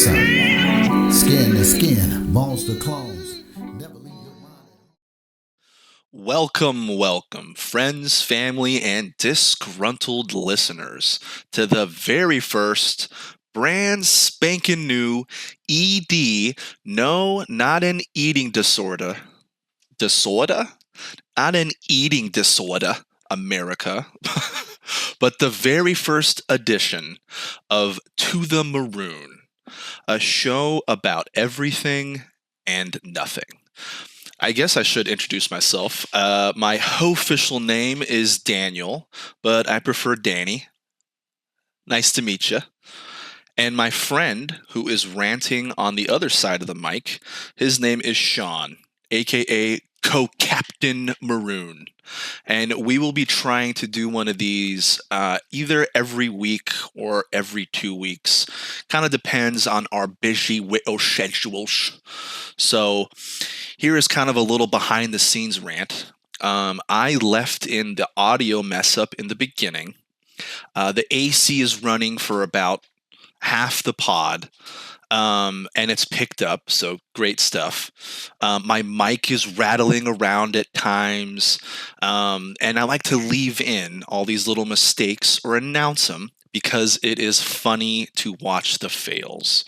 Listen, skin to skin, bones to clones. Never leave your mind. Welcome, friends, family, and disgruntled listeners, to the very first brand spanking new ED. No, not an eating disorder. Disorder? Not an eating disorder, America. But the very first edition of To the Maroon, a show about everything and nothing. I guess I should introduce myself. My official name is Daniel, but I prefer Danny. Nice to meet you. And my friend, who is ranting on the other side of the mic, his name is Sean, aka Co-Captain Maroon. And we will be trying to do one of these either every week or every 2 weeks. Kind of depends on our busy schedules. So here is kind of a little behind the scenes rant. I left in the audio mess up in the beginning. The AC is running for about half the pod, and it's picked up, so great stuff. My mic is rattling around at times, and I like to leave in all these little mistakes or announce them because it is funny to watch the fails.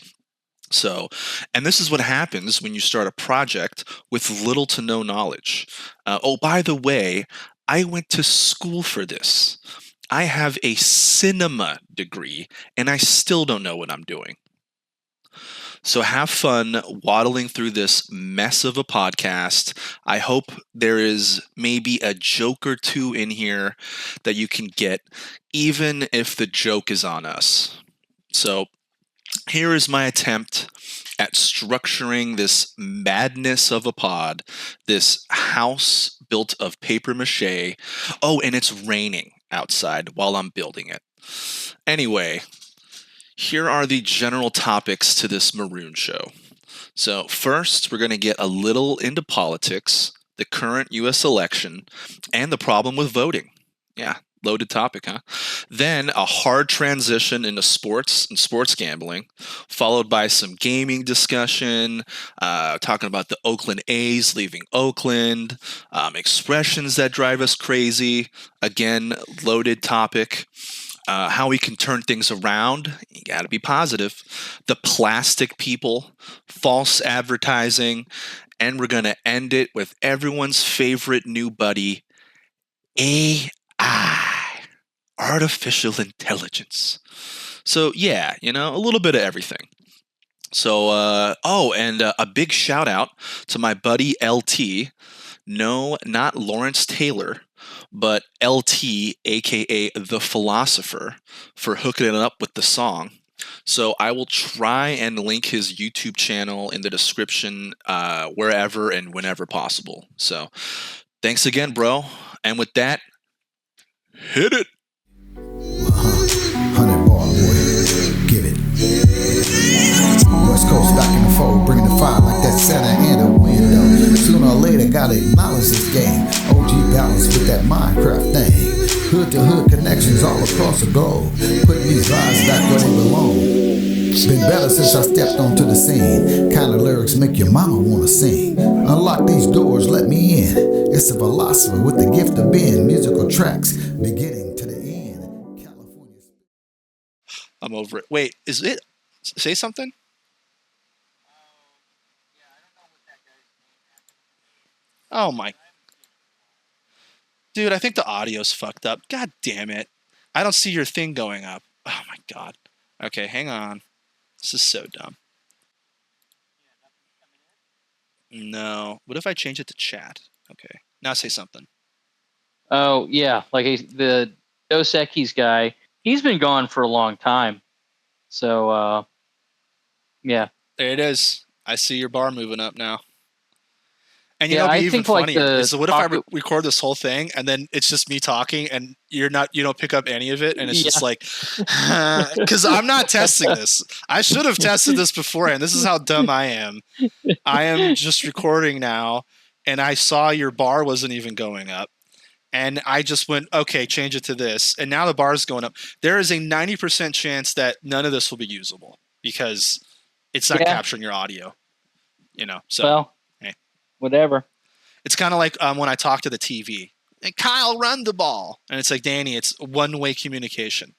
So, and this is what happens when you start a project with little to no knowledge. Oh, by the way, I went to school for this. I have a cinema degree, and I still don't know what I'm doing. So have fun waddling through this mess of a podcast. I hope there is maybe a joke or two in here that you can get, even if the joke is on us. So here is my attempt at structuring this madness of a pod, this house built of paper mache. Oh, and it's raining outside while I'm building it. Anyway, here are the general topics to this Maroon show. So first, we're going to get a little into politics, the current U.S. election, and the problem with voting. Yeah, loaded topic, huh? Then a hard transition into sports and sports gambling, followed by some gaming discussion, talking about the Oakland A's leaving Oakland, expressions that drive us crazy. Again, loaded topic. How we can turn things around. You got to be positive. The plastic people, false advertising, and we're going to end it with everyone's favorite new buddy, AI, artificial intelligence. So yeah, a little bit of everything. So, and a big shout out to my buddy LT. No, not Lawrence Taylor, but LT, aka the Philosopher, for hooking it up with the song. So I will try and link his YouTube channel in the description wherever and whenever possible. So thanks again, bro. And with that, hit it. 100 ball, boy. Give it. West Coast back in the fold, bringing the fire like that Santa in the window. Sooner or later, gotta acknowledge this game. OG balance with that Minecraft thing. Hood to hood connections all across the globe. Putting these vibes back where they belong. Been better since I stepped onto the scene. Kind of lyrics make your mama wanna sing. Unlock these doors, let me in. It's a philosopher with the gift of being. Musical tracks beginning to the end. California. I'm over it. Wait, is it? Say something? Oh my. Dude, I think the audio's fucked up. God damn it. I don't see your thing going up. Oh my god. Okay, hang on. This is so dumb. No. What if I change it to chat? Okay. Now say something. Oh, yeah. Like the Dos Equis guy, he's been gone for a long time. So, yeah. There it is. I see your bar moving up now. And Yeah, what'd I be even think, like, funnier the is what if I pocket- record this whole thing and then it's just me talking and you don't pick up any of it and it's just Yeah. like, because I'm not testing this. I should have tested this beforehand. This is how dumb I am. I am just recording now and I saw your bar wasn't even going up. And I just went, okay, change it to this. And now the bar's going up. There is a 90% chance that none of this will be usable because It's not Yeah. capturing your audio. So Well, hey. whatever. It's kind of like when I talk to the TV. Hey, Kyle, run the ball. And it's like, Danny, it's one-way communication.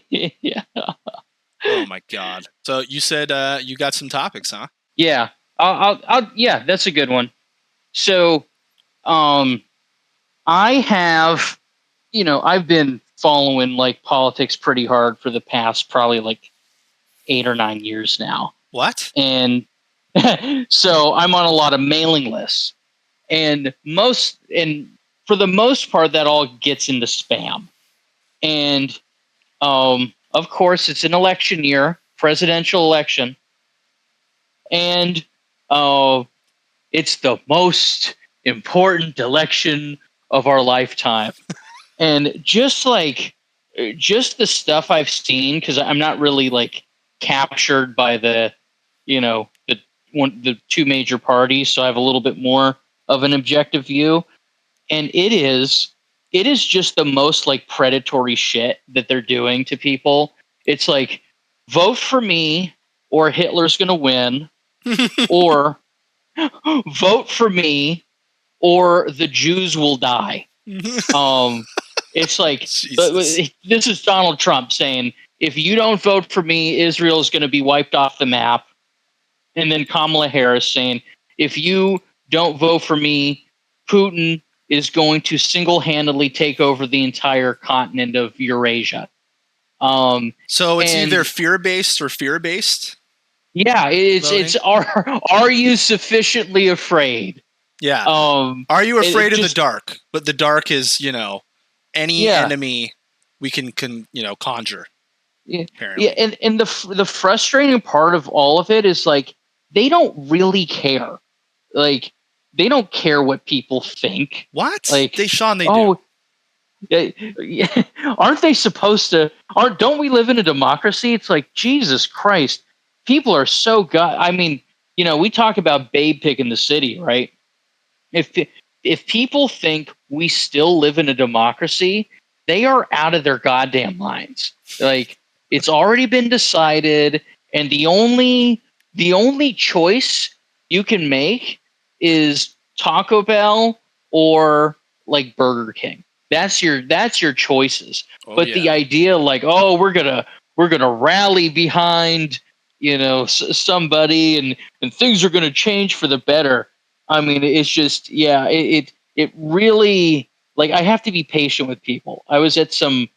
Yeah. Oh, my God. So you said you got some topics, huh? Yeah. Yeah, that's a good one. So, I have, I've been following like politics pretty hard for the past probably like 8 or 9 years now. What? And so I'm on a lot of mailing lists, and for the most part, that all gets into spam. And of course, it's an election year, presidential election, and it's the most important election of our lifetime. And just the stuff I've seen, because I'm not really like captured by the two major parties, so I have a little bit more of an objective view. And it is just the most like predatory shit that they're doing to people. It's like, vote for me or Hitler's gonna win, or vote for me or the Jews will die. It's like this is Donald Trump saying, if you don't vote for me, Israel is going to be wiped off the map. And then Kamala Harris saying, if you don't vote for me, Putin is going to single-handedly take over the entire continent of Eurasia. So it's either fear-based or fear-based? Yeah, it's are you sufficiently afraid? Yeah. Are you afraid of the dark? But the dark is, any enemy we can conjure. Yeah, apparently. Yeah, and the frustrating part of all of it is like they don't really care. Like they don't care what people think. What? Like they do. Aren't they supposed to? Don't we live in a democracy? It's like, Jesus Christ, people are so I mean, we talk about babe picking the city, right? If people think we still live in a democracy, they are out of their goddamn minds. Like, it's already been decided, and the only choice you can make is Taco Bell or like Burger King. That's your choices. But the idea, like, oh, we're gonna rally behind somebody, and things are gonna change for the better. I mean, it's just, yeah, it really, like, I have to be patient with people. I was at some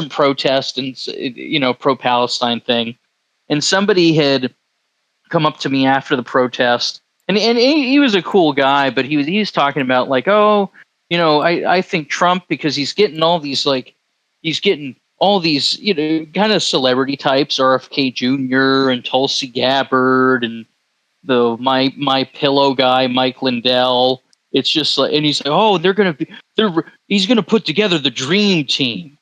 protest and pro-Palestine thing, and somebody had come up to me after the protest, and he was a cool guy, but he was talking about like, oh, I think Trump, because he's getting all these kind of celebrity types, RFK Jr. and Tulsi Gabbard and the my pillow guy Mike Lindell. It's just like, and he's like, oh, he's gonna put together the dream team,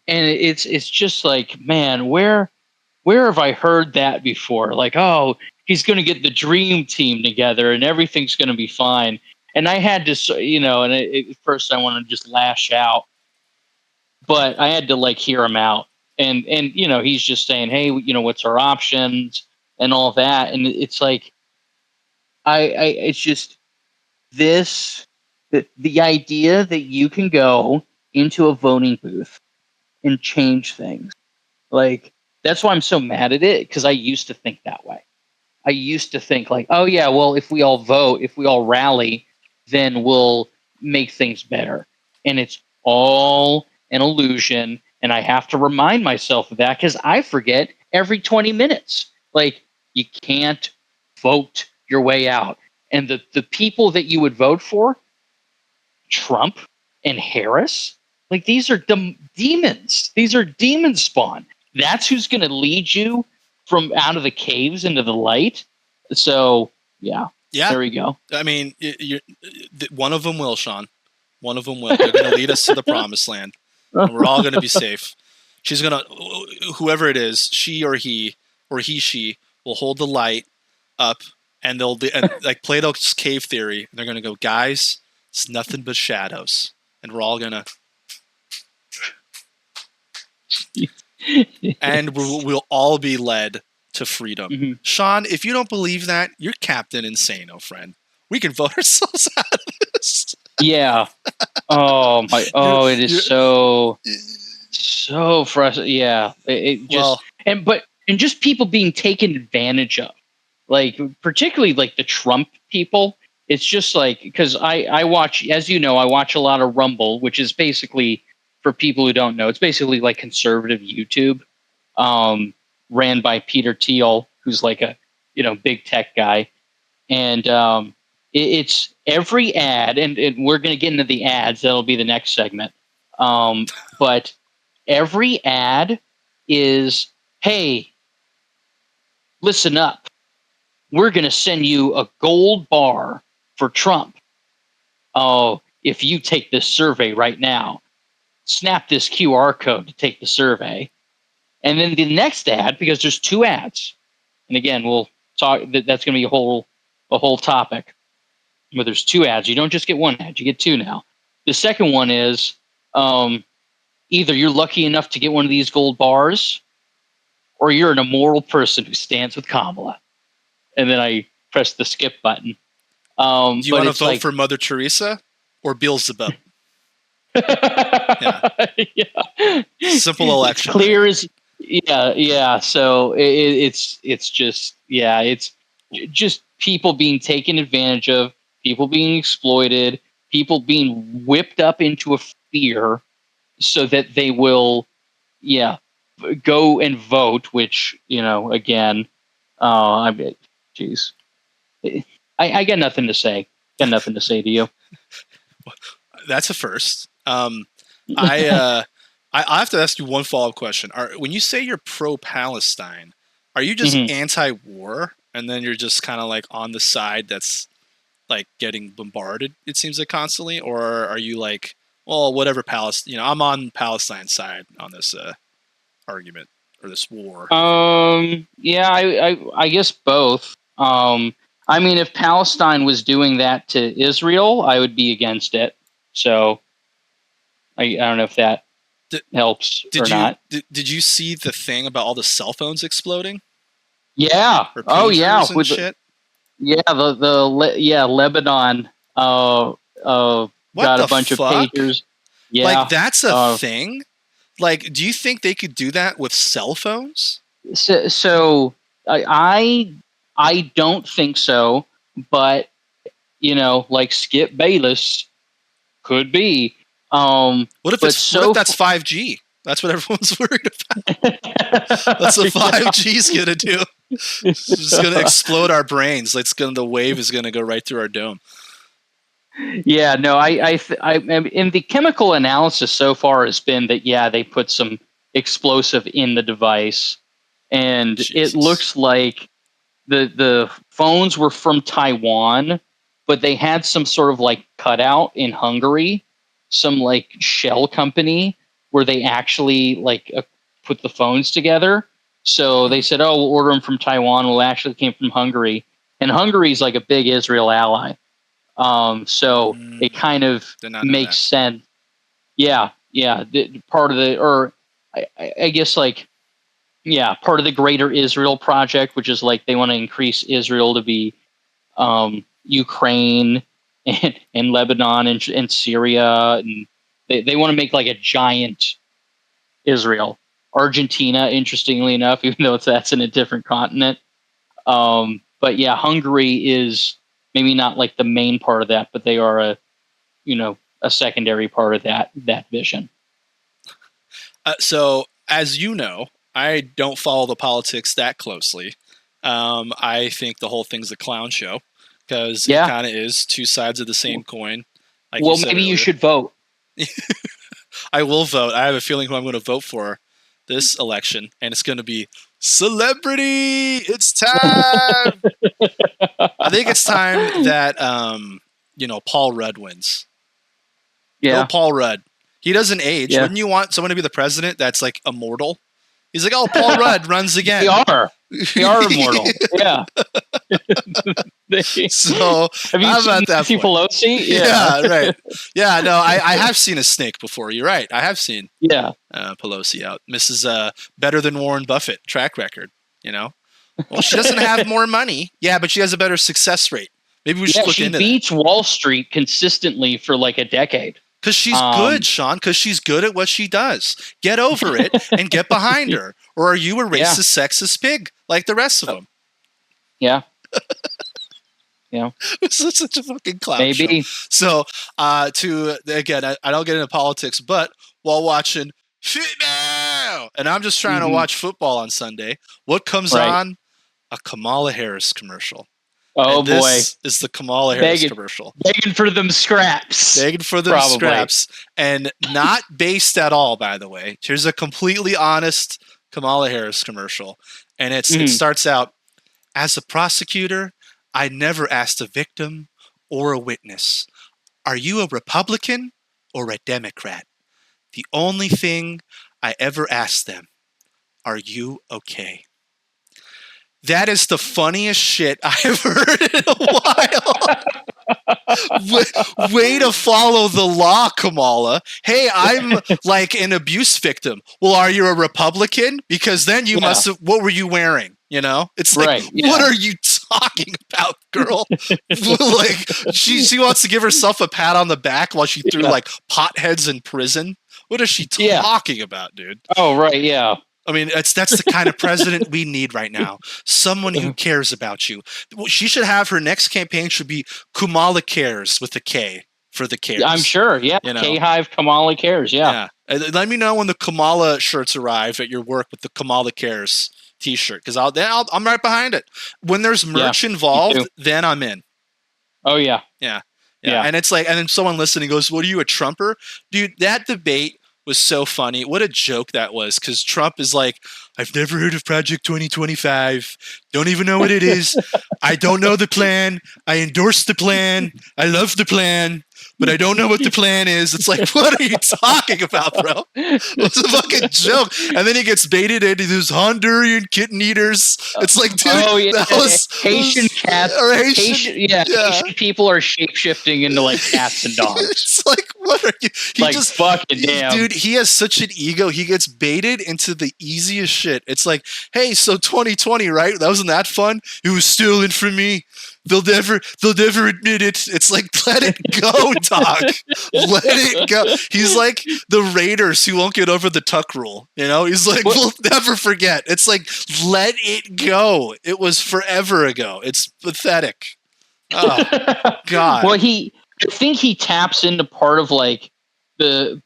and it's just like, man, where have I heard that before? Like, oh, he's gonna get the dream team together and everything's gonna be fine. And I had to, and at first I wanted to just lash out, but I had to like hear him out, and he's just saying, hey, what's our options and all that, and it's like, it's just the idea that you can go into a voting booth and change things. Like, that's why I'm so mad at it, because I used to think that way. I used to think like, oh yeah, well, if we all vote, if we all rally, then we'll make things better. And it's all an illusion. And I have to remind myself of that, because I forget every 20 minutes. Like, you can't vote your way out. And the people that you would vote for, Trump and Harris, like, these are demons. These are demon spawn. That's who's going to lead you from out of the caves into the light. So, yeah, there we go. I mean, one of them will, Sean. One of them will. They're going to lead us to the promised land, and we're all going to be safe. She's going to, whoever it is, she or he, or she, will hold the light up, and they'll be, and like Plato's cave theory. They're going to go, guys, it's nothing but shadows, and we're all going to. and we'll all be led to freedom. Mhm. Sean, if you don't believe that, you're Captain Insano, friend. We can vote ourselves out of this. Yeah. Oh my. Oh, it is you're- so frustrating. Yeah. It just well, and just people being taken advantage of, like particularly like the Trump people. It's just like because I watch, as you know, I watch a lot of Rumble, which is basically, for people who don't know, it's basically like conservative YouTube, ran by Peter Thiel, who's like a big tech guy, and it's every ad, and we're going to get into the ads. That'll be the next segment. But every ad is, hey, listen up. We're going to send you a gold bar for Trump. Oh, if you take this survey right now, snap this QR code to take the survey. And then the next ad, because there's two ads, and again, we'll talk. That's going to be a whole topic. Where there's two ads, you don't just get one ad; you get two now. The second one is either you're lucky enough to get one of these gold bars, or you're an immoral person who stands with Kamala. And then I press the skip button. do you want to vote for Mother Teresa or Beelzebub? Yeah. Simple election. It's clear as yeah. So it's just people being taken advantage of, people being exploited, people being whipped up into a fear so that they will go and vote. Which again, I mean, geez, I got nothing to say. Got nothing to say to you. That's a first. I have to ask you one follow-up question. When you say you're pro-Palestine, are you just anti-war, and then you're just kind of like on the side that's like getting bombarded, it seems like, constantly, or are you like, well, whatever, Palestine? I'm on Palestine's side on this argument or this war. Yeah, I guess both. I mean, if Palestine was doing that to Israel, I would be against it. So I don't know if that helps or not. Did you see the thing about all the cell phones exploding? Yeah. Or Oh yeah. and shit? Lebanon. Got a bunch of pagers. Yeah. Like that's a thing. Like, do you think they could do that with cell phones? So I don't think so, but like Skip Bayless could be. What if that's 5G? That's what everyone's worried about. That's what 5G is gonna do. It's just gonna explode our brains. The wave is gonna go right through our dome. Yeah, no, I in the chemical analysis so far has been that they put some explosive in the device, and Jesus. It looks like the phones were from Taiwan, but they had some sort of like cutout in Hungary, some like shell company where they actually put the phones together. So they said, "Oh, we'll order them from Taiwan." Well, it actually came from Hungary, and Hungary's like a big Israel ally. So it kind of makes sense. Yeah. Part of I guess part of the greater Israel project, which is like they want to increase Israel to be Ukraine and Lebanon and Syria, and they want to make like a giant Israel. Argentina, interestingly enough, even though that's in a different continent. But yeah, Hungary is maybe not like the main part of that, but they are a secondary part of that vision. So as you know, I don't follow the politics that closely. I think the whole thing's a clown show because it kind of is two sides of the same coin. Like well, maybe you should vote. I will vote. I have a feeling who I'm going to vote for this election, and it's going to be celebrity. It's time. I think it's time that Paul Rudd wins. Yeah, no, Paul Rudd. He doesn't age. Yeah. Wouldn't you want someone to be the president that's like immortal? He's like, oh, Paul Rudd runs again. They are immortal. Yeah. So have you seen Nancy Pelosi? Yeah, right. Yeah, no, I have seen a snake before. You're right. I have seen. Yeah. Pelosi out. Mrs. Better than Warren Buffett track record, you know? Well, she doesn't have more money. Yeah, but she has a better success rate. Maybe we should look into that. She beats Wall Street consistently for like a decade. Because she's good, Sean, because she's good at what she does. Get over it and get behind her. Or are you a racist, sexist pig like the rest of them? Yeah. Yeah. It's such a fucking clown Maybe. show. So, again, I don't get into politics, but while watching football, and I'm just trying to watch football on Sunday, what comes on? A Kamala Harris commercial. Oh, and this is the Kamala Harris commercial. Begging for them scraps. Begging for them scraps. And not based at all, by the way. Here's a completely honest Kamala Harris commercial. And it starts out, as a prosecutor, I never asked a victim or a witness, are you a Republican or a Democrat? The only thing I ever asked them, are you okay? That is the funniest shit I've heard in a while. Way to follow the law, Kamala. Hey, I'm like an abuse victim. Well, are you a Republican? Because then you must have, what were you wearing? You know? It's like, what are you talking about, girl? Like, she wants to give herself a pat on the back while she threw like potheads in prison. What is she talking about, dude? Oh, right, yeah. I mean, that's the kind of president we need right now. Someone who cares about you. She should have her next campaign should be Kamala Cares with a K for the cares. I'm sure. Yeah. You know? K-Hive Kamala Cares. Yeah. Let me know when the Kamala shirts arrive at your work with the Kamala Cares t-shirt. Because I'm right behind it. When there's merch involved, then I'm in. Oh, yeah. Yeah. And it's like, and then someone listening goes, what are you, a Trumper? Dude, that debate was so funny. What a joke that was, because Trump is like, I've never heard of Project 2025. Don't even know what it is. I don't know the plan. I endorse the plan. I love the plan, but I don't know what the plan is. It's like, what are you talking about, bro? It's a fucking joke. And then he gets baited into these Honduran kitten eaters. It's like, dude, that was Haitian cats. Haitian people are shape-shifting into like cats and dogs. It's like, what are you? Fucking damn. Dude, he has such an ego. He gets baited into the easiest shit. It's like, hey, so 2020, right? That wasn't that fun. It was stolen from me. They'll never admit it. It's like, let it go, dog. Let it go. He's like the Raiders who won't get over the tuck rule. You know, he's like, we'll never forget. It's like, let it go. It was forever ago. It's pathetic. Oh, God. Well, I think he taps into part of like the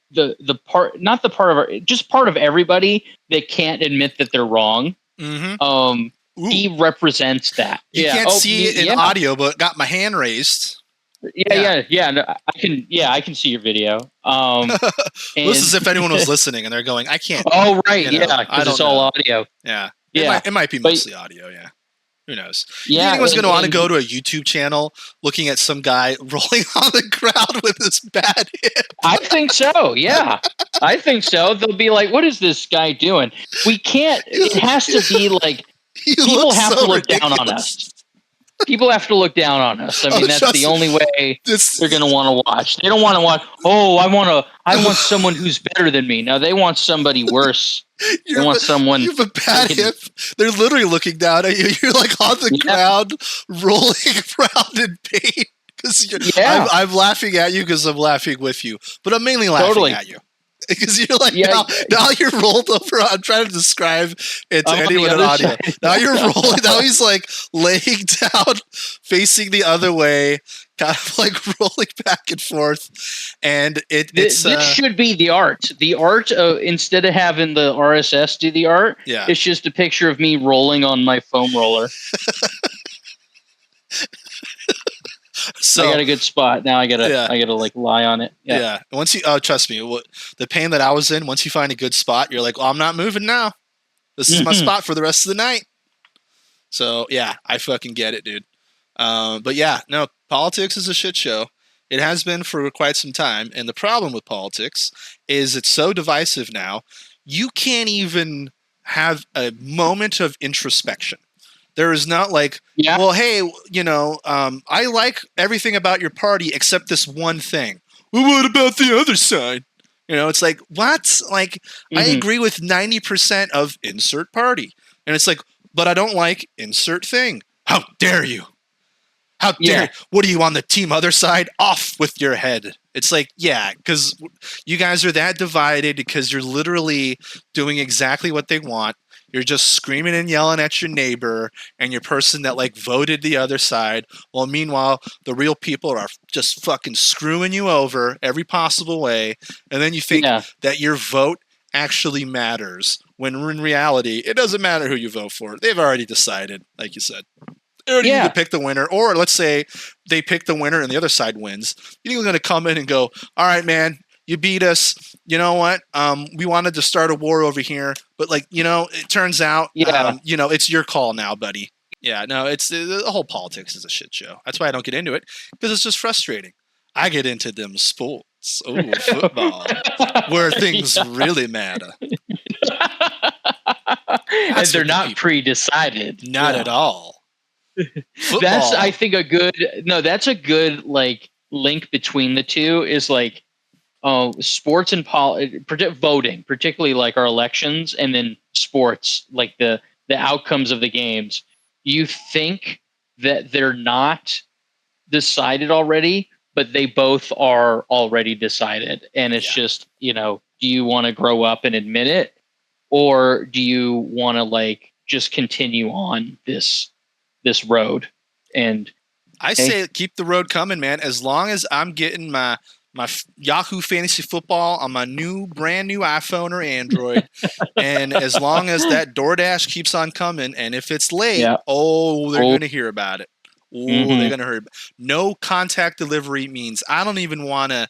part, not the part of just part of everybody that can't admit that they're wrong. Mm-hmm. He represents that. You can't see it in audio, but got my hand raised. Yeah. No, I can see your video. This is if anyone was listening and they're going, I can't. Oh, right. Because it's all audio. Yeah. It might be mostly audio. Yeah. Who knows? Yeah. Anyone's going to want to go to a YouTube channel looking at some guy rolling on the ground with his bad hip. I think so. Yeah. I think so. They'll be like, what is this guy doing? We can't. It has to be like, people have to look down on us. People have to look down on us. I mean, that's the only way they're going to want to watch. They don't want to watch, I want someone who's better than me. No, they want somebody worse. They want someone. You have a bad hip. They're literally looking down at you. You're like on the ground, rolling around in pain. I'm laughing at you because I'm laughing with you. But I'm mainly laughing at you. Because you're like, now you're rolled over. I'm trying to describe it to anyone in audio. Now you're rolling. Now he's like laying down, facing the other way, kind of like rolling back and forth. And this should be the art. The art, instead of having the RSS do the art, it's just a picture of me rolling on my foam roller. So I got a good spot. Now I gotta like lie on it. Yeah. Once you trust me, the pain that I was in, once you find a good spot, you're like, well, I'm not moving now. This is my spot for the rest of the night. So yeah, I fucking get it, dude. But yeah, no, politics is a shit show. It has been for quite some time. And the problem with politics is it's so divisive now. You can't even have a moment of introspection. There is not like, well, hey, I like everything about your party except this one thing. Well, what about the other side? It's like, what? Like, I agree with 90% of insert party. And it's like, but I don't like insert thing. How dare you? How dare you? What are you on the team other side? Off with your head. It's like, yeah, because you guys are that divided because you're literally doing exactly what they want. You're just screaming and yelling at your neighbor and your person that like voted the other side. Well, meanwhile, the real people are just fucking screwing you over every possible way. And then you think that your vote actually matters when in reality, it doesn't matter who you vote for. They've already decided, like you said. They already need to pick the winner. Or let's say they pick the winner and the other side wins. You think they're going to come in and go, all right, man, you beat us. You know what? We wanted to start a war over here, but like, it turns out, it's your call now, buddy. Yeah, no, it's the whole politics is a shit show. That's why I don't get into it because it's just frustrating. I get into them sports, football, where things really matter. And they're not pre-decided. Not at all. Football. That's, I think, that's a good like link between the two is like, sports and voting, particularly like our elections, and then sports, like the outcomes of the games. You think that they're not decided already, but they both are already decided. And it's just, do you want to grow up and admit it? Or do you want to like just continue on this road? And I say keep the road coming, man. As long as I'm getting my Yahoo Fantasy Football on my brand new iPhone or Android, and as long as that DoorDash keeps on coming, and if it's late, they're going to hear about it. They're going to hear. No contact delivery means I don't even want to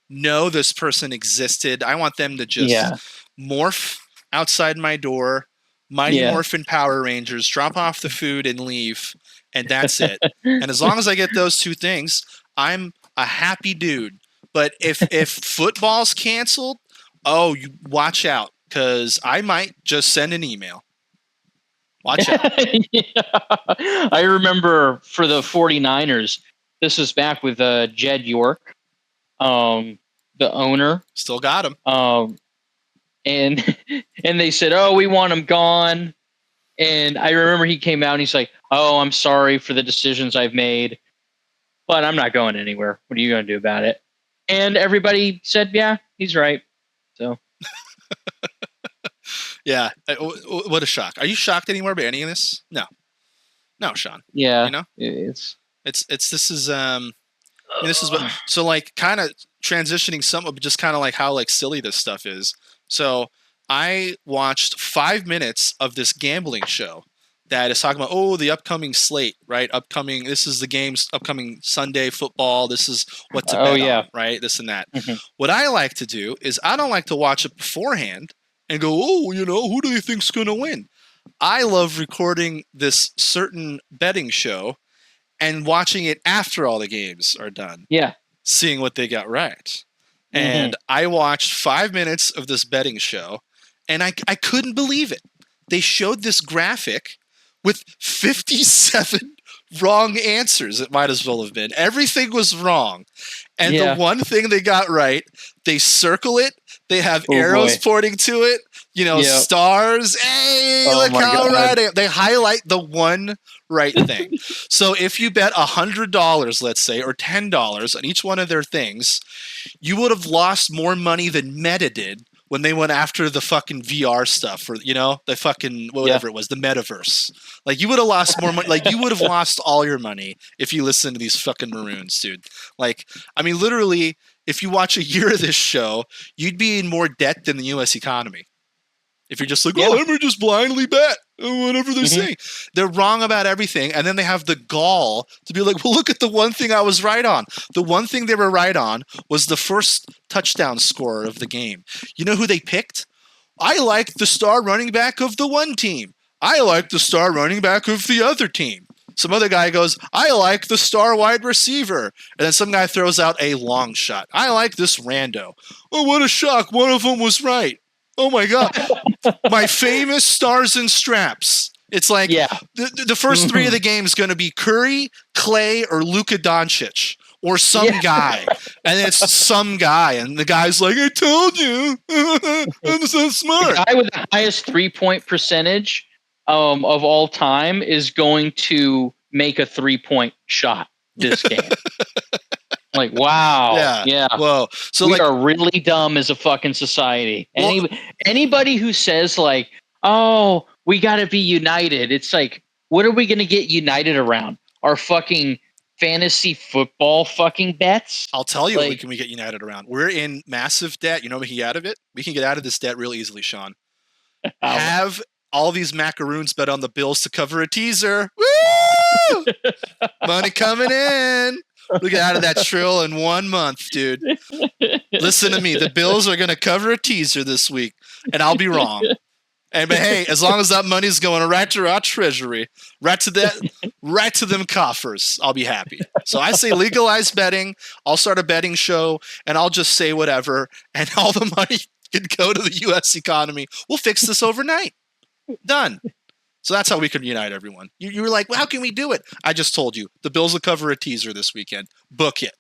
know this person existed. I want them to just morph outside my door, Mighty Morphin Power Rangers, drop off the food and leave, and that's it. And as long as I get those two things, I'm a happy dude. But if football's canceled, you watch out, because I might just send an email. Watch out. I remember for the 49ers, this was back with Jed York, the owner. Still got him. And they said, we want him gone. And I remember he came out and he's like, I'm sorry for the decisions I've made, but I'm not going anywhere. What are you going to do about it? And everybody said, yeah, he's right. So, yeah. What a shock. Are you shocked anymore by any of this? No, Sean. Yeah. This is what, so like kind of transitioning some of just kind of like how like silly this stuff is. So I watched 5 minutes of this gambling show that is talking about, the upcoming slate, right? This is the game's upcoming Sunday football. This is what to bet on, right? This and that. Mm-hmm. What I like to do is I don't like to watch it beforehand and go, who do you think's going to win? I love recording this certain betting show and watching it after all the games are done. Yeah. Seeing what they got right. And I watched 5 minutes of this betting show and I couldn't believe it. They showed this graphic with 57 wrong answers. It might as well have been. Everything was wrong. And the one thing they got right, they circle it. They have arrows pointing to it. Stars. Hey, look how right I am. They highlight the one right thing. So if you bet $100, let's say, or $10 on each one of their things, you would have lost more money than Meta did when they went after the fucking VR stuff, or the fucking whatever it was, the metaverse. Like you would have lost more money. Like you would have lost all your money if you listened to these fucking Maroons, dude. Like, I mean, literally, if you watch a year of this show, you'd be in more debt than the U.S. economy. If you're just like, let me just blindly bet whatever they're saying. They're wrong about everything. And then they have the gall to be like, well, look at the one thing I was right on. The one thing they were right on was the first touchdown scorer of the game. You know who they picked? I like the star running back of the one team. I like the star running back of the other team. Some other guy goes, I like the star wide receiver. And then some guy throws out a long shot. I like this rando. Oh, what a shock. One of them was right. Oh my God. My famous stars and straps. It's like the first three of the game is going to be Curry, Clay, or Luka Doncic. or some guy, and it's some guy, and the guy's like, "I told you, I'm so smart." The guy with the highest 3-point percentage of all time is going to make a 3-point shot this game. Like, wow. Yeah. Whoa. So we like, are really dumb as a fucking society. Well- Anybody who says like, oh, we got to be united. It's like, what are we going to get united around? Our fucking fantasy football fucking bets? I'll tell you, Like- what can we get united around? We're in massive debt. You know, we can get out of it. We can get out of this debt real easily, Sean. Have all these macaroons bet on the Bills to cover a teaser. Woo! Money coming in. We get out of that trill in 1 month, dude. Listen to me. The Bills are going to cover a teaser this week, and I'll be wrong. But hey, as long as that money's going right to our treasury, right to them coffers, I'll be happy. So I say legalize betting. I'll start a betting show, and I'll just say whatever, and all the money can go to the U.S. economy. We'll fix this overnight. Done. So that's how we can unite everyone. You were like, well, how can we do it? I just told you. The Bills will cover a teaser this weekend. Book it.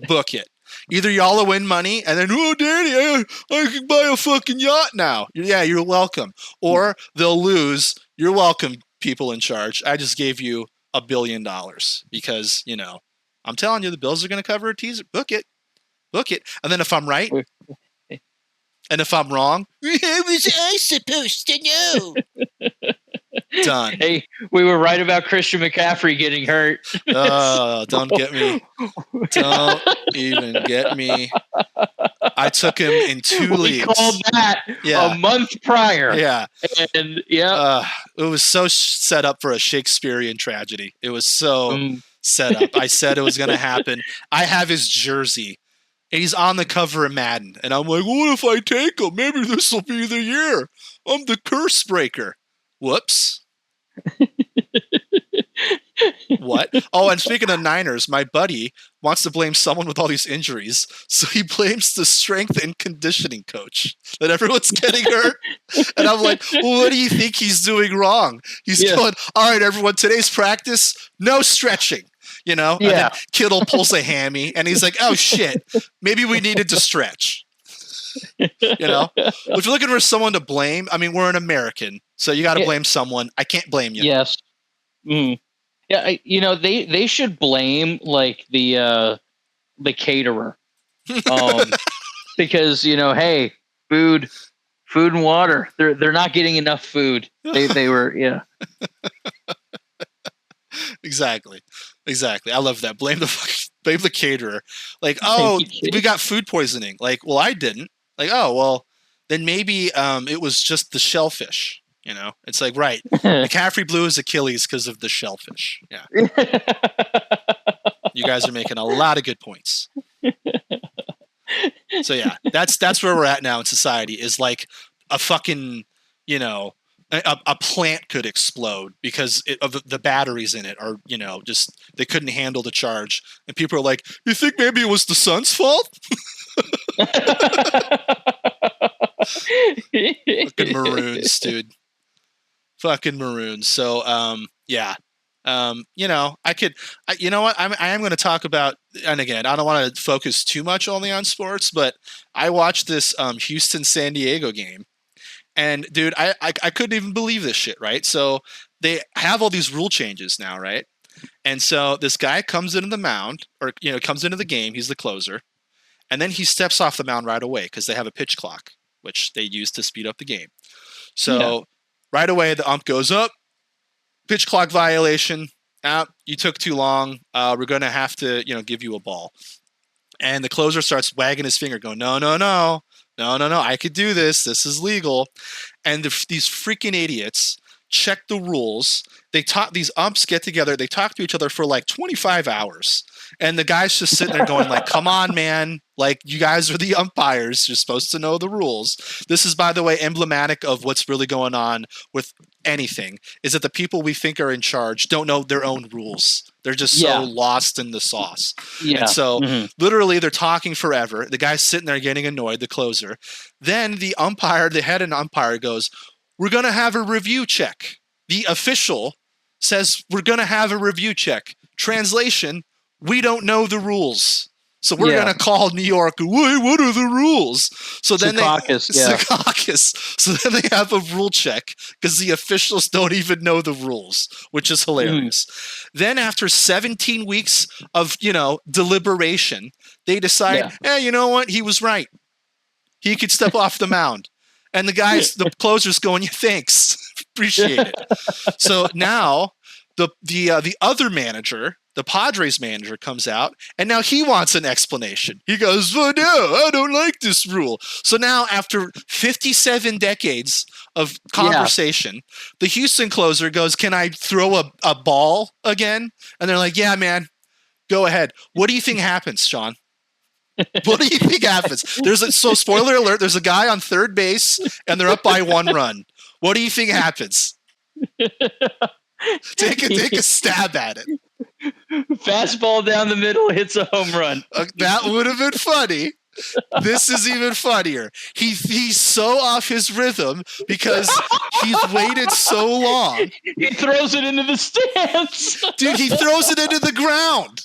Book it. Either y'all will win money, and then, oh, Danny, I can buy a fucking yacht now. Yeah, you're welcome. Or they'll lose. You're welcome, people in charge. I just gave you $1 billion because, you know, I'm telling you, the Bills are going to cover a teaser. Book it. Book it. And then if I'm right, and if I'm wrong, it was I supposed to know. Done. Hey, we were right about Christian McCaffrey getting hurt. Oh, don't get me. Don't even get me. I took him in 2 leagues. We called that a month prior. Yeah. And it was so set up for a Shakespearean tragedy. It was so set up. I said it was going to happen. I have his jersey. And he's on the cover of Madden. And I'm like, what if I take him? Maybe this will be the year. I'm the curse breaker. Whoops. What? Oh, and speaking of Niners, my buddy wants to blame someone with all these injuries. So he blames the strength and conditioning coach that everyone's getting hurt. And I'm like, well, what do you think he's doing wrong? He's going, all right, everyone, today's practice, no stretching. You know, and then Kittle pulls a hammy, and he's like, "Oh shit, maybe we needed to stretch." You know, if you're looking for someone to blame, I mean, we're an American, so you got to blame someone. I can't blame you. Yes. Yeah, you know, they should blame like the caterer, because you know, hey, food and water, they're not getting enough food. They were Exactly. I love that. Blame the caterer. Like, oh, we got food poisoning. Like, well, I didn't. Like, oh, well, then maybe it was just the shellfish. You know, it's like, right. McCaffrey blew his Achilles because of the shellfish. Yeah. You guys are making a lot of good points. So yeah, that's where we're at now in society. Is like a fucking, you know, a plant could explode because of the batteries in it are, you know, just they couldn't handle the charge. And people are like, you think maybe it was the sun's fault? Fucking Maroons, dude. Fucking Maroons. So, yeah. You know, you know what? I am going to talk about, and again, I don't want to focus too much only on sports, but I watched this Houston-San Diego game. And dude, I couldn't even believe this shit, right? So they have all these rule changes now, right? And so this guy comes into the mound, or you know, comes into the game. He's the closer, and then he steps off the mound right away because they have a pitch clock, which they use to speed up the game. So right away, the ump goes up, pitch clock violation. You took too long. We're going to have to, you know, give you a ball. And the closer starts wagging his finger, going, no. I could do this. This is legal. And these freaking idiots check the rules. These umps get together. They talk to each other for like 25 hours. And the guy's just sitting there going like, come on, man. Like, you guys are the umpires. You're supposed to know the rules. This is, by the way, emblematic of what's really going on with anything, is that the people we think are in charge don't know their own rules. They're just so lost in the sauce. Yeah. And so literally they're talking forever. The guy's sitting there getting annoyed, the closer. Then the head and umpire goes, we're going to have a review check. The official says, we're going to have a review check. Translation, we don't know the rules. So we're going to call New York, wait, what are the rules? So then Secaucus. So then they have a rule check because the officials don't even know the rules, which is hilarious. Then after 17 weeks of, deliberation, they decide, you know what? He was right. He could step off the mound. And the closer's going, thanks. Appreciate it. So now the other manager, the Padres manager, comes out, and now he wants an explanation. He goes, oh, no, I don't like this rule. So now, after 57 decades of conversation, the Houston closer goes, can I throw a ball again? And they're like, yeah, man, go ahead. What do you think happens, Sean? What do you think happens? So spoiler alert, there's a guy on third base, and they're up by 1 run. What do you think happens? Take a stab at it. Fastball down the middle hits a home run. That would have been funny. This is even funnier. He's so off his rhythm because he's waited so long. He throws it into the stands. Dude, he throws it into the ground.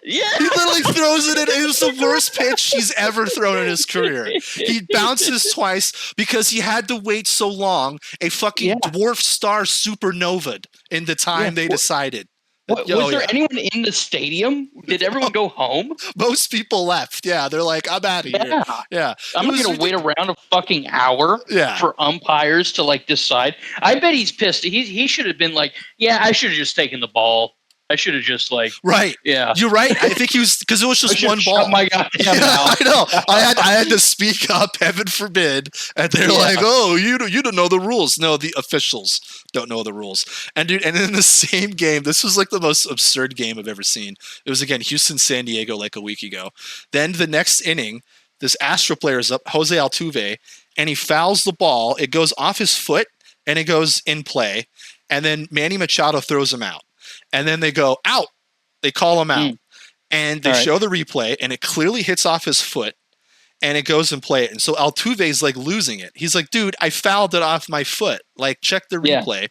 Yeah. He literally throws it in. It was the worst pitch he's ever thrown in his career. He bounces twice because he had to wait so long. A fucking dwarf star supernovaed in the time they decided. Was there anyone in the stadium? Did everyone go home? Most people left. Yeah, they're like, I'm out of here. Yeah. I'm not going to wait around a fucking hour for umpires to decide. I bet he's pissed. He should have been like, I should have just taken the ball. I should have just right. Yeah, you're right. I think he was because it was just one ball. Oh my god! I know. I had to speak up. Heaven forbid. And they're like, "Oh, you don't know the rules." No, the officials don't know the rules. And dude, and in the same game, this was the most absurd game I've ever seen. It was again Houston, San Diego, a week ago. Then the next inning, this Astro player is up, Jose Altuve, and he fouls the ball. It goes off his foot and it goes in play. And then Manny Machado throws him out. And then they go, out. They call him out. And they show the replay, and it clearly hits off his foot, and it goes and play it. And so Altuve's losing it. He's like, dude, I fouled it off my foot. Check the replay.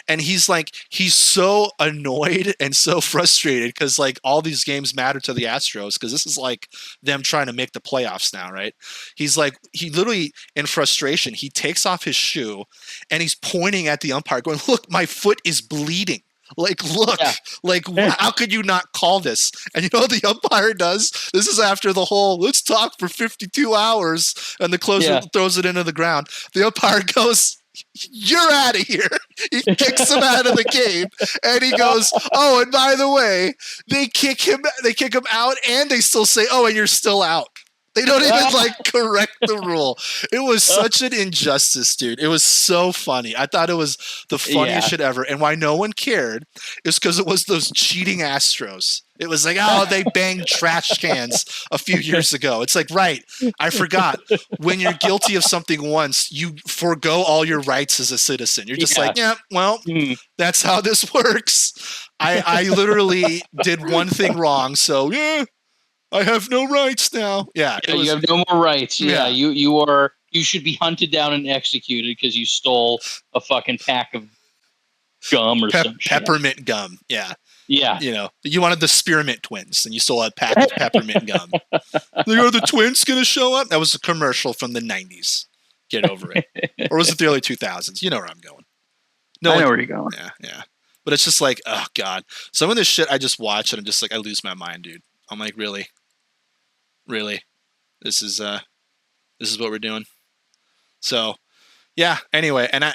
And he's so annoyed and so frustrated because all these games matter to the Astros because this is them trying to make the playoffs now, right? He's he literally, in frustration, he takes off his shoe, and he's pointing at the umpire going, look, my foot is bleeding. Look, how could you not call this? And you know what the umpire does? This is after the whole, let's talk for 52 hours, and the closer throws it into the ground. The umpire goes, you're out of here. He kicks him out of the game, and he goes, oh, and by the way, they kick him out, and they still say, oh, and you're still out. They don't even correct the rule. It was such an injustice, dude. It was so funny. I thought it was the funniest shit ever. And why no one cared is because it was those cheating Astros. It was they banged trash cans a few years ago. It's right. I forgot. When you're guilty of something once, you forego all your rights as a citizen. You're just that's how this works. I literally did one thing wrong, so I have no rights now. Yeah, you have no more rights. Yeah, you should be hunted down and executed because you stole a fucking pack of gum or some shit. Peppermint gum. Yeah. Yeah. You wanted the Spearmint twins, and you stole a pack of peppermint gum. Are the twins going to show up? That was a commercial from the 90s. Get over it. Or was it the early 2000s? You know where I'm going. No, I know where you're going. Yeah. But it's just oh, God. Some of this shit I just watch, and I'm just I lose my mind, dude. I'm really? Really? This is what we're doing. So, yeah, anyway, and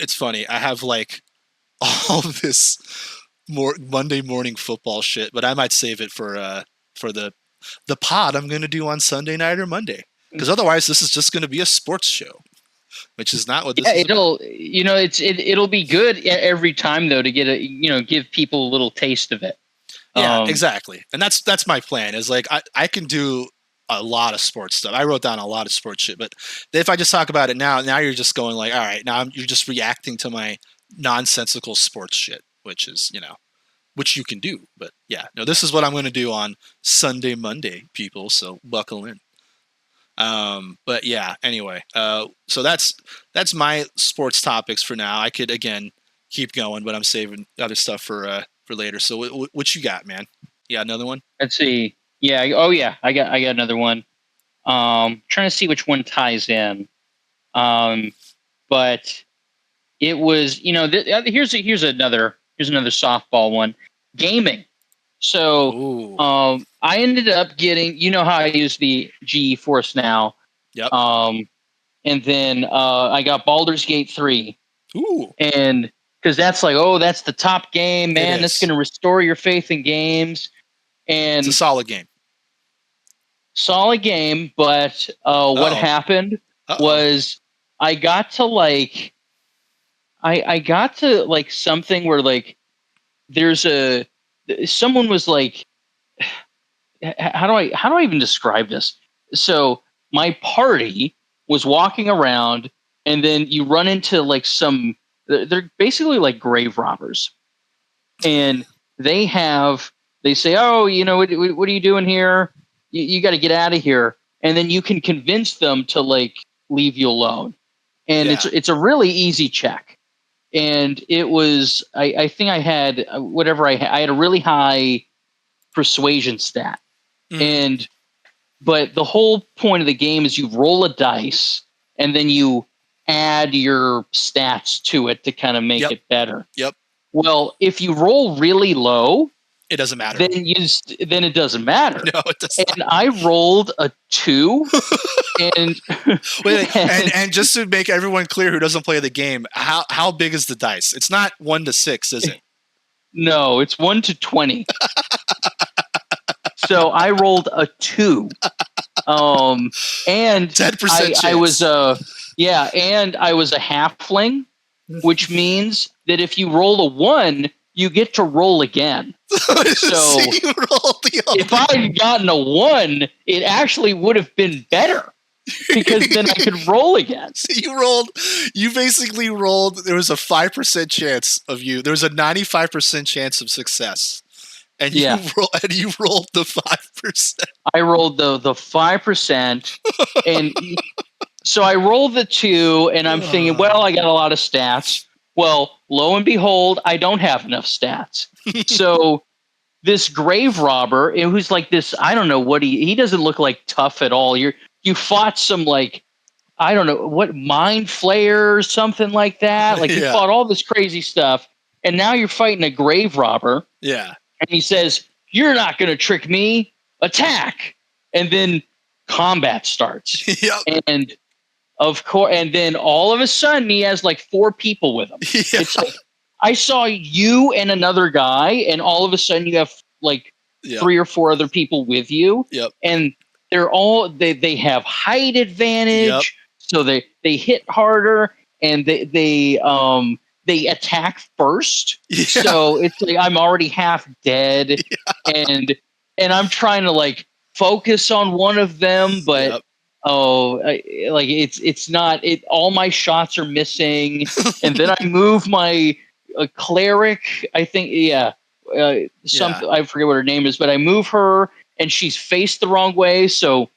it's funny. I have all this Monday morning football shit, but I might save it for the pod I'm going to do on Sunday night or Monday. Because otherwise this is just going to be a sports show, which is not what this is about. It'll be good every time though to get give people a little taste of it. Yeah, exactly. And that's my plan is I can do a lot of sports stuff. I wrote down a lot of sports shit, but if I just talk about it now you're just going all right, now you're just reacting to my nonsensical sports shit, which is, which you can do. But yeah, no, this is what I'm going to do on Sunday, Monday, people. So buckle in. But yeah, anyway, so that's my sports topics for now. I could, again, keep going, but I'm saving other stuff for later. So what you got, man? Yeah, another one. Let's see. Yeah. Oh yeah. I got another one. Trying to see which one ties in. But it was, here's another softball one. Gaming. So Ooh. I ended up getting, how I use the GeForce Now. Yep. And then I got Baldurs Gate 3. Ooh. And because that's like, that's the top game, man. That's going to restore your faith in games. And it's a solid game. But what happened was I got to like, I got to like something where like someone was like, how do I even describe this? So my party was walking around, and then you run into like they're basically like grave robbers, and they say, oh, what are you doing here? You got to get out of here, and then you can convince them to like leave you alone, and it's a really easy check. And it was, I think I had I had a really high persuasion stat. But the whole point of the game is you roll a dice and then you add your stats to it to kind of make it better. Yep. Well, if you roll really low, it doesn't matter. Then it doesn't matter. No, it doesn't. And I rolled a 2. And wait, and just to make everyone clear who doesn't play the game, how big is the dice? It's not 1 to 6, is it? No, it's 1 to 20. So I rolled a 2. And 10% chance. I was and I was a halfling, which means that if you roll a 1, you get to roll again. So if I had gotten a 1, it actually would have been better because then I could roll again. So you basically rolled, there was a 5% chance of you, there was a 95% chance of success. And you rolled the 5%. I rolled the 5%. And so I rolled the 2, and I'm thinking, well, I got a lot of stats. Well, lo and behold, I don't have enough stats. So this grave robber, who's like this, I don't know what he doesn't look like tough at all. You fought some like, I don't know what, mind flayer or something like that. Like you fought all this crazy stuff, and now you're fighting a grave robber. Yeah. And he says, "You're not going to trick me. Attack!" And then combat starts. Yep. And of course, and then all of a sudden he has like 4 people with him. Yeah. It's like, I saw you and another guy, and all of a sudden you have like 3 or 4 other people with you. Yep. And they're all they have height advantage, so they hit harder, and they attack first. Yeah. So it's like I'm already half dead, and I'm trying to like focus on one of them, but it's not. All my shots are missing, and then I move my cleric. I think something I forget what her name is, but I move her, and she's faced the wrong way. So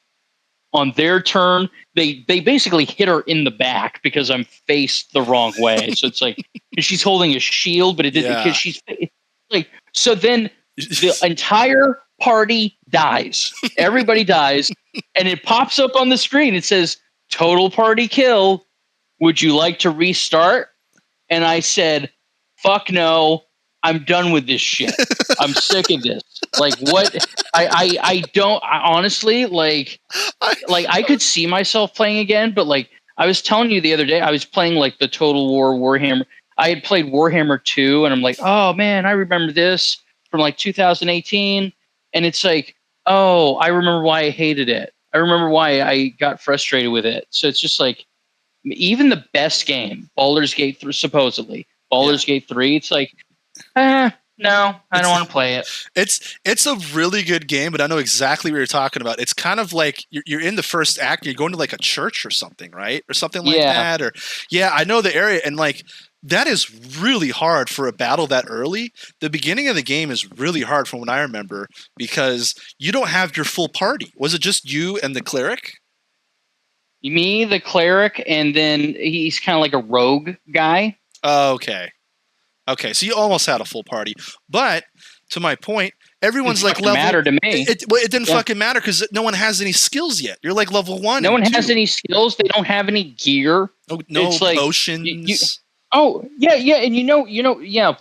on their turn, they basically hit her in the back because I'm faced the wrong way. So it's like she's holding a shield, but it didn't because she's like. So then the entire party dies. Everybody dies, and it pops up on the screen. It says "Total party kill. Would you like to restart?" And I said, "Fuck no. I'm done with this shit. I'm sick of this. Like what? I honestly like I could see myself playing again, but like I was telling you the other day, I was playing like the Total War Warhammer. I had played Warhammer 2, and I'm like, oh man, I remember this from like 2018, and it's like, oh, I remember why I hated it. I remember why I got frustrated with it. So it's just like even the best game, Baldur's Gate 3, supposedly Baldur's Gate 3, it's like. No, I don't want to play it. It's a really good game, but I know exactly what you're talking about. It's kind of like you're in the first act, you're going to like a church or something, right? Or something like that. Or I know the area, and like that is really hard for a battle that early. The beginning of the game is really hard from what I remember because you don't have your full party. Was it just you and the cleric? Me, the cleric, and then he's kind of like a rogue guy. Oh, okay. Okay, so you almost had a full party. But to my point, everyone's It like fucking level. mattered to me. It didn't Yeah. fucking matter because no one has any skills yet. You're like level 1. No and one has 2. any skills. They don't have any gear. No It's like potions. oh yeah, and yeah.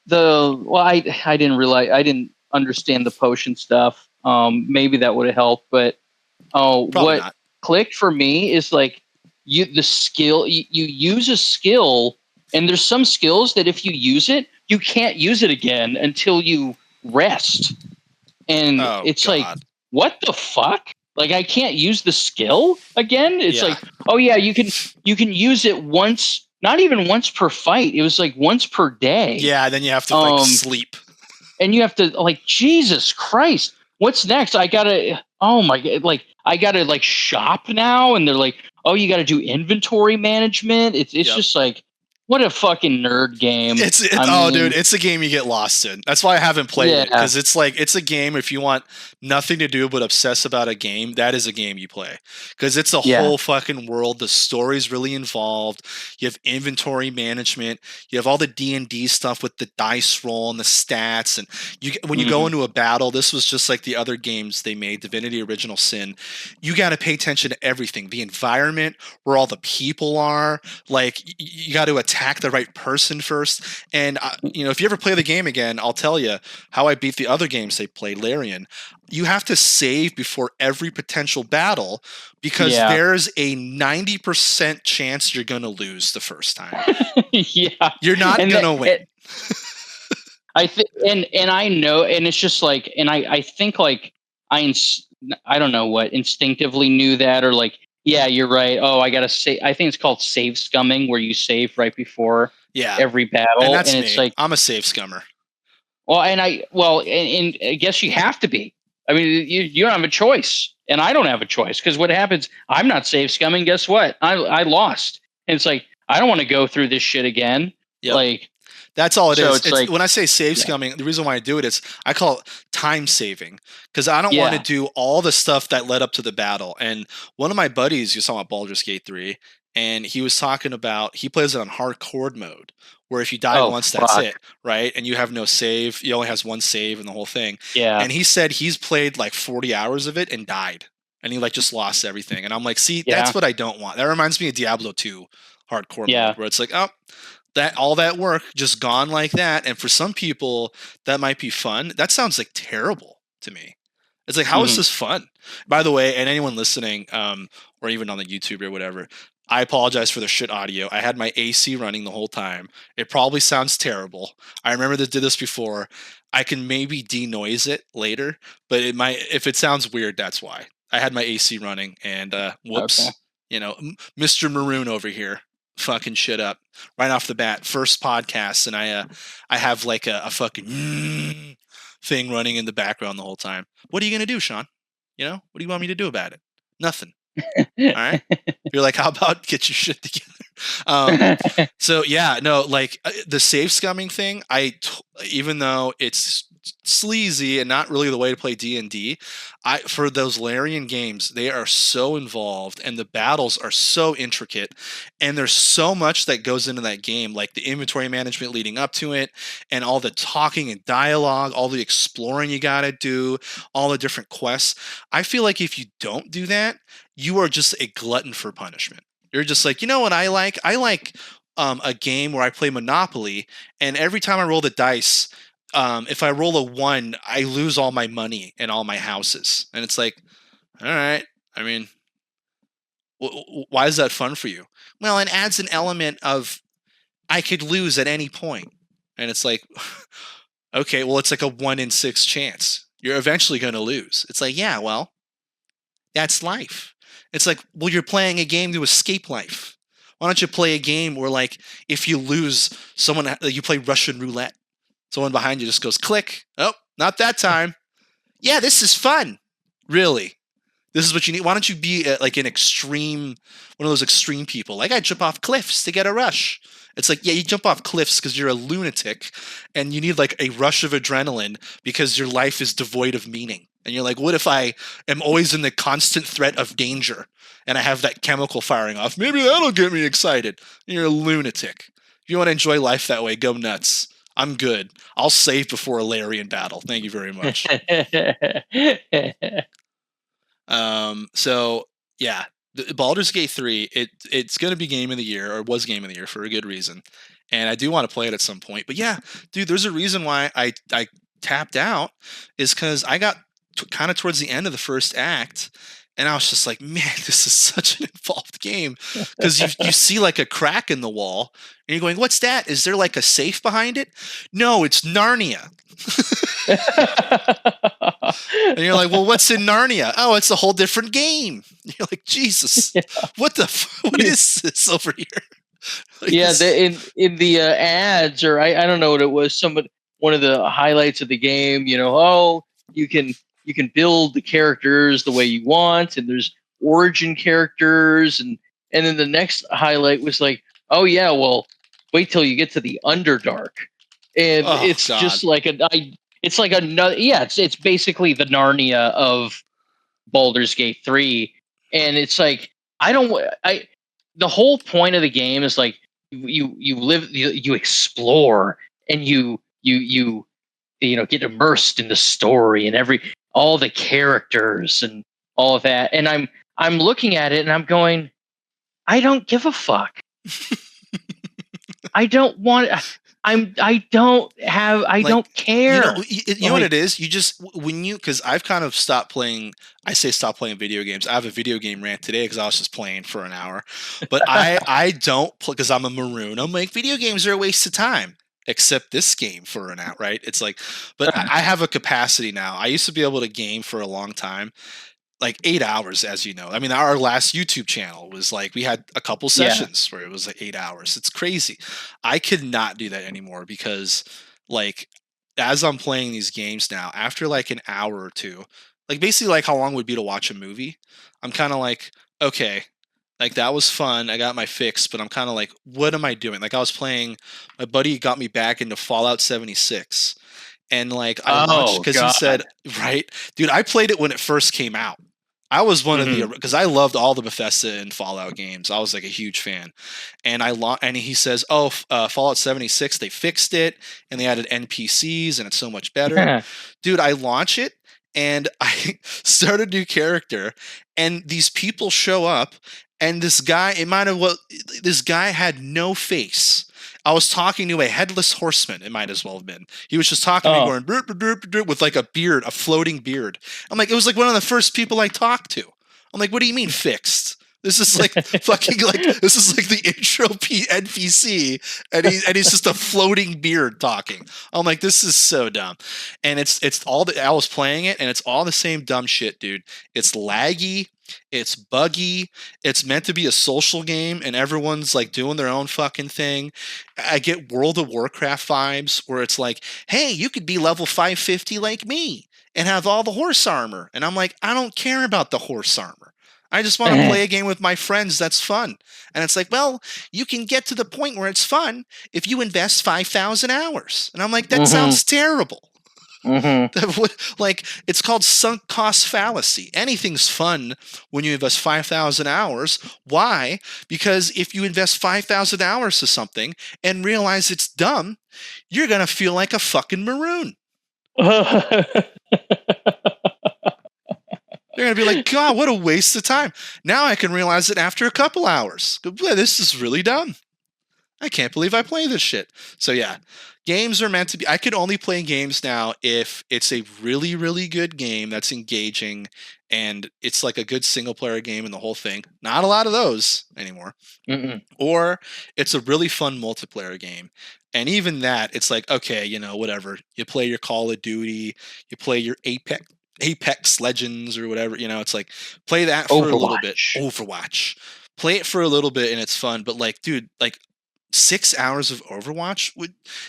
Well, I didn't realize, I didn't understand the potion stuff. Maybe that would have helped, but Probably what not. clicked for me is like you use a skill, and there's some skills that if you use it, you can't use it again until you rest. And Oh, it's God. like, what the fuck? Like, I can't use the skill again? It's Yeah. like, oh yeah, you can use it once, not even once per fight. It was like once per day. Yeah, then you have to like sleep. And you have to, like, Jesus Christ, what's next? I gotta, oh my God, like, I gotta like shop now, and they're like, oh, you gotta do inventory management. It's Yep. just like, what a fucking nerd game. Dude, it's a game you get lost in. That's why I haven't played it, because it's like, it's a game, if you want nothing to do but obsess about a game, that is a game you play, because it's a whole fucking world. The story's really involved. You have inventory management. You have all the D&D stuff with the dice roll and the stats, and when you go into a battle, this was just like the other games they made, Divinity Original Sin. You got to pay attention to everything, the environment, where all the people are. Like, you got to attack the right person first. And if you ever play the game again, I'll tell you how I beat the other games they played, Larian. You have to save before every potential battle, because there's a 90% chance you're going to lose the first time. Yeah, you're not going to win. I think, and I know, and it's just like, and I think like I don't know what, instinctively knew that, or like, yeah, you're right. Oh, I gotta say, I think it's called save scumming, where you save right before every battle, and that's it's me. like, I'm a save scummer. Well, and I guess you have to be. I mean, you don't have a choice, and I don't have a choice, because what happens? I'm not save scumming. Guess what? I lost, and it's like, I don't want to go through this shit again. Yep. Like, that's all it is. It's like, when I say save scumming, the reason why I do it is I call it time saving, because I don't want to do all the stuff that led up to the battle. And one of my buddies, you saw at Baldurs Gate 3, and he was talking about, he plays it on hardcore mode, where if you die once, that's it, right? And you have no save. He only has one save in the whole thing. Yeah. And he said he's played like 40 hours of it and died. And he like just lost everything. And I'm like, see, that's what I don't want. That reminds me of Diablo 2 hardcore mode, where it's like, oh, that all that work just gone like that. And for some people that might be fun. That sounds like terrible to me. It's like, how is this fun? By the way, and anyone listening, or even on the YouTube or whatever, I apologize for the shit audio. I had my AC running the whole time. It probably sounds terrible. I remember that did this before. I can maybe denoise it later, but it might, if it sounds weird, that's why. I had my AC running, and whoops, Mr. Maroon over here fucking shit up right off the bat. First podcast, and I have like a fucking thing running in the background the whole time. What are you gonna do, Sean? What do you want me to do about it? Nothing. All right. You're like, how about get your shit together? So yeah, no, like the save scumming thing, even though it's sleazy and not really the way to play D&D, for those Larian games, they are so involved, and the battles are so intricate, and there's so much that goes into that game, like the inventory management leading up to it, and all the talking and dialogue, all the exploring you gotta do, all the different quests. I feel like if you don't do that, you are just a glutton for punishment. You're just like, you know what I like? I like a game where I play Monopoly, and every time I roll the dice, if I roll a 1, I lose all my money and all my houses. And it's like, all right, I mean, why is that fun for you? Well, it adds an element of I could lose at any point. And it's like, okay, well, it's like a 1 in 6 chance. You're eventually going to lose. It's like, yeah, well, that's life. It's like, well, you're playing a game to escape life. Why don't you play a game where, like, if you lose, you play Russian roulette. Someone behind you just goes, click. Oh, not that time. Yeah, this is fun. Really. This is what you need. Why don't you be like one of those extreme people? Like, I jump off cliffs to get a rush. It's like, yeah, you jump off cliffs because you're a lunatic, and you need like a rush of adrenaline because your life is devoid of meaning. And you're like, what if I am always in the constant threat of danger, and I have that chemical firing off? Maybe that'll get me excited. And you're a lunatic. you want to enjoy life that way, go nuts. I'm good. I'll save before a Larian battle. Thank you very much. So yeah, Baldur's Gate 3, it's gonna be game of the year, or was game of the year for a good reason. And I do want to play it at some point. But yeah, dude, there's a reason why I tapped out, is because I got kind of towards the end of the first act, and I was just like, man, this is such an involved game. Because you see like a crack in the wall, and you're going, what's that? Is there like a safe behind it? No, it's Narnia. And you're like, well, what's in Narnia? Oh, it's a whole different game. You're like, Jesus, what what is this over here? Like yeah, this- in the ads, or I don't know what it was. One of the highlights of the game. You can build the characters the way you want, and there's origin characters, and then the next highlight was like, oh yeah, well, wait till you get to the Underdark, and Oh, it's God. just like it's like another, yeah, it's basically the Narnia of Baldur's Gate 3, and it's like the whole point of the game is like you explore, and you get immersed in the story and all the characters and all of that, and I'm looking at it and I'm going, I don't give a fuck. I don't want. I don't have. I don't care. You know what it is? You just, because I've kind of stopped playing. I say stop playing video games. I have a video game rant today because I was just playing for an hour. But I don't play because I'm a maroon. I'm like, video games are a waste of time. Except this game for an hour, right? It's like, but I have a capacity now. I used to be able to game for a long time, like 8 hours, as you know. I mean, our last YouTube channel was like, we had a couple sessions where it was like 8 hours. It's crazy. I could not do that anymore because, like, as I'm playing these games now, after like an hour or two, like basically like how long it would be to watch a movie, I'm kind of like, okay, like that was fun. I got my fix, but I'm kind of like, what am I doing? Like I was playing, my buddy got me back into Fallout 76. And like I launched because he said, right, dude, I played it when it first came out. I was one of the, because I loved all the Bethesda and Fallout games. I was like a huge fan, and and he says, "Oh, Fallout 76, they fixed it, and they added NPCs, and it's so much better." Dude, I launch it, and I start a new character, and these people show up, and this guy, this guy had no face. I was talking to a headless horseman. It might as well have been. He was just talking to me, going burp, burp, burp, burp, with like a beard, a floating beard. I'm like, it was like one of the first people I talked to. I'm like, what do you mean fixed? This is like fucking like this is like the intro NPC, and he's just a floating beard talking. I'm like, this is so dumb, and it's all that I was playing it, and it's all the same dumb shit, dude. It's laggy. It's buggy. It's meant to be a social game, and everyone's like doing their own fucking thing. I get World of Warcraft vibes where it's like, hey, you could be level 550 like me and have all the horse armor. And I'm like, I don't care about the horse armor. I just want to play a game with my friends that's fun. And it's like, well, you can get to the point where it's fun if you invest 5,000 hours. And I'm like, that sounds terrible. Like, it's called sunk cost fallacy. Anything's fun when you invest 5,000 hours. Why? Because if you invest 5,000 hours to something and realize it's dumb, you're going to feel like a fucking maroon. They're going to be like, God, what a waste of time. Now I can realize it after a couple hours. This is really dumb. I can't believe I play this shit. So yeah, games are meant to be. I could only play games now if it's a really, really good game that's engaging and it's like a good single player game and the whole thing. Not a lot of those anymore. Or it's a really fun multiplayer game. And even that, it's like, okay, whatever. You play your Call of Duty, you play your Apex Legends or whatever, it's like, play that for a little bit. Overwatch. Play it for a little bit and it's fun. But like, dude, like 6 hours of Overwatch,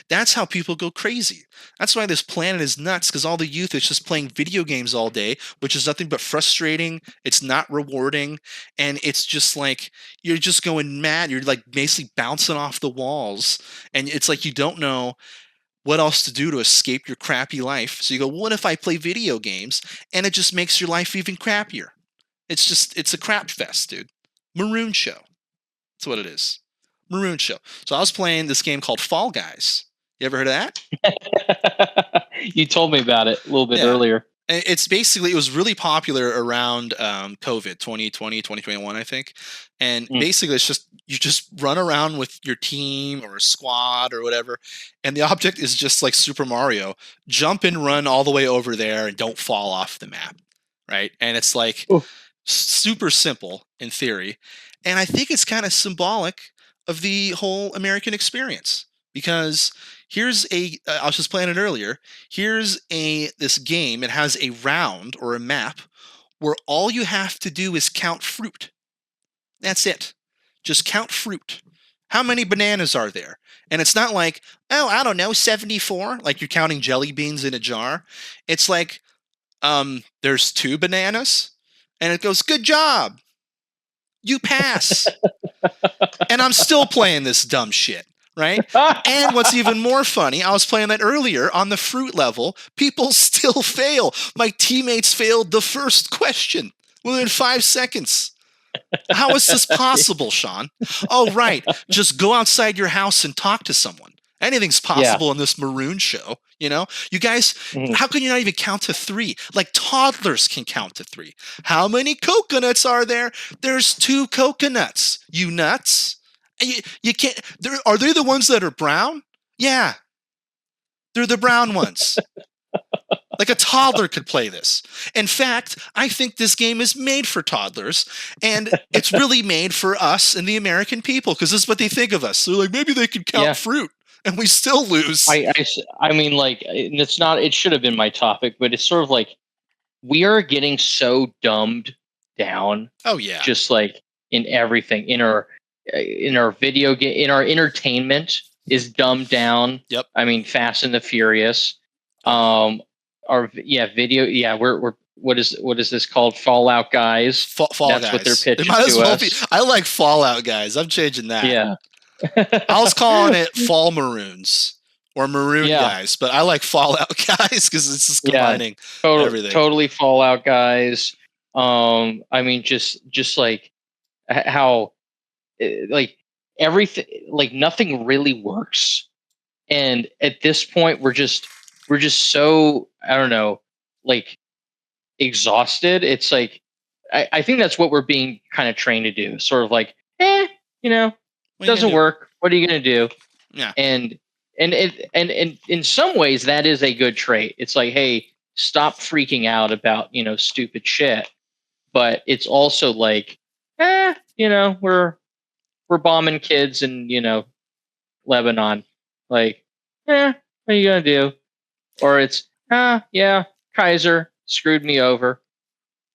that's how people go crazy. That's why this planet is nuts, because all the youth is just playing video games all day, which is nothing but frustrating. It's not rewarding, and it's just like you're just going mad. You're like basically bouncing off the walls, and it's like you don't know what else to do to escape your crappy life. So you go, what if I play video games? And it just makes your life even crappier. It's a crap fest, dude. Maroon show. That's what it is. Maroon show. So I was playing this game called Fall Guys. You ever heard of that? You told me about it a little bit Yeah. earlier. It's basically, it was really popular around COVID 2020, 2021, I think. And basically it's just, you just run around with your team or a squad or whatever. And the object is just like Super Mario, jump and run all the way over there and don't fall off the map. Right. And it's like super simple in theory. And I think it's kind of symbolic of the whole American experience, because here's I was just playing it earlier. Here's this game. It has a round or a map where all you have to do is count fruit. That's it. Just count fruit. How many bananas are there? And it's not like, oh, I don't know, 74, like you're counting jelly beans in a jar. It's like, there's 2 bananas, and it goes, good job. You pass. And I'm still playing this dumb shit. Right? And what's even more funny, I was playing that earlier on the fruit level. People still fail. My teammates failed the first question within 5 seconds. How is this possible, Sean? Oh, right. Just go outside your house and talk to someone. Anything's possible in this Maroon show. You know, you guys, how can you not even count to 3? Like toddlers can count to 3. How many coconuts are there? There's 2 coconuts. You nuts? You can't. Are they the ones that are brown? Yeah, they're the brown ones. Like a toddler could play this. In fact, I think this game is made for toddlers, and it's really made for us and the American people, because this is what they think of us. They're like, maybe they could count fruit, and we still lose. I mean, like, it's not. It should have been my topic, but it's sort of like we are getting so dumbed down. Oh yeah, just like in everything in our video game, in our entertainment is dumbed down. Yep. I mean, Fast and the Furious. Video. We're what is this called? Fallout Guys. Fall That's Guys. what they're pitching might as to well us. I like Fallout Guys. I'm changing that. Yeah. I was calling it Fall Maroons or Maroon Guys, but I like Fallout Guys because it's just combining everything. Totally Fallout Guys. I mean, just like how, like everything, like nothing really works, and at this point, we're just so, I don't know, like exhausted. It's like I think that's what we're being kind of trained to do. Sort of like, doesn't work. What are you going to do? Yeah. And in some ways that is a good trait. It's like, hey, stop freaking out about, stupid shit. But it's also like, we're bombing kids in, Lebanon. Like, what are you going to do? Or it's, Kaiser screwed me over.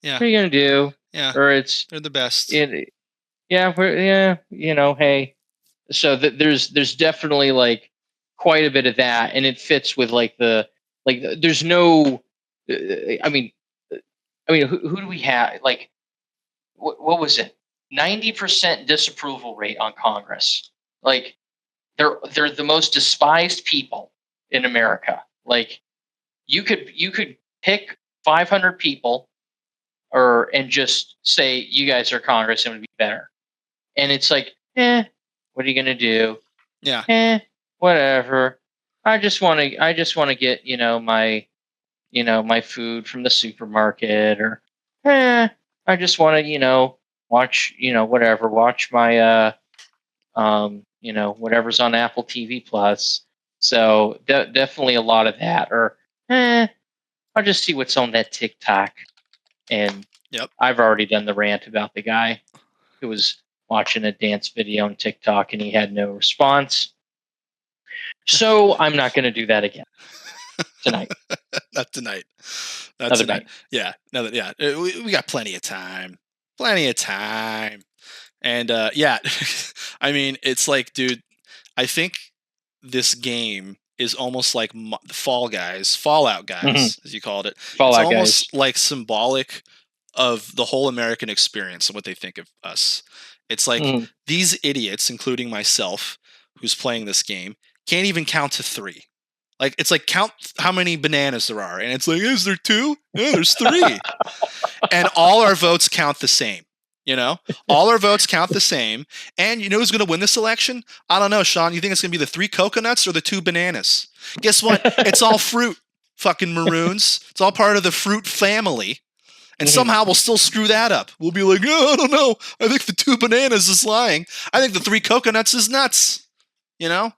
Yeah. What are you going to do? Yeah. Or it's, they're the best. hey. So there's definitely like quite a bit of that, and it fits with like there's no, I mean, who do we have? Like, what was it? 90% disapproval rate on Congress. Like, they're the most despised people in America. Like, you could pick 500 people, and just say you guys are Congress and it would be better. And it's like, what are you gonna do? Yeah. Whatever. I just want to get, my food from the supermarket, or I just want to, watch, watch my whatever's on Apple TV Plus. So definitely a lot of that. Or I'll just see what's on that TikTok. And I've already done the rant about the guy who was watching a dance video on TikTok and he had no response. So I'm not going to do that again tonight. Not tonight. Another night. Yeah. We got plenty of time. And I mean, it's like, dude, I think this game is almost like Fallout Guys, as you called it. Fallout It's almost Guys. like symbolic of the whole American experience and what they think of us. It's like these idiots, including myself, who's playing this game, can't even count to 3. Like, it's like, count how many bananas there are. And it's like, is there 2? Yeah, there's 3. And all our votes count the same. All our votes count the same. And you know who's going to win this election? I don't know, Sean. You think it's going to be the 3 coconuts or the 2 bananas? Guess what? It's all fruit, fucking maroons. It's all part of the fruit family. And somehow we'll still screw that up. We'll be like, oh, I don't know. I think the 2 bananas is lying. I think the 3 coconuts is nuts. This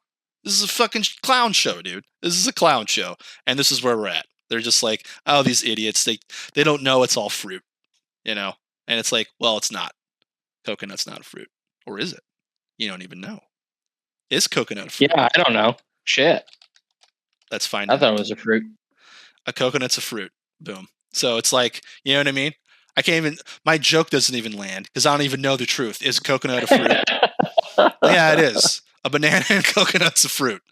is a fucking clown show, dude. This is a clown show. And this is where we're at. They're just like, oh, these idiots. They don't know it's all fruit, And it's like, well, it's not. Coconut's not a fruit. Or is it? You don't even know. Is coconut a fruit? Yeah, I don't know. Shit. Let's find I out. thought it was a fruit. A coconut's a fruit. Boom. So it's like, you know what I mean? My joke doesn't even land because I don't even know the truth. Is coconut a fruit? Yeah, it is. A banana and coconut's a fruit.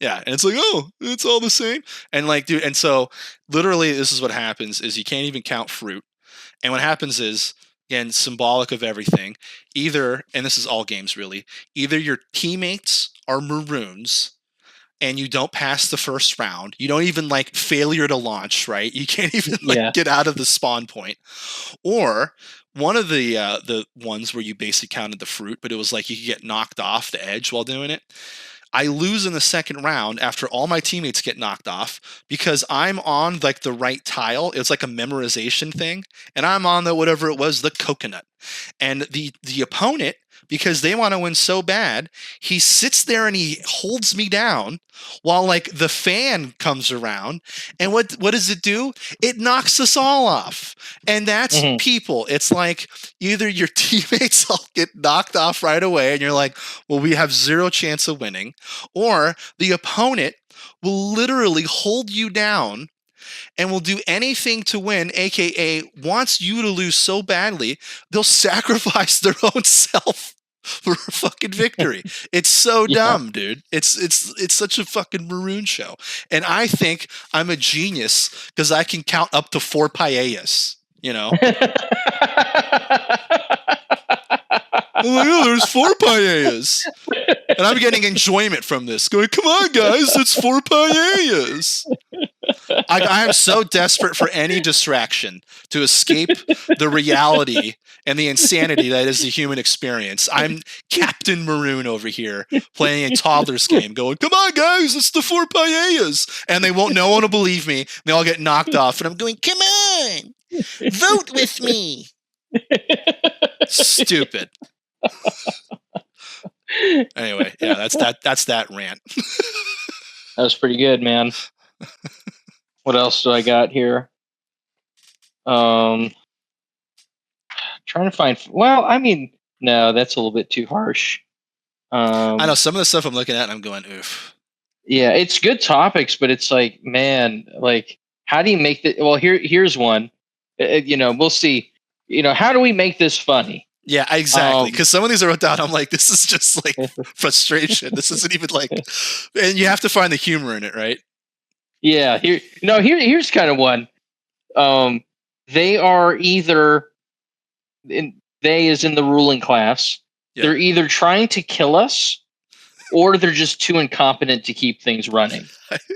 Yeah. And it's like, oh, it's all the same. And like, dude, and so literally this is what happens is you can't even count fruit. And what happens is, again, symbolic of everything, either, and this is all games really, either your teammates are maroons and you don't pass the first round. You don't even like failure to launch, right? You can't even get out of the spawn point. Or one of the ones where you basically counted the fruit, but it was like you could get knocked off the edge while doing it. I lose in the second round after all my teammates get knocked off because I'm on like the right tile. It's like a memorization thing. And I'm on the whatever it was, the coconut. And the opponent, because they want to win so bad, he sits there and he holds me down while like the fan comes around. And what does it do? It knocks us all off. And that's people. It's like either your teammates all get knocked off right away and you're like, well, we have 0 chance of winning, or the opponent will literally hold you down and will do anything to win, aka wants you to lose so badly, they'll sacrifice their own self for a fucking victory. It's so dumb, dude. It's such a fucking Maroon show. And I think I'm a genius because I can count up to 4 paellas, I'm like, oh, there's 4 paellas. And I'm getting enjoyment from this. Going, come on, guys, it's 4 paellas. I am so desperate for any distraction to escape the reality and the insanity that is the human experience. I'm Captain Maroon over here playing a toddler's game going, come on, guys, it's the 4 paellas. And no one will believe me. They all get knocked off. And I'm going, come on, vote with me. Stupid. Anyway, yeah, that's that rant. That was pretty good, man. What else do I got here? Trying to find. Well, I mean, no, that's a little bit too harsh. I know some of the stuff I'm looking at, and I'm going, oof. Yeah, it's good topics, but it's like, man, like, how do you make the? Well, here's one. We'll see. How do we make this funny? Yeah, exactly. Because some of these I wrote down, I'm like, this is just like frustration. This isn't even like, and you have to find the humor in it, right? Yeah. Here's kind of one. They are either, they is in the ruling class. Yep. They're either trying to kill us, or they're just too incompetent to keep things running.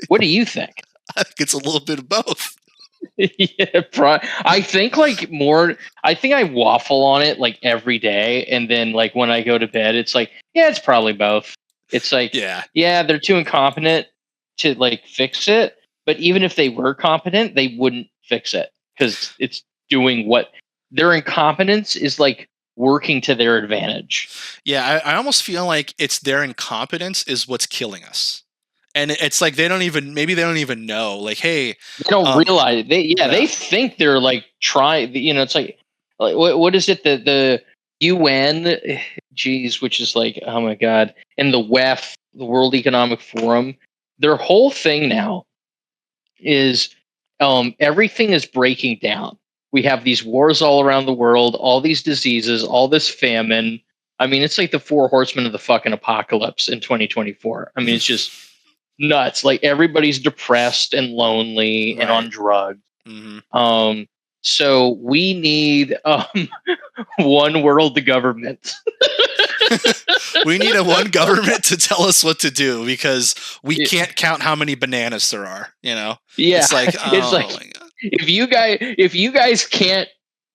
What do you think? I think it's a little bit of both. Yeah, I think I waffle on it like every day, and then like when I go to bed, it's like, yeah, it's probably both. It's like, yeah, they're too incompetent to like fix it, but even if they were competent, they wouldn't fix it because it's doing what their incompetence is like working to their advantage. Yeah, I almost feel like it's their incompetence is what's killing us. And it's like they don't even know. Like, hey, they don't realize they think they're like trying. It's like what is it? The UN, which is like, oh my god, and the WEF, the World Economic Forum. Their whole thing now is everything is breaking down. We have these wars all around the world, all these diseases, all this famine. I mean, it's like the 4 horsemen of the fucking apocalypse in 2024. I mean, it's just nuts. Like everybody's depressed and lonely and on drugs. Mm-hmm. So we need one world government. We need a one government to tell us what to do because we can't count how many bananas there are. Yeah, it's like, oh, it's like, my God. if you guys can't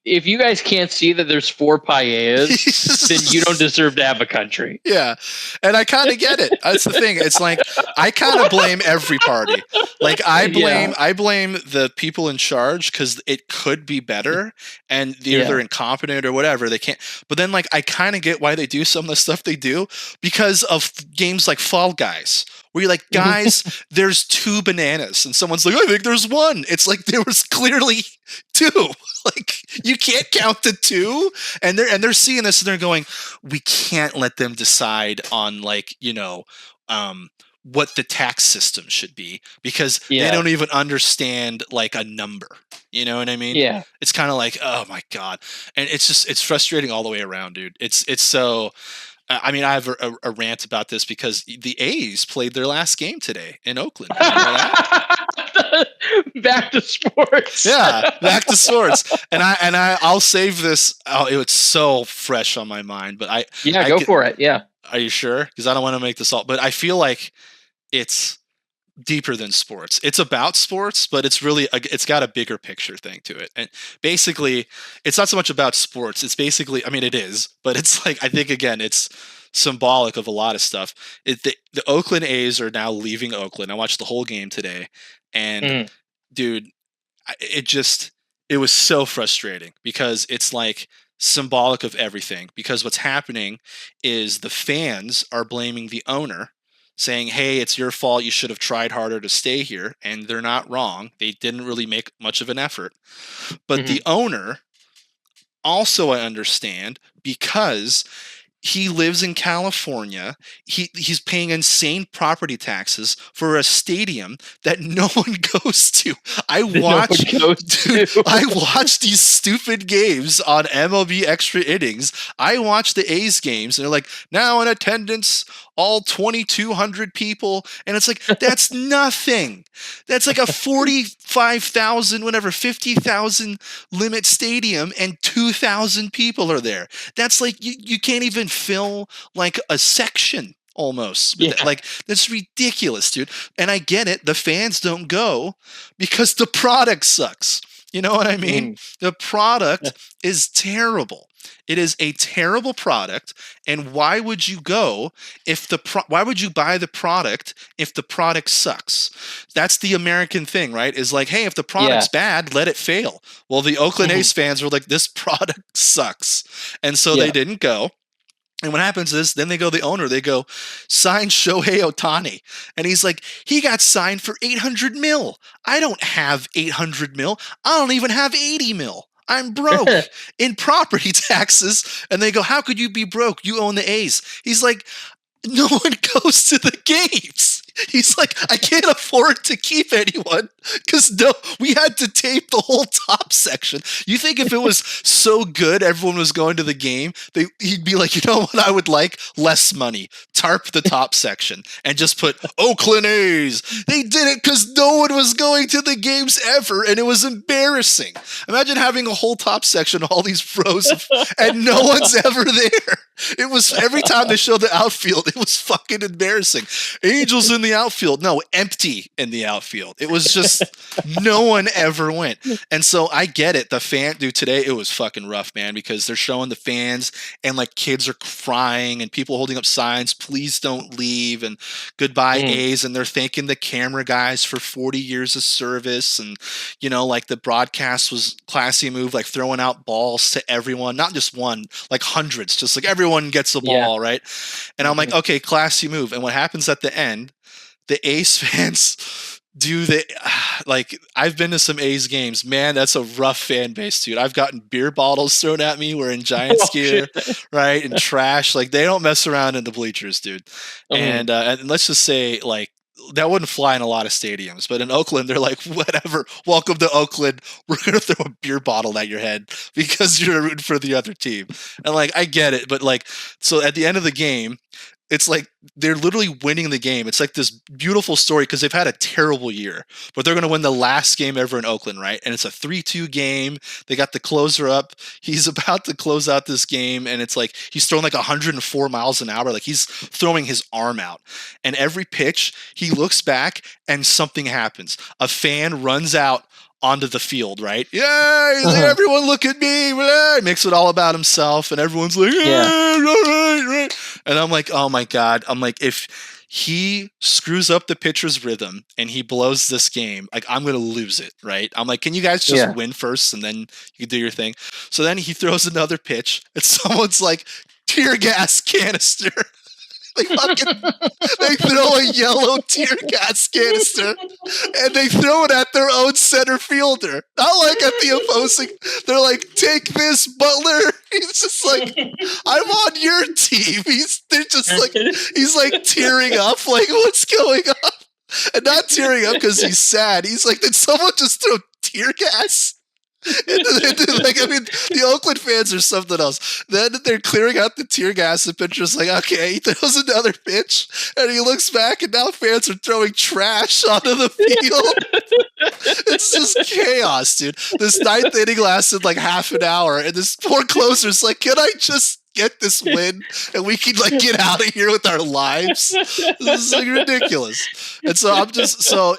if you guys can't see that there's 4 paellas, then you don't deserve to have a country. Yeah. And I kind of get it. That's the thing. It's like I kind of blame every party. Like I blame the people in charge because it could be better and they're incompetent or whatever. They can't. But then like I kind of get why they do some of the stuff they do because of games like Fall Guys. Where you're like, guys, there's 2 bananas, and someone's like, I think there's 1. It's like there was clearly 2. Like you can't count the 2, and they're seeing this and they're going, we can't let them decide on like what the tax system should be because they don't even understand like a number. You know what I mean? Yeah. It's kind of like, oh my god, and it's frustrating all the way around, dude. It's so. I mean, I have a rant about this because the A's played their last game today in Oakland. You know that? Back to sports. Yeah, back to sports. And I'll save this. Oh, it's so fresh on my mind. But go for it. Yeah. Are you sure? Because I don't want to make this all. But I feel like it's deeper than sports. It's about sports, but it's got a bigger picture thing to it. And basically, it's not so much about sports. It's basically, I mean, it is, but it's like, I think again, it's symbolic of a lot of stuff. The Oakland A's are now leaving Oakland. I watched the whole game today, and dude, it was so frustrating because it's like symbolic of everything. Because what's happening is the fans are blaming the owner, saying, hey, it's your fault. You should have tried harder to stay here. And they're not wrong. They didn't really make much of an effort. But the owner, also I understand, because he lives in California, he's paying insane property taxes for a stadium that no one goes to. I watch these stupid games on MLB Extra Innings. I watch the A's games, and they're like, now in attendance, all 2,200 people. And it's like, that's nothing. That's like a 45,000, 50,000 limit stadium, and 2,000 people are there. That's like, you can't even fill like a section almost. Yeah. Like, that's ridiculous, dude. And I get it. The fans don't go because the product sucks. You know what I mean? The product is terrible. It is a terrible product, and why would you go if why would you buy the product if the product sucks? That's the American thing, right? Is like, hey, if the product's bad, let it fail. Well, the Oakland A's fans were like, this product sucks, and so they didn't go. And what happens is, then they go, the owner, they go, sign Shohei Ohtani. And he's like, he got signed for $800 million. I don't have $800 million. I don't even have $80 million. I'm broke in property taxes. And they go, how could you be broke? You own the A's. He's like, no one goes to the games. He's like, I can't afford to keep anyone because we had to tape the whole top section. You think if it was so good, everyone was going to the game, he'd be like, you know what I would like? Less money. Tarp the top section and just put Oakland A's. They did it because no one was going to the games ever, and it was embarrassing. Imagine having a whole top section, all these rows, and no one's ever there. It was every time they showed the outfield, it was fucking embarrassing. Angels in the outfield. No, empty in the outfield. It was just no one ever went. And so I get it. The dude, today it was fucking rough, man, because they're showing the fans and like kids are crying and people holding up signs, please don't leave, and goodbye A's, and they're thanking the camera guys for 40 years of service. And you know, like the broadcast was classy move, like throwing out balls to everyone, not just one, like hundreds, just like everyone gets a ball, right? And I'm like, okay, classy move. And what happens at the end, the A's fans do like, I've been to some A's games, man, that's a rough fan base, dude. I've gotten beer bottles thrown at me wearing Giants gear, right? And trash. Like, they don't mess around in the bleachers, dude. And let's just say, like, that wouldn't fly in a lot of stadiums, but in Oakland, they're like, whatever, welcome to Oakland. We're going to throw a beer bottle at your head because you're rooting for the other team. And like, I get it. But like, so at the end of the game, it's like they're literally winning the game. It's like this beautiful story because they've had a terrible year, but they're going to win the last game ever in Oakland, right? And it's a 3-2 game. They got the closer up. He's about to close out this game, and it's like he's throwing like 104 miles an hour. Like, he's throwing his arm out. And every pitch, he looks back and something happens. A fan runs out onto the field, right? Yeah, he's like, everyone look at me. He makes it all about himself, and everyone's like, right. And I'm like, oh my God. I'm like, if he screws up the pitcher's rhythm and he blows this game, like I'm gonna lose it, right? I'm like, can you guys just win first and then you do your thing? So then he throws another pitch, and someone's like, tear gas canister. They throw a yellow tear gas canister and they throw it at their own center fielder. Not like at the opposing. They're like, take this, Butler. He's just like, I'm on your team. They're just like, he's like tearing up. Like, what's going on? And not tearing up because he's sad. He's like, did someone just throw tear gas? Like, I mean, the Oakland fans are something else. Then they're clearing out the tear gas. The pitcher's like, okay, he throws another pitch, and he looks back, and now fans are throwing trash onto the field. It's just chaos, dude. This ninth inning lasted like half an hour, and this poor closer's like, can I just get this win and we can like get out of here with our lives? This is like ridiculous. And so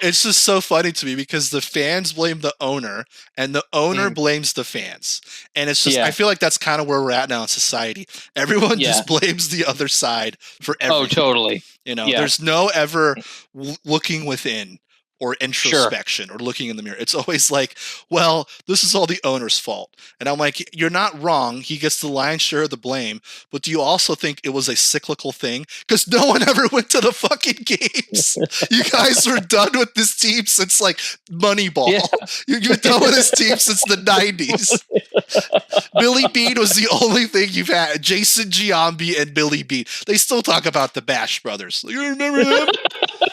it's just so funny to me because the fans blame the owner and the owner blames the fans. And it's just, I feel like that's kind of where we're at now in society. Everyone just blames the other side for everything. Oh, totally. You know, there's no ever looking within or introspection or looking in the mirror. It's always like, well, this is all the owner's fault. And I'm like, you're not wrong. He gets the lion's share of the blame. But do you also think it was a cyclical thing? Because no one ever went to the fucking games. You guys were done with this team since like Moneyball. Yeah. You're done with this team since the 90s. Billy Bean was the only thing you've had. Jason Giambi and Billy Bean. They still talk about the Bash Brothers. Like, you remember them?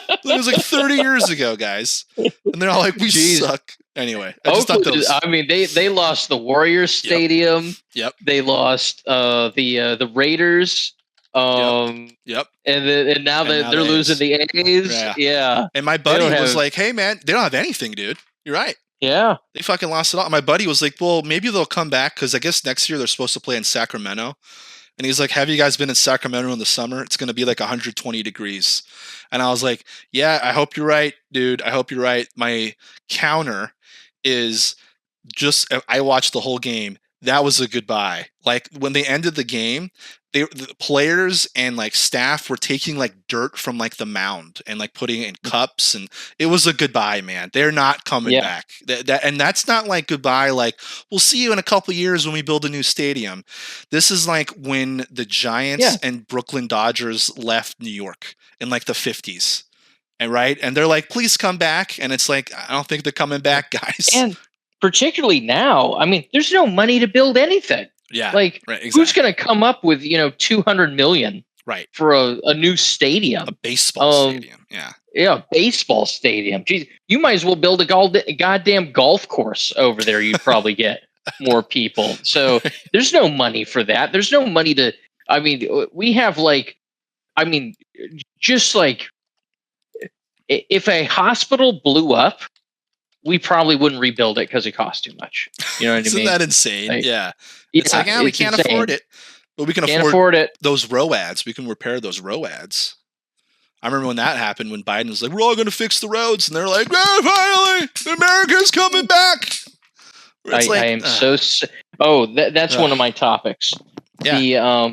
It was like 30 years ago, guys. And they're all like, we suck. Anyway, I mean, they lost the Warriors Stadium. Yep. They lost the Raiders. Yep. And now they're losing the A's. Yeah. And my buddy was like, hey, man, they don't have anything, dude. You're right. Yeah. They fucking lost it all. And my buddy was like, well, maybe they'll come back because I guess next year they're supposed to play in Sacramento. And he's like, have you guys been in Sacramento in the summer? It's going to be like 120 degrees. And I was like, yeah, I hope you're right, dude. I hope you're right. My counter is just, I watched the whole game. That was a goodbye. Like when they ended the game, the players and like staff were taking like dirt from like the mound and like putting it in cups, and it was a goodbye, man. They're not coming back. And that's not like goodbye. Like we'll see you in a couple of years when we build a new stadium. This is like when the Giants and Brooklyn Dodgers left New York in like the 50s, and and they're like, please come back, and it's like, I don't think they're coming back, guys. And particularly now, I mean, there's no money to build anything. Yeah. Like, who's going to come up with, $200 million for a new stadium? A baseball stadium. Yeah. Yeah, baseball stadium. Jeez, you might as well build a goddamn golf course over there. You'd probably get more people. So there's no money for that. There's no money to, I mean, we have just like, if a hospital blew up, we probably wouldn't rebuild it because it costs too much. You know what I mean? Isn't that insane? Like, It's like, we can't afford it. But we can afford it. Those ROADs. We can repair those ROADs. I remember when that happened, when Biden was like, we're all going to fix the roads. And they're like, finally, America's coming back. I am that's one of my topics. Yeah.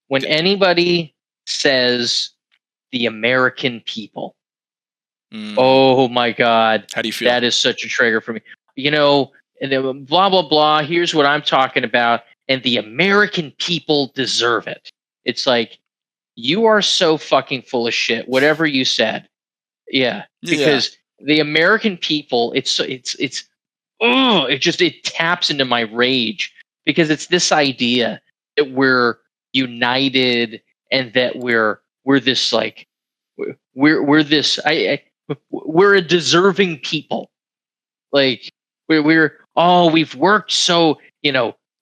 When anybody says the American people, oh my God. How do you feel? That is such a trigger for me. And then blah, blah, blah. Here's what I'm talking about. And the American people deserve it. It's like, you are so fucking full of shit. Whatever you said. Yeah. Because the American people, it taps into my rage, because it's this idea that we're united and that we're this like, we're this, we're a deserving people. Like we've worked so,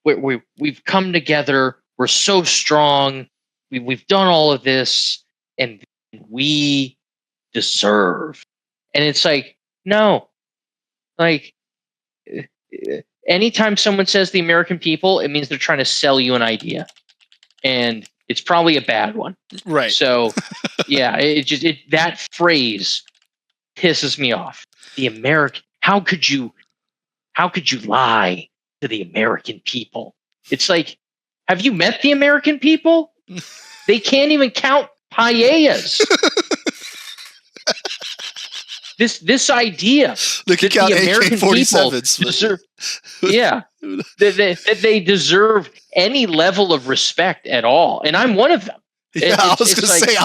we've come together. We're so strong. We've done all of this, and we deserve. And it's like, no, like anytime someone says the American people, it means they're trying to sell you an idea, and it's probably a bad one. Right. So yeah, that phrase pisses me off. The American, how could you how could you lie to the American people? It's like, have you met the American people? They can't even count paellas. This idea They can that count the American people AK-47s. deserve, that they deserve any level of respect at all, and I'm one of them. Yeah, I was gonna say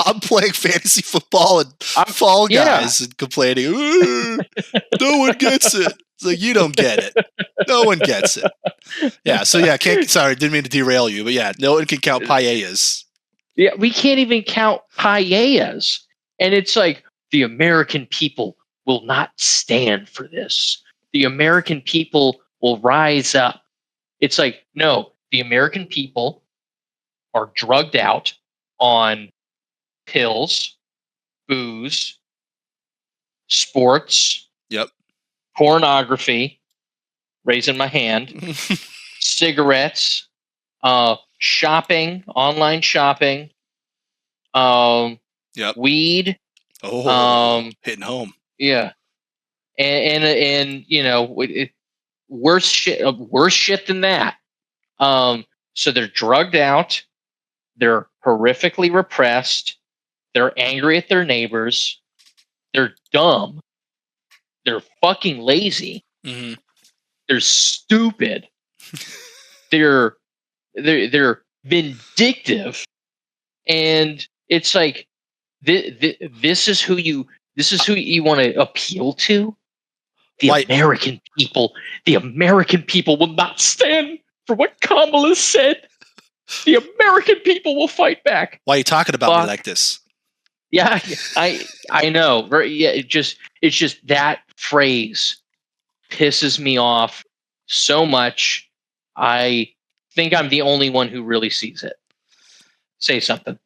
I'm playing fantasy football and Fall Guys and complaining. No one gets it. It's like, you don't get it. No one gets it. Yeah. So yeah, sorry, didn't mean to derail you, but yeah, no one can count paellas. Yeah, we can't even count paellas, and it's like the American people will not stand for this. The American people will rise up. It's like, no, the American people are drugged out on pills, booze, sports, Yep. pornography, raising my hand, cigarettes, shopping, online shopping, Yep. weed. Hitting home. Yeah, and you know, worse shit than that. So they're drugged out. They're horrifically repressed. They're angry at their neighbors. They're dumb. They're fucking lazy. Mm-hmm. They're stupid. they're vindictive, and it's like this is who you want to appeal to. The American people. The American people will not stand for what Kamala said. The American people will fight back. Why are you talking about me like this? Yeah, I know. Yeah, it's just that phrase pisses me off so much. I think I'm the only one who really sees it. Say something.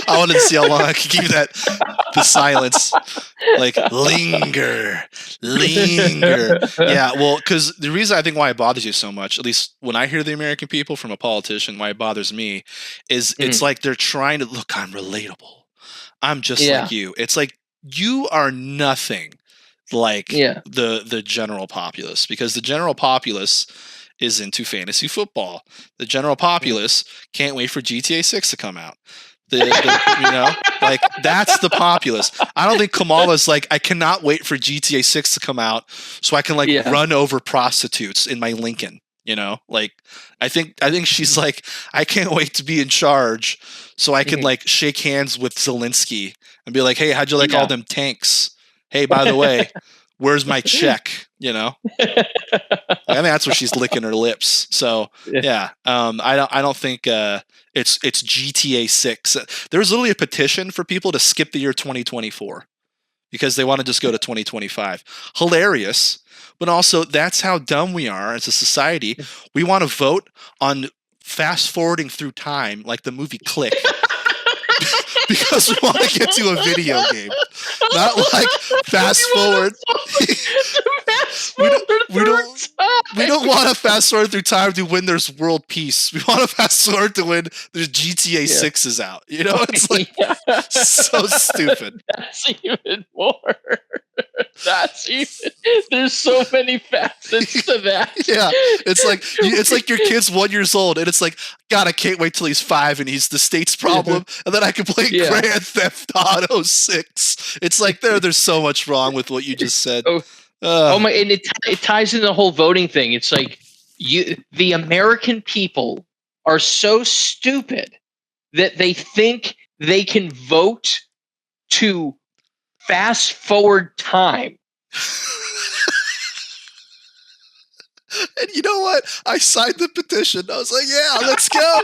I wanted to see how long I could keep the silence. Like, linger. Yeah, well, because the reason I think why it bothers you so much, at least when I hear the American people from a politician, why it bothers me, is it's like they're trying to, look, I'm relatable. I'm just like you. It's like, you are nothing like the general populace, because the general populace is into fantasy football. The general populace can't wait for GTA 6 to come out. You know, like, that's the populace. I don't think Kamala's like, I cannot wait for GTA 6 to come out so I can run over prostitutes in my Lincoln. You know, like, I think she's like, I can't wait to be in charge so I can like shake hands with Zelensky and be like, hey, how'd you like all them tanks? Hey, by the way, where's my check? You know, I mean, that's what she's licking her lips. So yeah, I don't think it's GTA 6. There's literally a petition for people to skip the year 2024 because they want to just go to 2025. Hilarious, but also that's how dumb we are as a society. We want to vote on fast forwarding through time, like the movie Click. Because we want to get to a video game, not like fast forward. We don't want to fast forward through time to when there's world peace. We want to fast forward to when there's GTA 6 is out. You know, it's like so stupid. That's even more. There's so many facets to that. Yeah, it's like your kid's 1 year old, and it's like, God, I can't wait till he's 5 and he's the state's problem, and then I can play Grand Theft Auto 6. It's like there's so much wrong with what you just said. Oh my! And it ties in the whole voting thing. It's like the American people are so stupid that they think they can vote to fast forward time. And you know what? I signed the petition. I was like, yeah, let's go.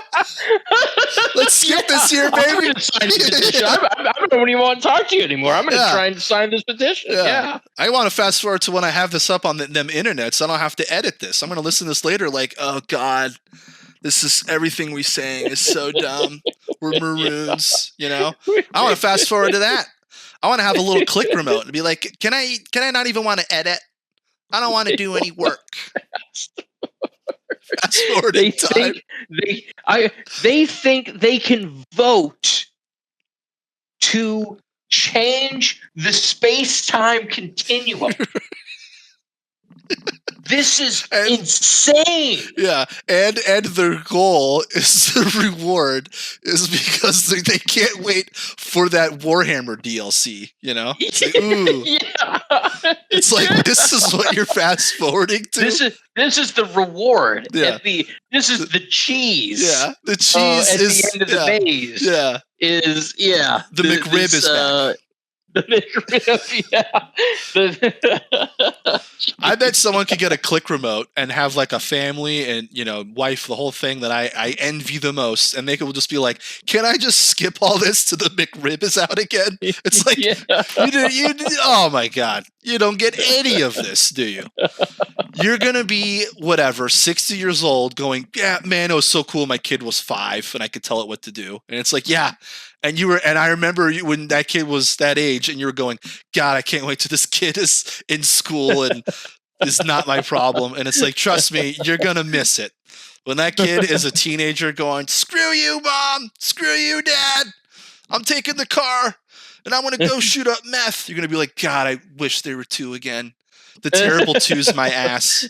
Let's skip this year, baby. I'm going to sign the petition. I don't even want to talk to you anymore. I'm going to try and sign this petition. Yeah. I want to fast forward to when I have this up on them internet so I don't have to edit this. I'm going to listen to this later like, oh, God, this is everything we're saying is so dumb. We're Maroons, you know? I want to fast forward to that. I want to have a little click remote and be like, can I not even want to edit? I don't want to do any work. Fast forward in time. They think they can vote to change the space-time continuum. This is insane. Yeah, and their goal is the reward is because they can't wait for that Warhammer DLC. You know, it's like, ooh, Yeah. it's like this is what you're fast forwarding to. This is the reward. Yeah. This is the cheese. Yeah, the cheese at is the end of the maze. Yeah, is the McRib is back. The McRib, yeah. I bet someone could get a click remote and have like a family and, you know, wife, the whole thing that I envy the most. And they could just be like, can I just skip all this to the McRib is out again? It's like, oh my God, you don't get any of this, do you? You're going to be whatever, 60 years old going, yeah, man, it was so cool. My kid was 5 and I could tell it what to do. And it's like, yeah. And I remember when that kid was that age and you were going, God, I can't wait till this kid is in school and is not my problem. And it's like, trust me, you're going to miss it. When that kid is a teenager going, screw you, mom, screw you, dad, I'm taking the car and I'm going to go shoot up meth. You're going to be like, God, I wish they were 2 again. The terrible 2's my ass.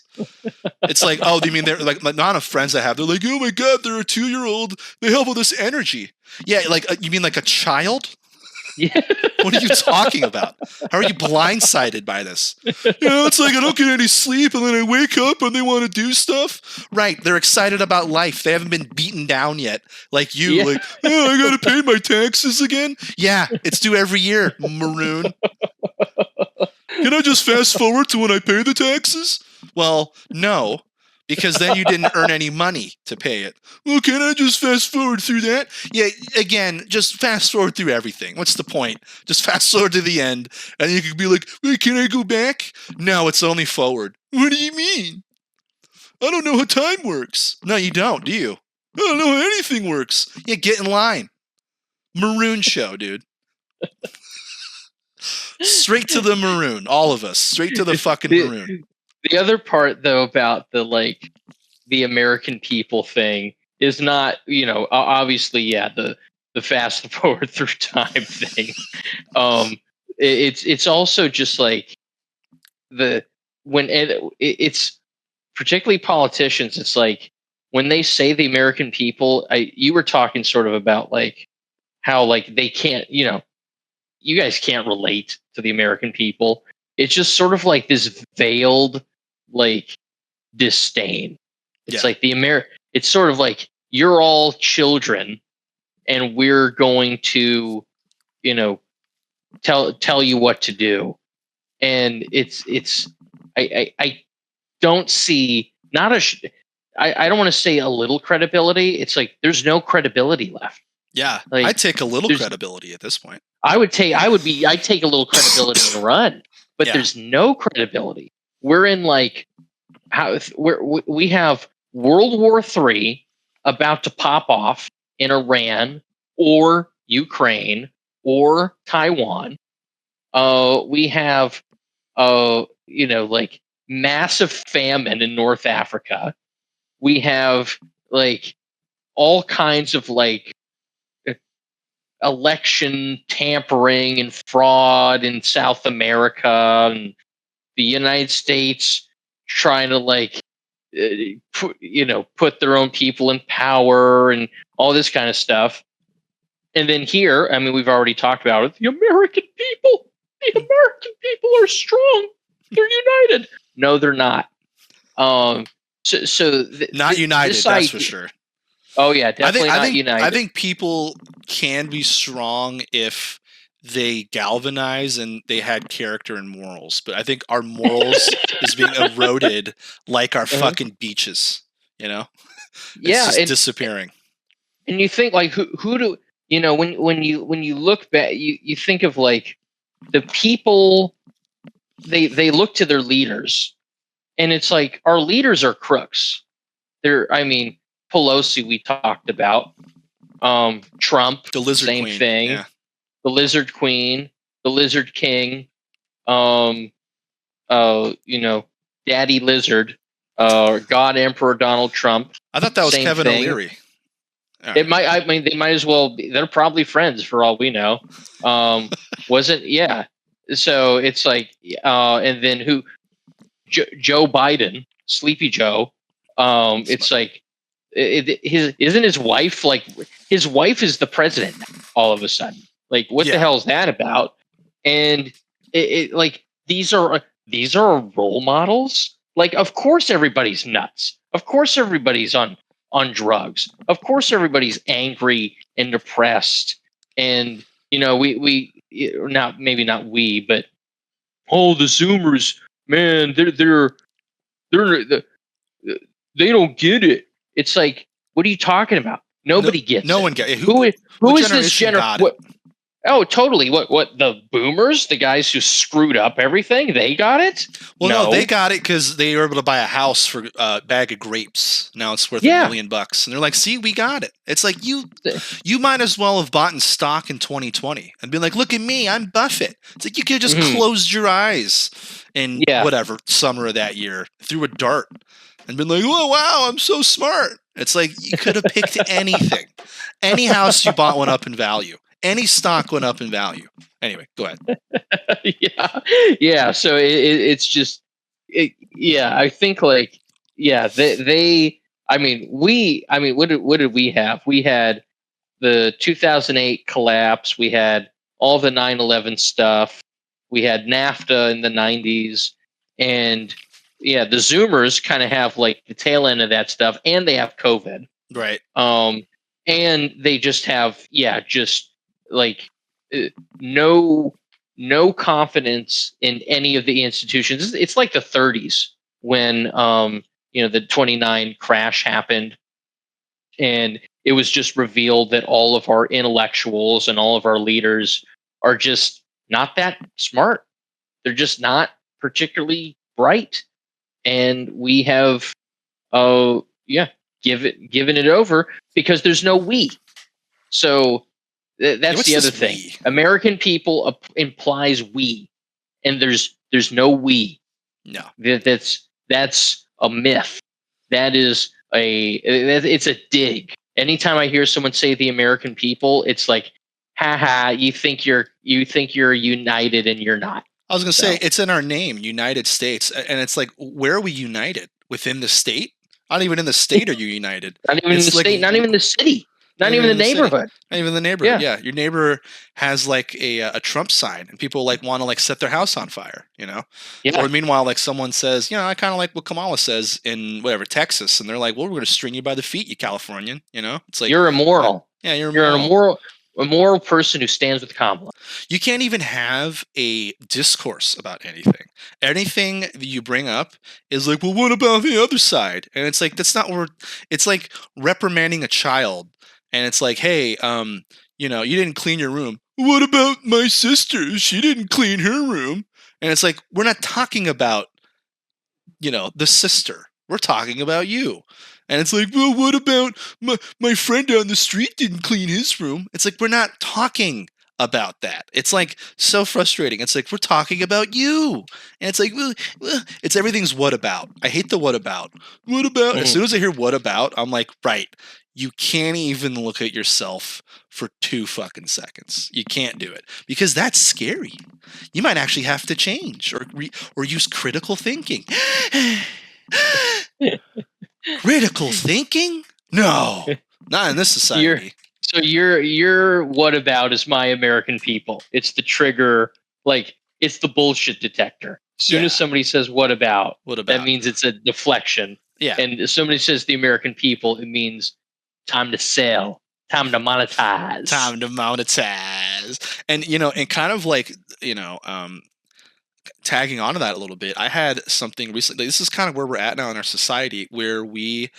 It's like, oh, do you mean they're like the amount of friends I have? They're like, oh my God, they're a 2-year-old. They have all this energy. Yeah, like you mean like a child? Yeah. What are you talking about? How are you blindsided by this? It's like I don't get any sleep and then I wake up and they want to do stuff. Right, they're excited about life. They haven't been beaten down yet. Like you, Yeah. like, oh, I got to pay my taxes again? Yeah, it's due every year, Maroon. Can I just fast forward to when I pay the taxes? Well, no, because then you didn't earn any money to pay it. Well, can I just fast forward through that? Yeah, again, just fast forward through everything. What's the point? Just fast forward to the end, and you could be like, wait, can I go back? No, it's only forward. What do you mean? I don't know how time works. No, you don't, do you? I don't know how anything works. Yeah, get in line. Maroon show, dude. Straight to the Maroon, all of us. Straight to the fucking Maroon. The other part, though, about the American people thing is not, obviously, yeah, the fast forward through time thing. It's also just like it's particularly politicians. It's like when they say the American people. You were talking sort of about like how like they can't, you guys can't relate to the American people. It's just sort of like this veiled like disdain. It's like it's sort of like you're all children and we're going to, tell you what to do. And I don't see I don't want to say a little credibility. It's like there's no credibility left. Yeah, like, I'd take a little credibility at this point. I'd take a little credibility and run, but there's no credibility. We're in like we have World War III about to pop off in Iran or Ukraine or Taiwan. We have like massive famine in North Africa. We have like all kinds of like election tampering and fraud in South America, and the United States trying to like put their own people in power and all this kind of stuff. And then here, I mean, we've already talked about it. The American people are strong. They're united. No, they're not. Not united. That's for sure. Oh yeah, definitely not united. I think people can be strong if they galvanize and they had character and morals. But I think our morals is being eroded like our fucking beaches. It's just disappearing. And you think like who do when you look back, you think of like the people. They look to their leaders, and it's like our leaders are crooks. Pelosi we talked about, Trump, the Lizard same Queen. thing, yeah. The Lizard Queen, the Lizard King, Daddy Lizard, God Emperor Donald Trump. I thought that was same Kevin thing. O'Leary. right. It might. I mean, they might as well. They're probably friends for all we know. Wasn't yeah. So it's like, and then who? Joe Biden, Sleepy Joe. It's like, his isn't his wife like his wife is the president now, all of a sudden. Like, what the Yeah. hell is that about? And like these are role models. Like, of course everybody's nuts. Of course everybody's on drugs. Of course everybody's angry and depressed. And we not maybe not we, but the Zoomers, man, they're they don't get it. It's like, what are you talking about? Nobody gets no it. one gets it. Who what is this generation got it? What? Oh, totally. What the boomers, the guys who screwed up everything, they got it? Well, no, they got it because they were able to buy a house for a bag of grapes. Now it's worth $1 million, and they're like, "See, we got it." It's like you might as well have bought in stock in 2020 and been like, "Look at me, I'm Buffett." It's like you could have just closed your eyes in whatever summer of that year, threw a dart, and been like, "Oh wow, I'm so smart." It's like you could have picked anything. Any house you bought went up in value. Any stock went up in value. Anyway, go ahead. Yeah. So it's just, I think like, they. I mean, what did we have? We had the 2008 collapse. We had all the 9/11 stuff. We had NAFTA in the 90s, and the Zoomers kind of have like the tail end of that stuff, and they have COVID. Right. And they just have just like no confidence in any of the institutions. It's like the 30s when the 29 crash happened, and it was just revealed that all of our intellectuals and all of our leaders are just not that smart. They're just not particularly bright, and we have given it over because there's no we. So that's the other thing. We? American people implies we, and there's no we. No, that's a myth. That is it's a dig. Anytime I hear someone say the American people, it's like, haha, you think you're united and you're not. I was gonna say it's in our name, United States, and it's like, where are we united? Within the state? Not even in the state are you united. Not even in the state. Not even the city. Not even the neighborhood. Not even the neighborhood. Yeah. Your neighbor has like a Trump sign, and people like want to like set their house on fire. Yeah. Or meanwhile, like someone says, I kind of like what Kamala says in whatever Texas, and they're like, well, we're going to string you by the feet, you Californian. It's like, you're immoral. You're a moral person who stands with Kamala. You can't even have a discourse about anything. Anything that you bring up is like, well, what about the other side? And it's like, that's not where. It's like reprimanding a child. And it's like, hey, you didn't clean your room. What about my sister? She didn't clean her room. And it's like, we're not talking about, the sister. We're talking about you. And it's like, well, what about my friend down the street didn't clean his room? It's like, we're not talking about that. It's like so frustrating. It's like, we're talking about you. And it's like, well, it's everything's what about. I hate the what about. What about? As soon as I hear what about, I'm like, right. You can't even look at yourself for 2 fucking seconds. You can't do it because that's scary. You might actually have to change or use critical thinking. Critical thinking? No, not in this society. So your what about is my American people. It's the trigger, like it's the bullshit detector. As soon as somebody says what about, that means it's a deflection. Yeah. And if somebody says the American people, it means time to sell, time to monetize. And and kind of like, tagging onto that a little bit, I had something recently. This is kind of where we're at now in our society, where we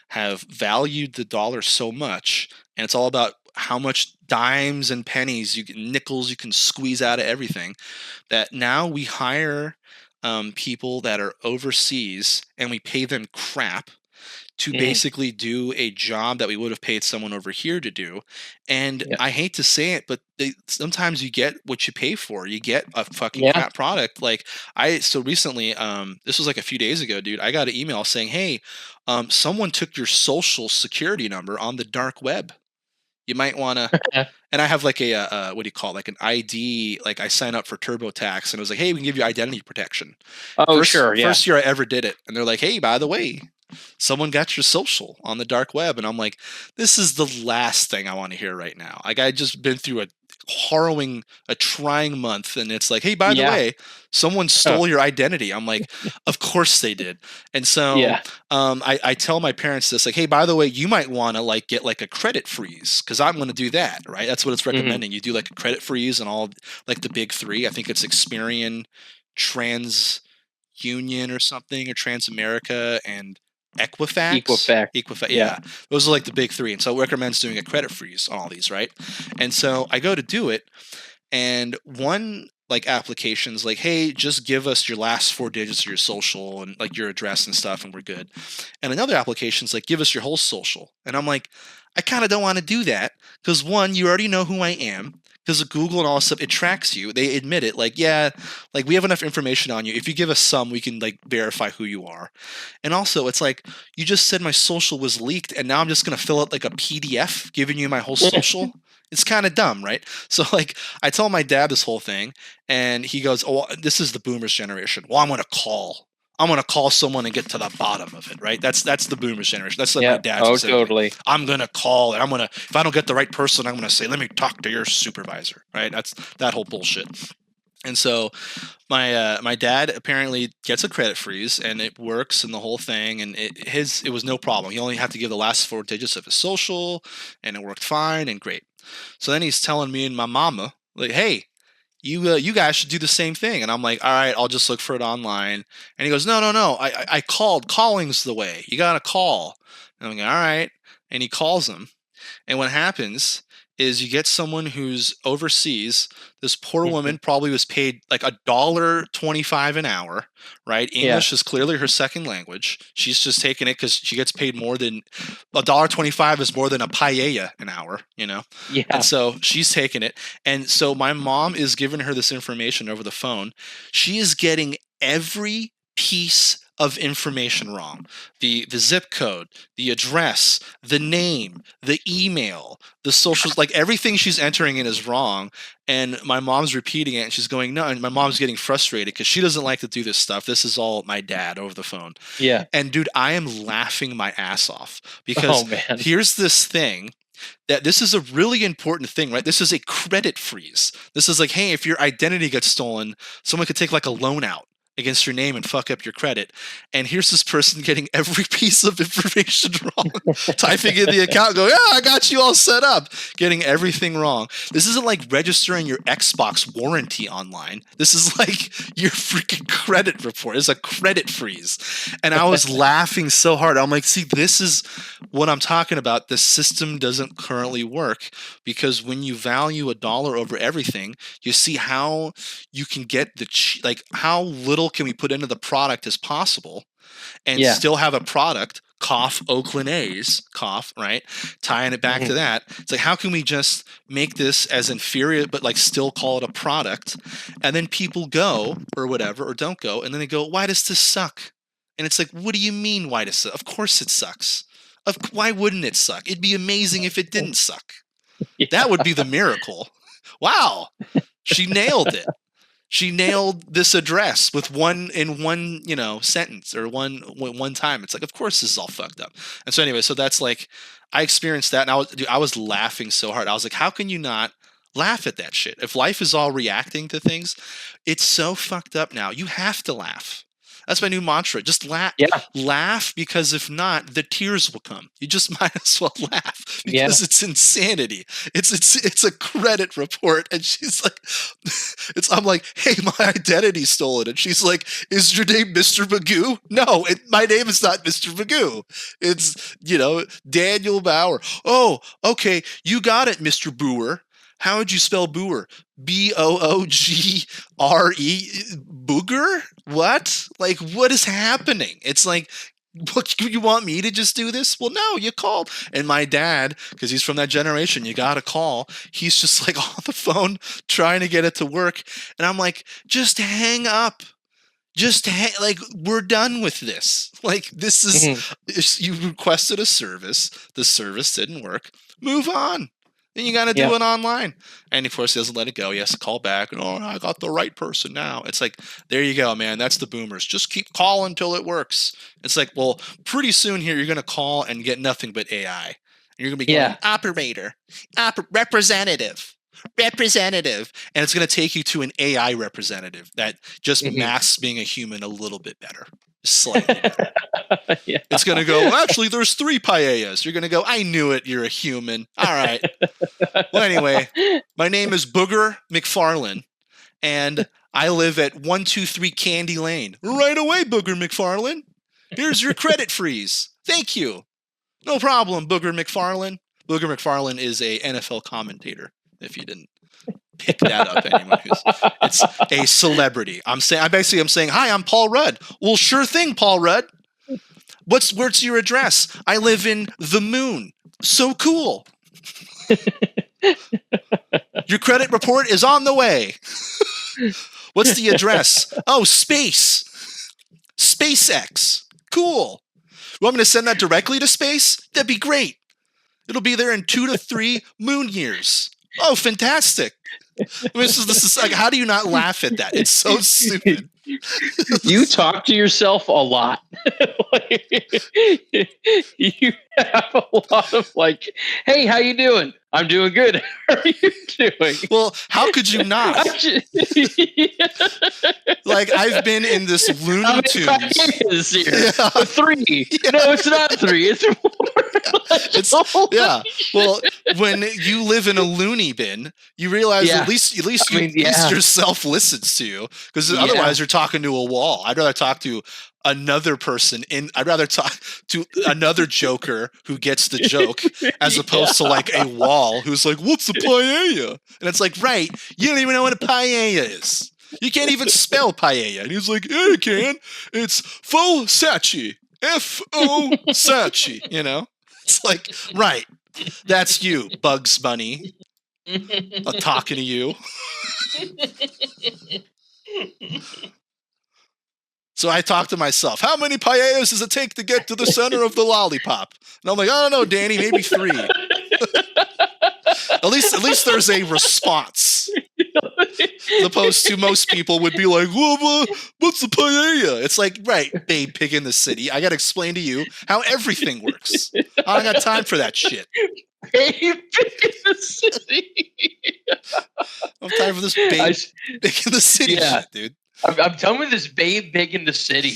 have valued the dollar so much, and it's all about how much dimes and pennies, nickels you can squeeze out of everything, that now we hire people that are overseas and we pay them crap to basically do a job that we would have paid someone over here to do. And I hate to say it, but sometimes you get what you pay for. You get a fucking crap product. Like so recently, this was like a few days ago, dude, I got an email saying, hey, someone took your social security number on the dark web. You might want to. And I have like a what do you call it? Like an ID? Like I sign up for TurboTax, and it was like, hey, we can give you identity protection. Oh, sure, yeah. First year I ever did it, and they're like, hey, by the way, someone got your social on the dark web, and I'm like, this is the last thing I want to hear right now. Like I just been through a trying month, and it's like, hey, by the Yeah. way, someone stole your identity. I'm like, of course they did. And so Yeah. I tell my parents this, like, hey, by the way, you might want to like get like a credit freeze, because I'm going to do that, right? That's what it's recommending. You do like a credit freeze and all like the big three. I think it's Experian, TransUnion or something, or Transamerica, and Equifax. Yeah. Those are like the big three. And so it recommends doing a credit freeze on all these, right? And so I go to do it, and one like application's like, hey, just give us your last 4 digits of your social and like your address and stuff, and we're good. And another application's like, give us your whole social. And I'm like, I kind of don't want to do that, because one, you already know who I am, because of Google and all this stuff, it tracks you. They admit it. Like, yeah, like we have enough information on you. If you give us some, we can like verify who you are. And also, it's like, you just said my social was leaked, and now I'm just going to fill out like a PDF giving you my whole social. It's kind of dumb, right? So like, I tell my dad this whole thing, and he goes, oh, this is the boomers generation. Well, I'm going to call someone and get to the bottom of it, right? That's the boomers generation. That's like my dad. Oh, totally. I'm going to call, and if I don't get the right person, I'm going to say, let me talk to your supervisor, right? That's that whole bullshit. And so my dad apparently gets a credit freeze, and it works, and the whole thing, and it was no problem. He only had to give the last 4 digits of his social, and it worked fine and great. So then he's telling me and my mama, like, hey, you guys should do the same thing. And I'm like, all right, I'll just look for it online. And he goes, no, I called. Calling's the way. You got to call. And I'm like, all right. And he calls them. And what happens is you get someone who's overseas. This poor woman probably was paid like $1.25 an hour, right? English is clearly her second language. She's just taking it because she gets paid more than $1.25 is more than a paella an hour, you know? Yeah. And so she's taking it. And so my mom is giving her this information over the phone. She is getting every piece of information wrong. The zip code, the address, the name, the email, the socials, like everything she's entering in is wrong. And my mom's repeating it, and she's going, no. And my mom's getting frustrated because she doesn't like to do this stuff. This is all my dad over the phone. Yeah. And dude, I am laughing my ass off because here's this thing that this is a really important thing, right? This is a credit freeze. This is like, hey, if your identity gets stolen, someone could take like a loan out against your name and fuck up your credit. And here's this person getting every piece of information wrong, typing in the account, going, I got you all set up, getting everything wrong. This isn't like registering your Xbox warranty online. This is like your freaking credit report. It's a credit freeze. And I was laughing so hard. I'm like, see, this is what I'm talking about. The system doesn't currently work, because when you value $1 over everything, you see how you can get like how little can we put into the product as possible and still have a product, cough, Oakland A's, cough, right? Tying it back to that. It's like, how can we just make this as inferior, but like still call it a product? And then people go or whatever, or don't go. And then they go, why does this suck? And it's like, what do you mean, why does it suck? Of course it sucks. Why wouldn't it suck? It'd be amazing if it didn't suck. That would be the miracle. Wow. She nailed it. She nailed this address with one sentence, or one time. It's like, of course this is all fucked up. And so anyway, so that's like, I experienced that, and I was laughing so hard. I was like, how can you not laugh at that shit? If life is all reacting to things, it's so fucked up now. You have to laugh. That's my new mantra. Just laugh. Laugh, because if not, the tears will come. You just might as well laugh, because it's insanity. It's a credit report, and she's like, I'm like, hey, my identity's stolen, and she's like, is your name Mr. Magoo? No, my name is not Mr. Magoo. It's Daniel Bauer. Oh, okay, you got it, Mr. Booer. How would you spell Booer? Boogre? Booger? What? Like, what is happening? It's like, what, you want me to just do this? Well, no, you called. And my dad, because he's from that generation, you got to call. He's just like on the phone trying to get it to work. And I'm like, just hang up. Like, we're done with this. Like, this is, you requested a service. The service didn't work. Move on. then you got to do it online. And of course, he doesn't let it go. He has to call back. And, oh, I got the right person now. It's like, there you go, man. That's the boomers. Just keep calling until it works. It's like, well, pretty soon here, you're going to call and get nothing but AI. And you're going to be going, operator, representative. And it's going to take you to an AI representative that just masks being a human a little bit better. Slightly better. It's going to go, actually, there's 3 paellas. You're going to go, I knew it. You're a human. All right. Well, anyway, my name is Booger McFarlane, and I live at 123 Candy Lane. Right away, Booger McFarlane. Here's your credit freeze. Thank you. No problem, Booger McFarlane. Booger McFarlane is a NFL commentator, if you didn't pick that up. Anyone it's a celebrity. I'm saying, hi, I'm Paul Rudd. Well, sure thing, Paul Rudd. Where's your address? I live in the moon. So cool. Your credit report is on the way. What's the address? Oh, space. SpaceX. Cool. You want me to send that directly to space? That'd be great. It'll be there in 2 to 3 moon years. Oh, fantastic. I mean, this is like, how do you not laugh at that? It's so stupid. You talk to yourself a lot. You have a lot of like, hey, how you doing? I'm doing good. How are you doing? Well, how could you not? Like, I've been in this Looney Tunes. Here? Yeah. 3. Yeah. No, it's not 3. It's 4. Well, when you live in a loony bin, you realize at least yourself listens to you, because otherwise you're talking to a wall. I'd rather talk to another person I'd rather talk to another joker who gets the joke as opposed to like a wall who's like, what's a paella? And it's like, right, you don't even know what a paella is. You can't even spell paella. And he's like, yeah, I can. It's Fo-Sachi. F-O-Sachi, you know? It's like, right, that's you, Bugs Bunny. I'm talking to you. So I talk to myself, how many paellas does it take to get to the center of the lollipop? And I'm like, I don't know, Danny, maybe 3. At least there's a response. As opposed to most people would be like, well, what's the paella? It's like, right, Babe Pig in the City. I got to explain to you how everything works. I don't got time for that shit. Babe Pig in the City. I'm time for this Babe Pig in the City shit, dude. I'm done with this Babe Pig in the City.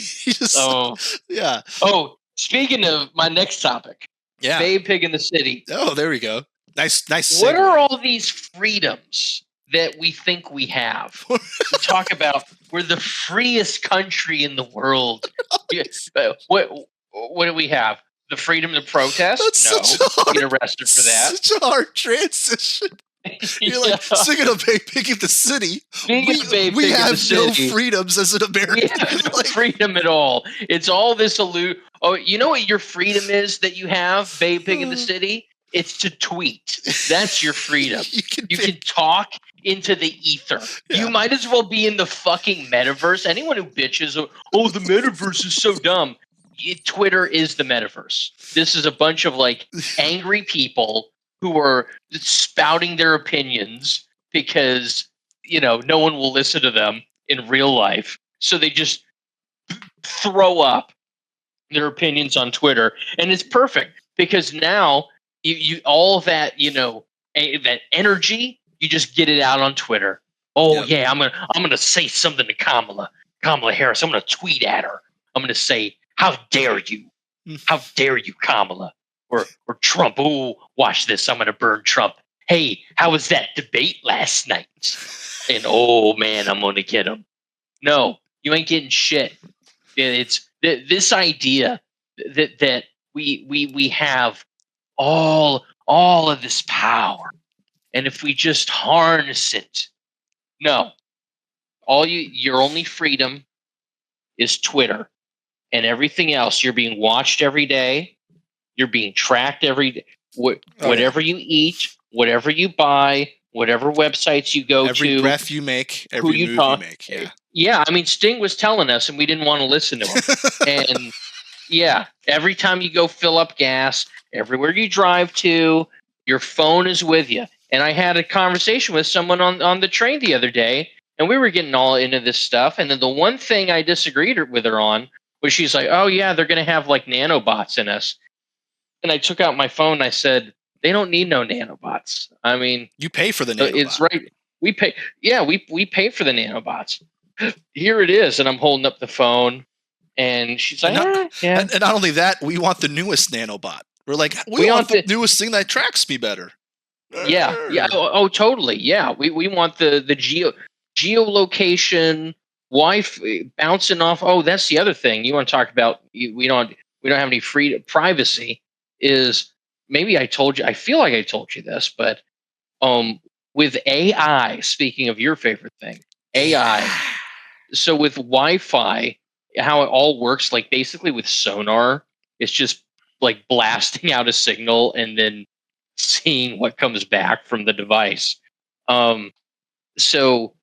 Yeah. Oh, speaking of my next topic. Yeah. Babe Pig in the City. Oh, there we go. Nice segue. What are all these freedoms that we think we have? We talk about we're the freest country in the world. What do we have? The freedom to protest? No. Get arrested for that. Such a hard transition. You're like, speaking of Babe Pig in the City, we have no freedoms as an American. We have no freedom at all. It's all this Oh, you know what your freedom is that you have, Babe Pig in the City? It's to tweet. That's your freedom. You can talk into the ether. Yeah. You might as well be in the fucking metaverse. Anyone who bitches, oh, the metaverse is so dumb. Twitter is the metaverse. This is a bunch of like angry people who are spouting their opinions because, no one will listen to them in real life. So they just throw up their opinions on Twitter. And it's perfect because now you all that, that energy, you just get it out on Twitter. Oh, yeah, I'm gonna say something to Kamala Harris. I'm going to tweet at her. I'm going to say, how dare you? How dare you, Kamala? Or Trump. Oh, watch this. I'm going to burn Trump. Hey, how was that debate last night? And oh man, I'm going to get him. No, you ain't getting shit. It's this idea that we have all of this power, and if we just harness it, no, your only freedom is Twitter, and everything else. You're being watched every day. You're being tracked every day. Whatever you eat, whatever you buy, whatever websites you go to. Every breath you make, every move you make. Yeah. Yeah, I mean, Sting was telling us, and we didn't want to listen to him. And yeah, every time you go fill up gas, everywhere you drive to, Your phone is with you. And I had a conversation with someone on the train the other day, and we were getting all into this stuff. And then the one thing I disagreed with her on was she's like, "Oh yeah, they're going to have like nanobots in us." And I took out my phone and I said, "They don't need no nanobots. I mean, You pay for the nanobot. it's right. We pay. Yeah, we pay for the nanobots. Here it is." And I'm holding up the phone, and she's like, "Yeah." And not only that, we want the newest nanobot. We're like, we want the newest thing that tracks me better. Yeah. Totally. Yeah, we want the geolocation, Wi-Fi bouncing off. Oh, that's the other thing you want to talk about. We don't have any free privacy. Is maybe I told you. I feel like I told you this, but with AI. Speaking of your favorite thing, AI. So with Wi-Fi, how it all works, like basically with sonar, it's just like blasting out a signal and then seeing what comes back from the device. So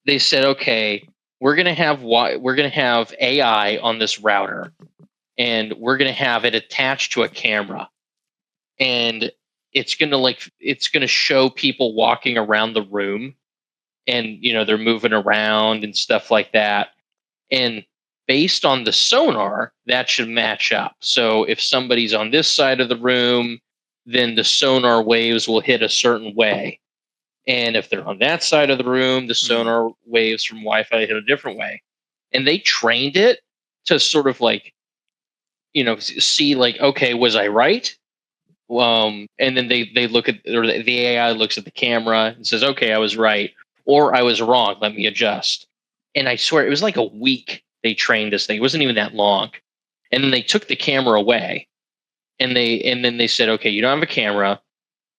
they said, okay, we're gonna have AI on this router, and we're gonna have it attached to a camera, and it's gonna show people walking around the room, and they're moving around and stuff like that, and based on the sonar, that should match up. So if somebody's on this side of the room, then the sonar waves will hit a certain way. And if they're on that side of the room, the sonar waves from Wi-Fi hit a different way. And they trained it to sort of like, see like, okay, was I right? And then they look at, or the AI looks at the camera and says, okay, I was right, or I was wrong. Let me adjust. And I swear it was like a week they trained this thing. It wasn't even that long. And then they took the camera away, and then they said, okay, you don't have a camera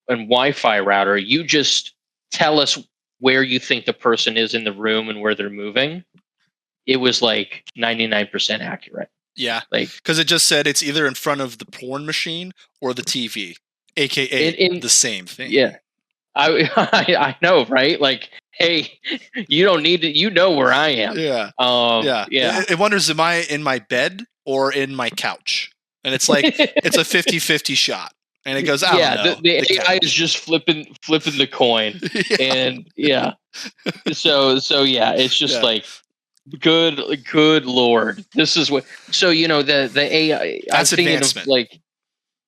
and Wi-Fi router. You just tell us where you think the person is in the room and where they're moving. It was like 99% accurate. Yeah, like because it just said it's either in front of the porn machine or the TV, aka the same thing. Yeah, I know, right? Like, hey, you don't need to. You know where I am. Yeah. Yeah. It wonders, am I in my bed or in my couch? And it's like it's a 50-50 shot. And it goes, I don't know. The AI is just flipping the coin. And so yeah, it's just like good Lord. This is what, so the AI, that's advancement. Of like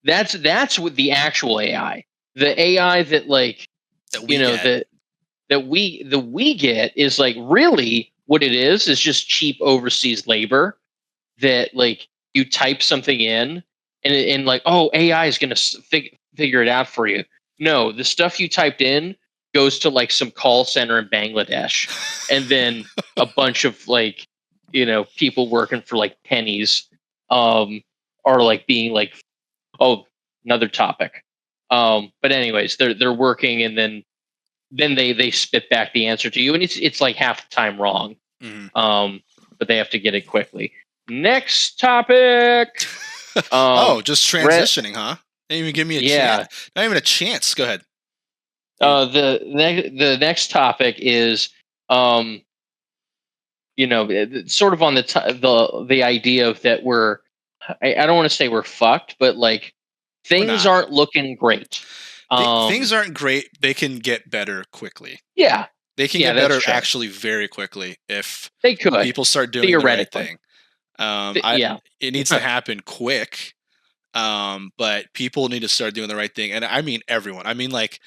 that's what the actual AI. The AI that like that we get is like, really what it is just cheap overseas labor that like you type something in and like, oh, AI is going to figure it out for you. No, the stuff you typed in goes to like some call center in Bangladesh, and then a bunch of like people working for like pennies are like being like, oh, another topic. But anyways, they're working, and then they spit back the answer to you, and it's like half the time wrong. Mm-hmm. But they have to get it quickly. Next topic. Just transitioning, huh? Didn't even give me a chance. Not even a chance. Go ahead. The next topic is sort of on the idea of that we're, I don't want to say we're fucked, but like things aren't looking great. Things aren't great. They can get better quickly. Yeah. They can get better actually very quickly if they could. People start doing the right thing. It needs to happen quick. But people need to start doing the right thing. And I mean everyone. I mean like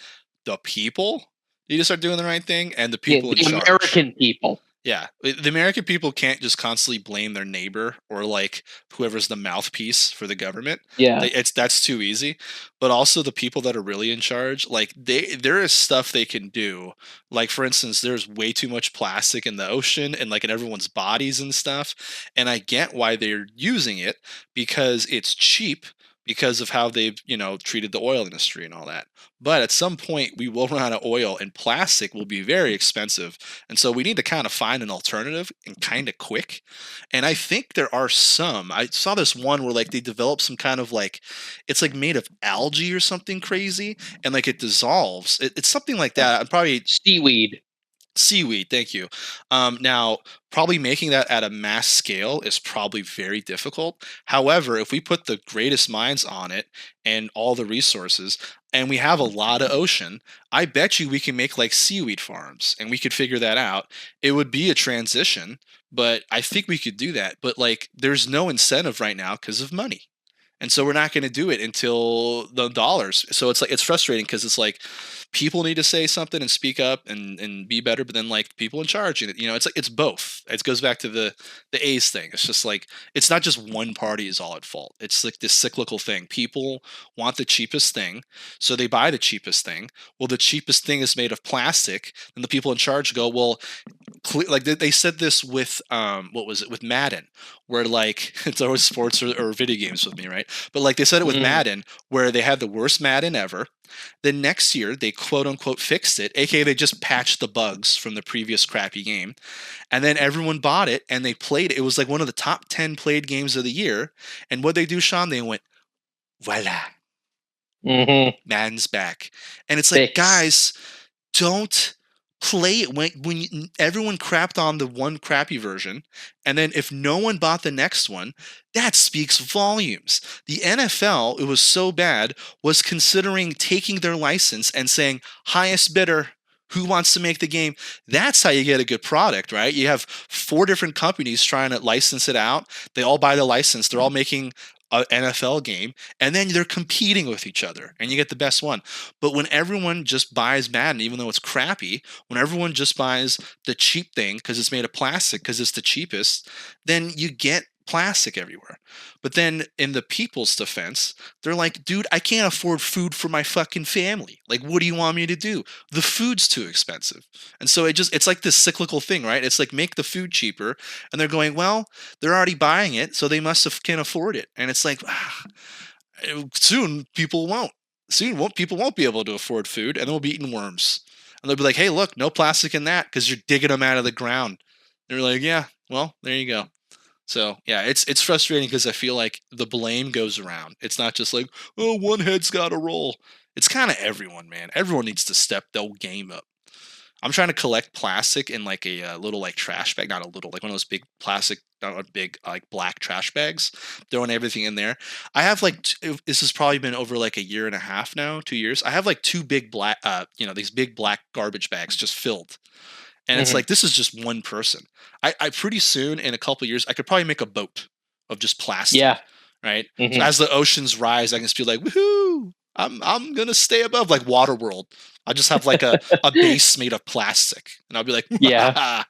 the people need to start doing the right thing, and the people in charge. American people. Yeah. The American people can't just constantly blame their neighbor or like whoever's the mouthpiece for the government. Yeah. That's too easy. But also the people that are really in charge, like there is stuff they can do. Like for instance, there's way too much plastic in the ocean and like in everyone's bodies and stuff. And I get why they're using it, because it's cheap, because of how they've, treated the oil industry and all that. But at some point we will run out of oil, and plastic will be very expensive. And so we need to kind of find an alternative, and kind of quick. And I think there are some. I saw this one where like they developed some kind of like, it's like made of algae or something crazy, and like it dissolves. It's something like that. I'm probably seaweed. Seaweed, thank you. Now, probably making that at a mass scale is probably very difficult. However, if we put the greatest minds on it and all the resources, and we have a lot of ocean, I bet you we can make like seaweed farms and we could figure that out. It would be a transition, but I think we could do that. But like, there's no incentive right now because of money. And so we're not going to do it until the dollars. So it's like it's frustrating because it's like people need to say something and speak up and be better, but then like people in charge, it's like it's both. It goes back to the A's thing. It's just like it's not just one party is all at fault. It's like this cyclical thing. People want the cheapest thing, so they buy the cheapest thing. Well, the cheapest thing is made of plastic, and the people in charge go, well, like they said this with what was it with Madden, where like it's always sports or video games with me, right? But like they said it with Madden, where they had the worst Madden ever. Then next year they quote unquote fixed it, aka they just patched the bugs from the previous crappy game, and then everyone bought it and they played it. It was like one of the top 10 played games of the year. And what they do, Sean, they went, voila, Madden's back. And it's like, guys, don't play it when everyone crapped on the one crappy version, and then if no one bought the next one, that speaks volumes. The NFL, it was so bad, was considering taking their license and saying highest bidder, who wants to make the game. That's how you get a good product, right? You have 4 different companies trying to license it out. They all buy the license, they're all making an NFL game, and then they're competing with each other, and you get the best one. But when everyone just buys Madden, even though it's crappy, when everyone just buys the cheap thing because it's made of plastic because it's the cheapest, then you get plastic everywhere. But then in the people's defense, they're like, dude, I can't afford food for my fucking family. Like, what do you want me to do? The food's too expensive. And so it's like this cyclical thing, right? It's like make the food cheaper, and they're going, well, they're already buying it, so they must have can afford it. And it's like, soon people won't. People won't be able to afford food, and they'll be eating worms. And they'll be like, hey, look, no plastic in that because you're digging them out of the ground. They're like, yeah, well, there you go. So yeah, it's frustrating because I feel like the blame goes around. It's not just like, oh, one head's got to roll. It's kind of everyone, man. Everyone needs to step their game up. I'm trying to collect plastic in like a little like trash bag, not a little, like one of those big plastic, not a big like black trash bags, throwing everything in there. I have like this has probably been over like a year and a half now, 2 years. I have like 2 big black, these big black garbage bags just filled. And it's like, this is just one person. I pretty soon in a couple of years, I could probably make a boat of just plastic. Yeah. Right. So as the oceans rise, I can just be like, woohoo! I'm gonna stay above like Waterworld. I'll just have like a base made of plastic, and I'll be like, yeah.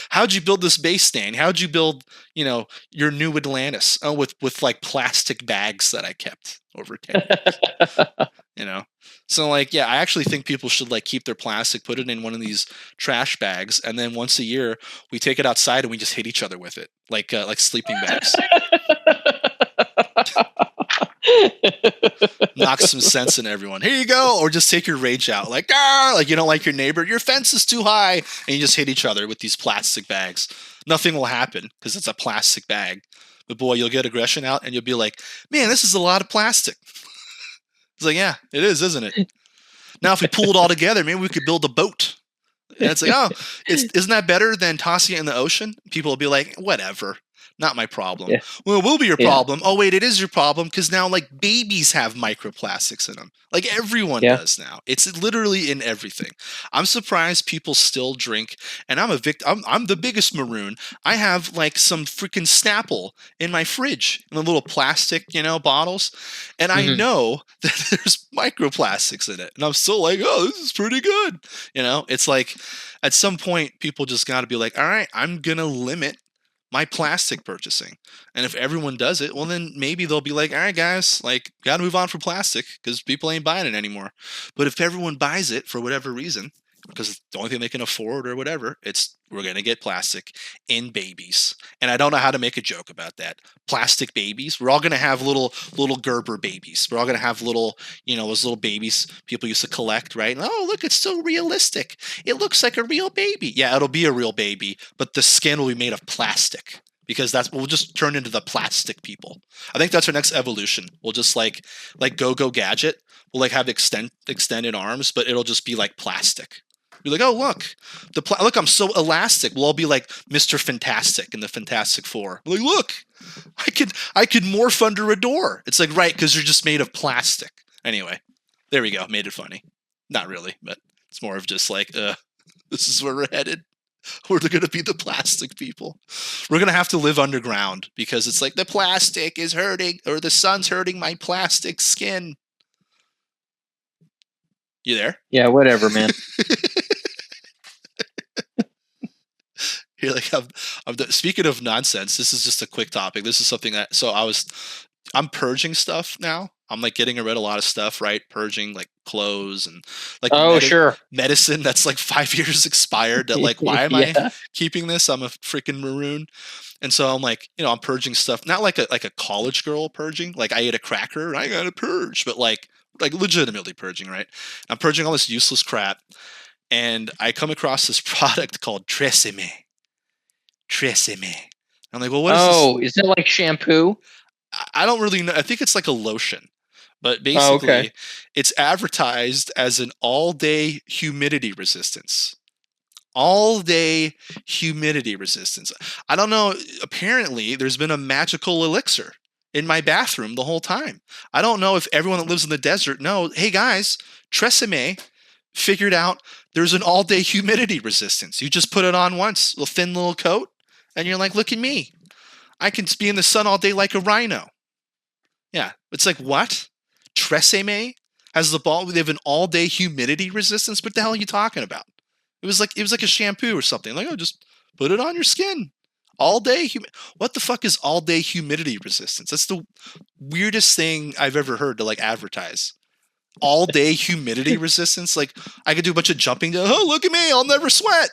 How'd you build this base, Stan? How'd you build, your new Atlantis? Oh, with like plastic bags that I kept over 10 years. So like, yeah, I actually think people should like keep their plastic, put it in one of these trash bags, and then once a year we take it outside and we just hit each other with it, like sleeping bags. Knock some sense in everyone. Here you go. Or just take your rage out. Like you don't like your neighbor. Your fence is too high. And you just hit each other with these plastic bags. Nothing will happen because it's a plastic bag. But boy, you'll get aggression out and you'll be like, man, this is a lot of plastic. It's like, yeah, it is, isn't it? Now, if we pull it all together, maybe we could build a boat. And it's like, oh, isn't that better than tossing it in the ocean? People will be like, whatever. Not my problem. Yeah. Well, it will be your problem. Oh, wait, it is your problem because now, like, babies have microplastics in them. Like, everyone does now. It's literally in everything. I'm surprised people still drink. And I'm a victim. I'm the biggest Maroon. I have, like, some freaking Snapple in my fridge in the little plastic, bottles. And I know that there's microplastics in it. And I'm still like, oh, this is pretty good. It's like at some point, people just got to be like, all right, I'm going to limit my plastic purchasing. And if everyone does it, well, then maybe they'll be like, all right, guys, like, got to move on from plastic because people ain't buying it anymore. But if everyone buys it for whatever reason, because it's the only thing they can afford or whatever, we're going to get plastic in babies. And I don't know how to make a joke about that. Plastic babies. We're all going to have little Gerber babies. We're all going to have little, those little babies people used to collect, right? And, oh, look, it's so realistic. It looks like a real baby. Yeah, it'll be a real baby, but the skin will be made of plastic. Because we'll just turn into the plastic people. I think that's our next evolution. We'll just like Go Gadget. We'll like have extended arms, but it'll just be like plastic. You're like, oh look, look, I'm so elastic. We'll all be like Mr. Fantastic in the Fantastic Four. We're like, look, I could morph under a door. It's like, right, because you're just made of plastic. Anyway, there we go. Made it funny. Not really, but it's more of just like, this is where we're headed. We're going to be the plastic people. We're going to have to live underground because it's like the plastic is hurting, or the sun's hurting my plastic skin. You there? Yeah, whatever, man. You're like, speaking of nonsense, this is just a quick topic. This is something that, I'm purging stuff now. I'm like getting rid of a lot of stuff, right? Purging like clothes and like Sure. medicine that's like 5 years expired. That like, why am I keeping this? I'm a freaking maroon. And so I'm like, I'm purging stuff, not like a college girl purging. Like I ate a cracker and I got to purge, but like legitimately purging, right? I'm purging all this useless crap. And I come across this product called Tresemme. I'm like, well, what is this? Oh, is it like shampoo? I don't really know. I think it's like a lotion. But basically, it's advertised as an all-day humidity resistance. All-day humidity resistance. I don't know. Apparently, there's been a magical elixir in my bathroom the whole time. I don't know if everyone that lives in the desert knows, hey guys, Tresemme figured out there's an all-day humidity resistance. You just put it on once, a thin little coat, and you're like, look at me. I can be in the sun all day like a rhino. Yeah. It's like, what? Tresemme has they have an all-day humidity resistance. What the hell are you talking about? It was like a shampoo or something. Like, oh, just put it on your skin. All day what the fuck is all-day humidity resistance? That's the weirdest thing I've ever heard to like advertise. All-day humidity resistance. Like I could do a bunch of jumping. Oh, look at me! I'll never sweat.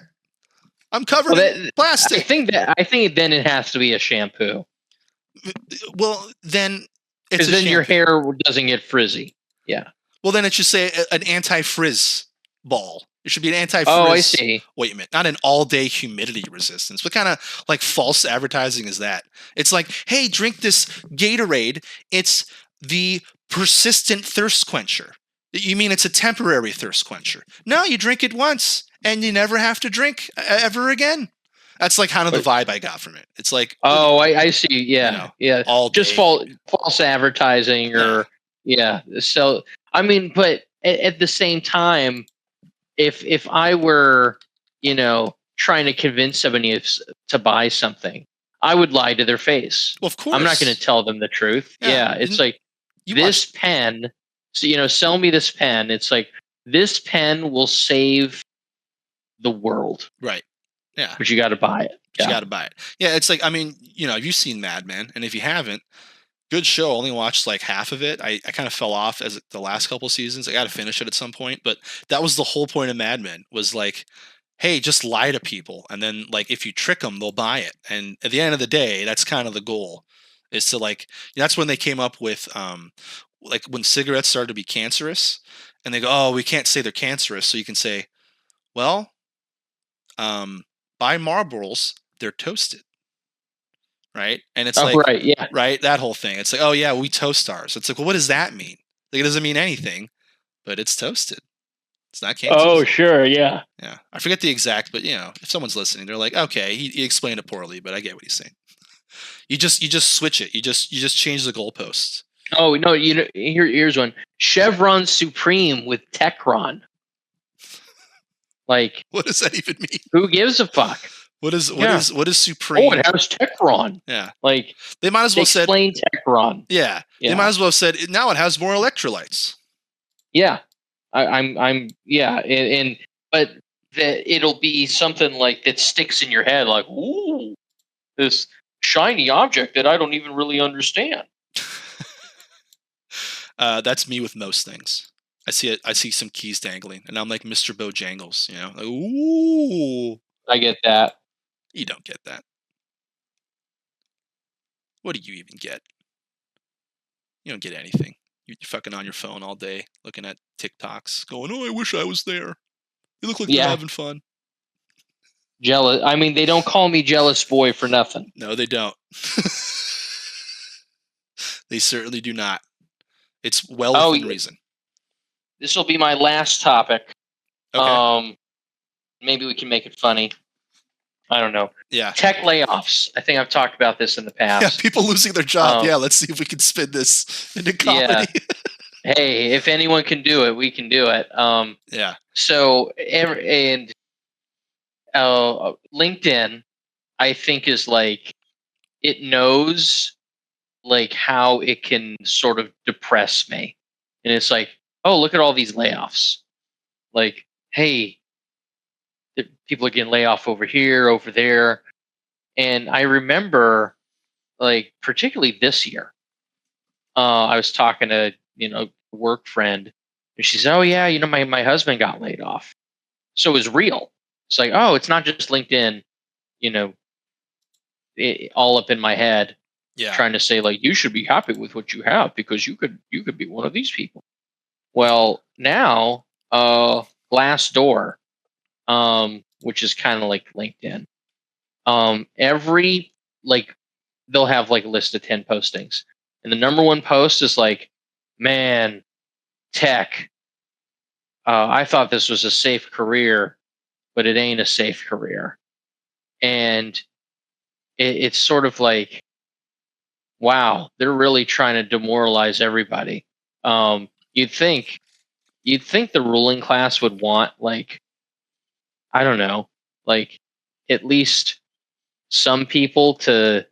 I'm covered in plastic. I think then it has to be a shampoo. Well, then. Because then your hair doesn't get frizzy. Yeah. Well, then it should say an anti-frizz ball. It should be an anti-frizz. Oh, I see. Wait a minute. Not an all-day humidity resistance. What kind of like false advertising is that? It's like, hey, drink this Gatorade. It's the persistent thirst quencher. You mean it's a temporary thirst quencher? No, you drink it once and you never have to drink ever again. That's like kind of the vibe I got from it. It's like, oh, I see. Yeah, yeah. All just false advertising, or So I mean, but at the same time, if I were, trying to convince somebody to buy something, I would lie to their face. Well, of course, I'm not going to tell them the truth. Yeah, it's like this pen. So sell me this pen. It's like this pen will save the world. Right. Yeah. But you got to buy it. You got to buy it. Yeah, it's like, I mean, you've seen Mad Men, and if you haven't, good show. Only watched like half of it. I kind of fell off as the last couple seasons. I got to finish it at some point, but that was the whole point of Mad Men, was like, hey, just lie to people, and then like if you trick them, they'll buy it. And at the end of the day, that's kind of the goal, is to like, that's when they came up with like when cigarettes started to be cancerous, and they go, oh, we can't say they're cancerous, so you can say, well, buy Marlboros, they're toasted. Right? And it's like, right, yeah. Right? That whole thing. It's like, oh yeah, we toast ours. It's like, well, what does that mean? Like, it doesn't mean anything, but it's toasted. It's not cancerous. Oh, sure, yeah. Yeah. I forget the exact, but if someone's listening, they're like, okay, he explained it poorly, but I get what he's saying. You just switch it. You just change the goalposts. Oh no, here's one. Chevron Supreme with Techron. Like, what does that even mean? Who gives a fuck? What is Supreme? Oh, it has Techron. Yeah. Like, they might as well said explain Techron. Yeah. They might as well have said now it has more electrolytes. Yeah. But it'll be something like that sticks in your head, like, ooh, this shiny object that I don't even really understand. That's me with most things. I see some keys dangling, and I'm like Mr. Bojangles, like, ooh. I get that. You don't get that. What do you even get? You don't get anything. You're fucking on your phone all day, looking at TikToks, going, "Oh, I wish I was there. You look like you're having fun." Jealous. I mean, they don't call me jealous boy for nothing. No, they don't. They certainly do not. It's well within reason. This will be my last topic. Okay. Maybe we can make it funny. I don't know. Yeah. Tech layoffs. I think I've talked about this in the past. Yeah, people losing their job. Yeah, let's see if we can spin this into comedy. Yeah. Hey, if anyone can do it, we can do it. Yeah. So, LinkedIn, I think, is like, it knows like how it can sort of depress me. And it's like, oh, look at all these layoffs. Like, hey, people are getting laid off over here, over there. And I remember, like, particularly this year, I was talking to, a work friend, and she said, oh, yeah, my husband got laid off. So it was real. It's like, oh, it's not just LinkedIn, you know, all up in my head, Yeah. trying to say, like, you should be happy with what you have because you could be one of these people. Well, now, Glassdoor, which is kind of like LinkedIn, every, like, they'll have like a list of 10 postings, and the number one post is like, man, tech. I thought this was a safe career, but it ain't a safe career. And it's sort of like, wow, they're really trying to demoralize everybody. You'd think the ruling class would want, like, I don't know, like, at least some people to,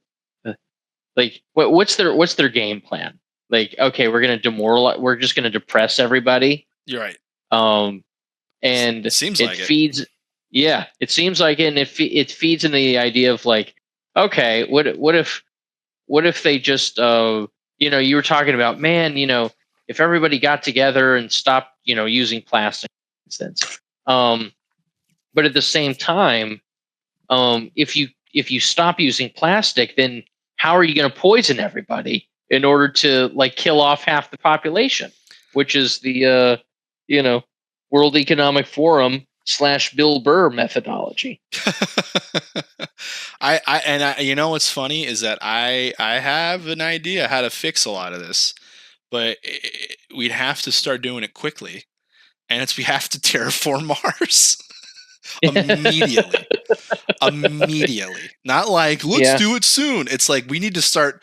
like, what's their game plan? Like, okay, we're gonna demoralize, we're just gonna depress everybody. You're right. And Seems it like it. feeds, yeah, it seems like it, and it feeds into the idea of, like, okay, what if they just, you were talking about, man, if everybody got together and stopped, using plastic, for instance. But at the same time, if you stop using plastic, then how are you going to poison everybody in order to, like, kill off half the population, which is the World Economic Forum / Bill Burr methodology. You know what's funny is that I have an idea how to fix a lot of this, but we'd have to start doing it quickly, and we have to terraform Mars immediately. Immediately, not like let's do it soon. It's like we need to start.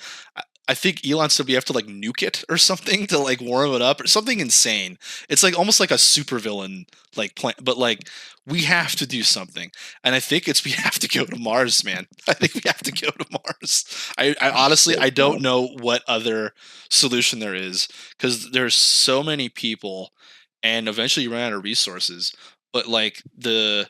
I think Elon said we have to, like, nuke it or something to, like, warm it up or something insane. It's like almost like a supervillain, like, plan, but, like, we have to do something. And I think we have to go to Mars, man. I think we have to go to Mars. I honestly, I don't know what other solution there is, because there's so many people, and eventually you run out of resources. But, like, the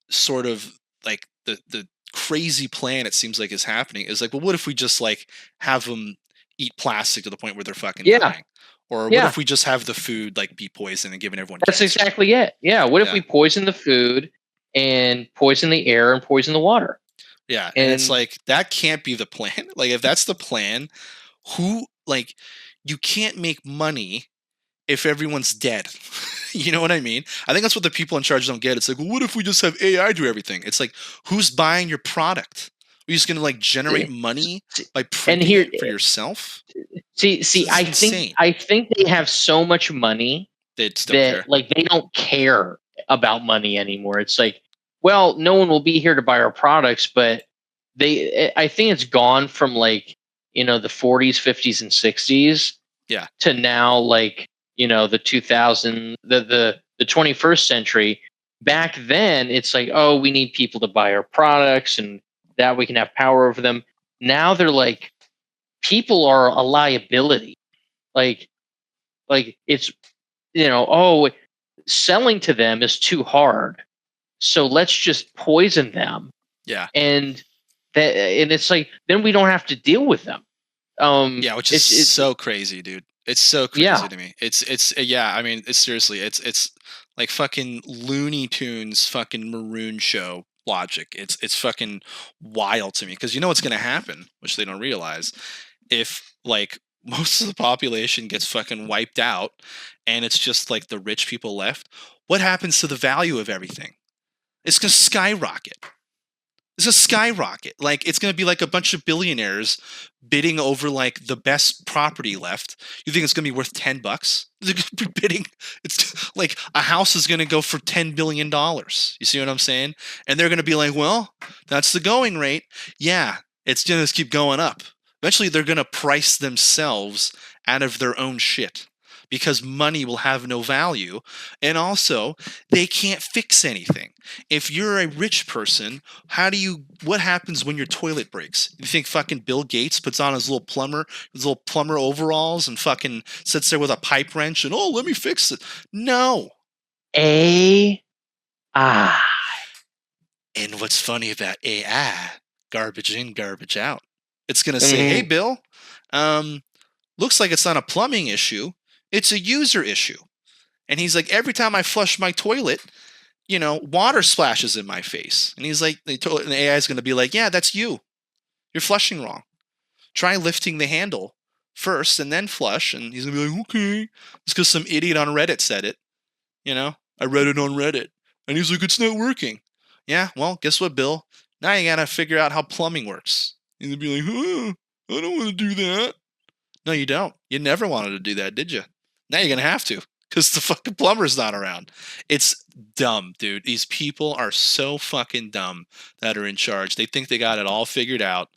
sort of, like, the crazy plan it seems like is happening is like, well, what if we just, like, have them eat plastic to the point where they're fucking dying? Or what if we just have the food, like, be poisoned and giving everyone That's cancer? exactly it. Yeah. What if we poison the food and poison the air and poison the water? Yeah. And it's like, that can't be the plan. Like, if that's the plan, like, you can't make money if everyone's dead. You know what I mean? I think that's what the people in charge don't get. It's like, well, what if we just have AI do everything? It's like, who's buying your product? Are you just going to, like, generate money by printing it for yourself? See, I think they have so much money that, like, they don't care about money anymore. It's like, well, no one will be here to buy our products, but I think it's gone from, like, the 40s, 50s, and 60s, to now, like, the 2000, the 21st century. Back then, it's like, oh, we need people to buy our products and that we can have power over them. Now they're like, people are a liability. Like it's, oh, selling to them is too hard, so let's just poison them. Yeah. And it's like, then we don't have to deal with them. Which is so crazy, dude. It's so crazy to me. It's I mean, it's seriously, it's like fucking Looney Tunes fucking Maroon show logic. It's fucking wild to me, because you know what's going to happen, which they don't realize. If, like, most of the population gets fucking wiped out and it's just, like, the rich people left, what happens to the value of everything? It's going to skyrocket. It's a skyrocket. Like, it's going to be like a bunch of billionaires bidding over like the best property left. You think it's going to be worth $10? They're going to be bidding. It's like a house is going to go for $10 billion. You see what I'm saying? And they're going to be like, well, that's the going rate. Yeah, it's going to keep going up. Eventually, they're going to price themselves out of their own shit because money will have no value. And also, they can't fix anything. If you're a rich person, what happens when your toilet breaks? You think fucking Bill Gates puts on his little plumber overalls and fucking sits there with a pipe wrench and, oh, let me fix it. No. AI. And what's funny about AI, garbage in, garbage out. It's going to say, hey, Bill, looks like it's not a plumbing issue. It's a user issue. And he's like, every time I flush my toilet, water splashes in my face. And he's like, the AI is going to be like, yeah, that's you. You're flushing wrong. Try lifting the handle first and then flush. And he's going to be like, okay. It's because some idiot on Reddit said it. I read it on Reddit. And he's like, it's not working. Yeah, well, guess what, Bill? Now you got to figure out how plumbing works. And he'll be like, I don't want to do that. No, you don't. You never wanted to do that, did you? Now you're going to have to. Because the fucking plumber's not around. It's dumb, dude. These people are so fucking dumb that are in charge. They think they got it all figured out,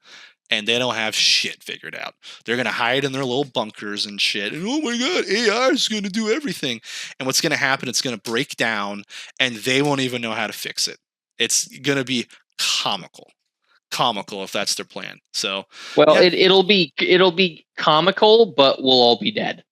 and they don't have shit figured out. They're going to hide in their little bunkers and shit. And, oh my God, AI is going to do everything. And what's going to happen, it's going to break down, and they won't even know how to fix it. It's going to be comical if that's their plan. So, well, yeah. it'll be comical, but we'll all be dead.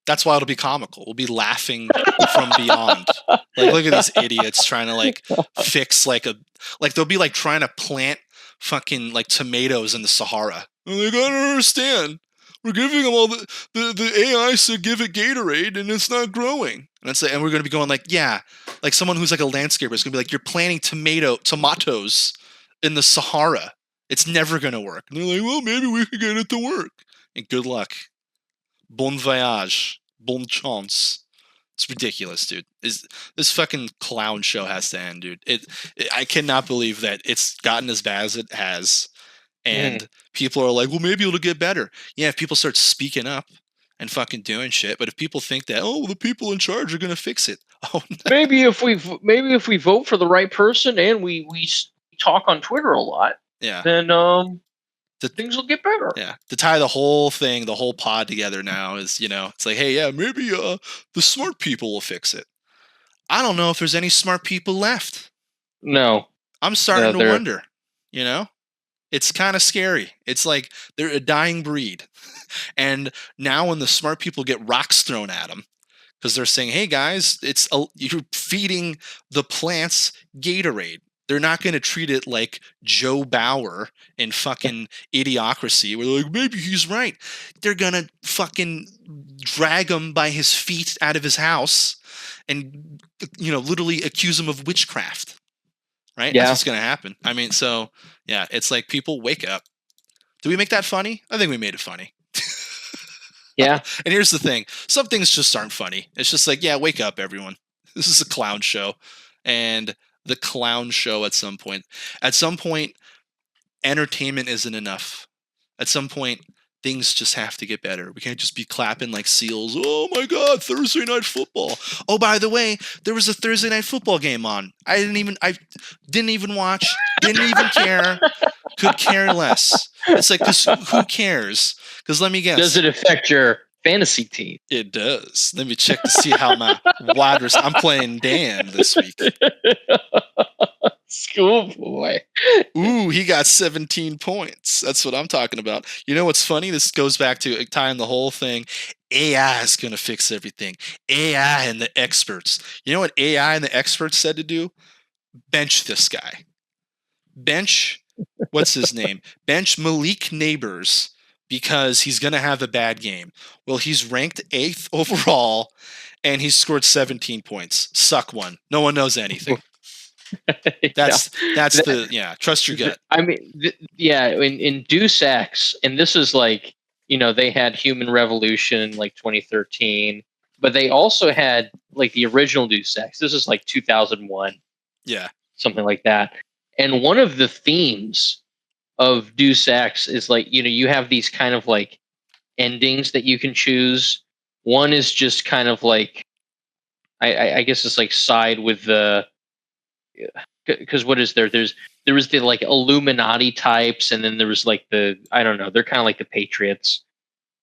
That's why it'll be comical. We'll be laughing from beyond. Like, look at these idiots trying to fix they'll be trying to plant fucking tomatoes in the Sahara. And I don't understand. We're giving them all the AI said give it Gatorade and it's not growing. And we're going to be going someone who's a landscaper is going to be like, you're planting tomatoes in the Sahara. It's never going to work. And they're like, well, maybe we could get it to work. And good luck. Bon voyage. Bon chance. It's ridiculous, dude. This fucking clown show has to end, dude. I cannot believe that it's gotten as bad as it has. And people are like, well, maybe it'll get better. Yeah, if people start speaking up and fucking doing shit. But if people think that, the people in charge are going to fix it. Oh, no. Maybe if we vote for the right person and we talk on Twitter a lot, then things will get better. Yeah. To tie the whole pod together now is, it's like, hey, yeah, maybe the smart people will fix it. I don't know if there's any smart people left. No. I'm starting to wonder, It's kind of scary. It's like they're a dying breed. And now when the smart people get rocks thrown at them, because they're saying, hey, guys, you're feeding the plants Gatorade. They're not going to treat it like Joe Bauer in fucking Idiocracy, where they're like, maybe he's right. They're going to fucking drag him by his feet out of his house and, literally accuse him of witchcraft. Right? Yeah. That's what's going to happen. I mean, so, yeah, it's like, people wake up. Did we make that funny? I think we made it funny. Yeah. And here's the thing. Some things just aren't funny. It's just like, yeah, wake up, everyone. This is a clown show. And the clown show at some point, entertainment isn't enough. At some point, things just have to get better. We can't just be clapping like seals. Oh my God, Thursday night football. Oh, by the way, there was a Thursday night football game on. I didn't even watch, didn't even care, could care less. It's like, who cares? Because let me guess. Does it affect your fantasy team? It does. Let me check to see how my I'm playing Dan this week. Schoolboy. Ooh, he got 17 points. That's what I'm talking about. You know what's funny? This goes back to tying the whole thing. AI is going to fix everything. AI and the experts. You know what AI and the experts said to do? Bench this guy. What's his name? Bench Malik Neighbors, because he's going to have a bad game. Well, he's ranked 8th overall, and he's scored 17 points. Suck one. No one knows anything. Trust your gut. I mean, in Deus Ex, and this is like, they had Human Revolution in like 2013, but they also had like the original Deus Ex. This is like 2001. Yeah. Something like that. And one of the themes of Deus Ex is like, you have these kind of like endings that you can choose. One is just kind of like, I guess it's like side with the, because what is there? There was the like Illuminati types, and then there was like the, I don't know, they're kind of like the Patriots,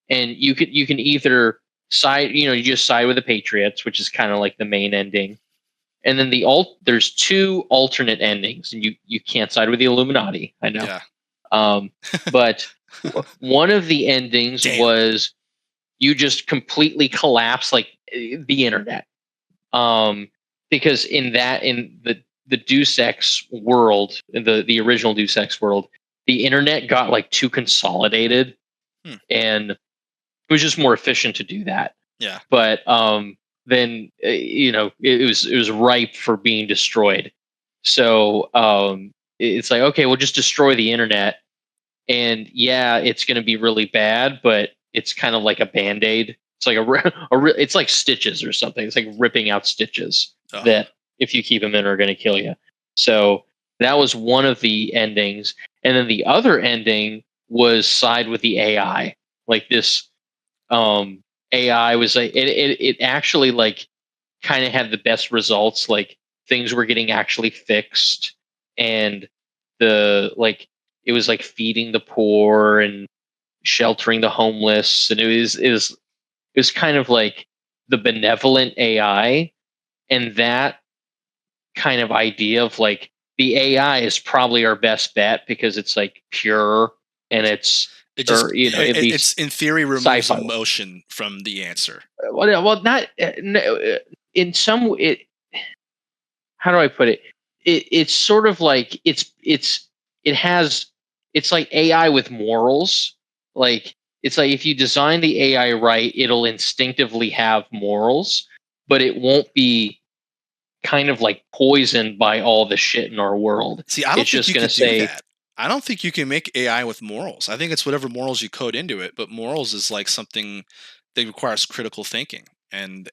and you can either side, you just side with the Patriots, which is kind of like the main ending, and then there's two alternate endings, and you can't side with the Illuminati. I know. Yeah. But one of the endings Damn. was you just completely collapse like the internet. Because in the Deus Ex world, in the original Deus Ex world, the internet got like too consolidated, and it was just more efficient to do that. Yeah. But then it was ripe for being destroyed. So it's like, okay, we'll just destroy the internet, and yeah, it's going to be really bad, but it's kind of like a band-aid. It's like it's like stitches or something. It's like ripping out stitches that if you keep them in are going to kill you. So that was one of the endings, and then the other ending was side with the AI. Like this AI was like it actually like kind of had the best results. Like things were getting actually fixed, and the like it was like feeding the poor and sheltering the homeless, and it was kind of like the benevolent AI, and that kind of idea of like the AI is probably our best bet because it's like pure, and It just or at it's least in theory removes sci-fi. emotion from the answer. Well, not no, in some it. How do I put it? It's sort of like it has it's like AI with morals. Like it's like if you design the AI right, it'll instinctively have morals, but it won't be kind of like poisoned by all the shit in our world. See, I don't It's think just you going could to do say, that. I don't think you can make AI with morals. I think it's whatever morals you code into it, but morals is like something that requires critical thinking and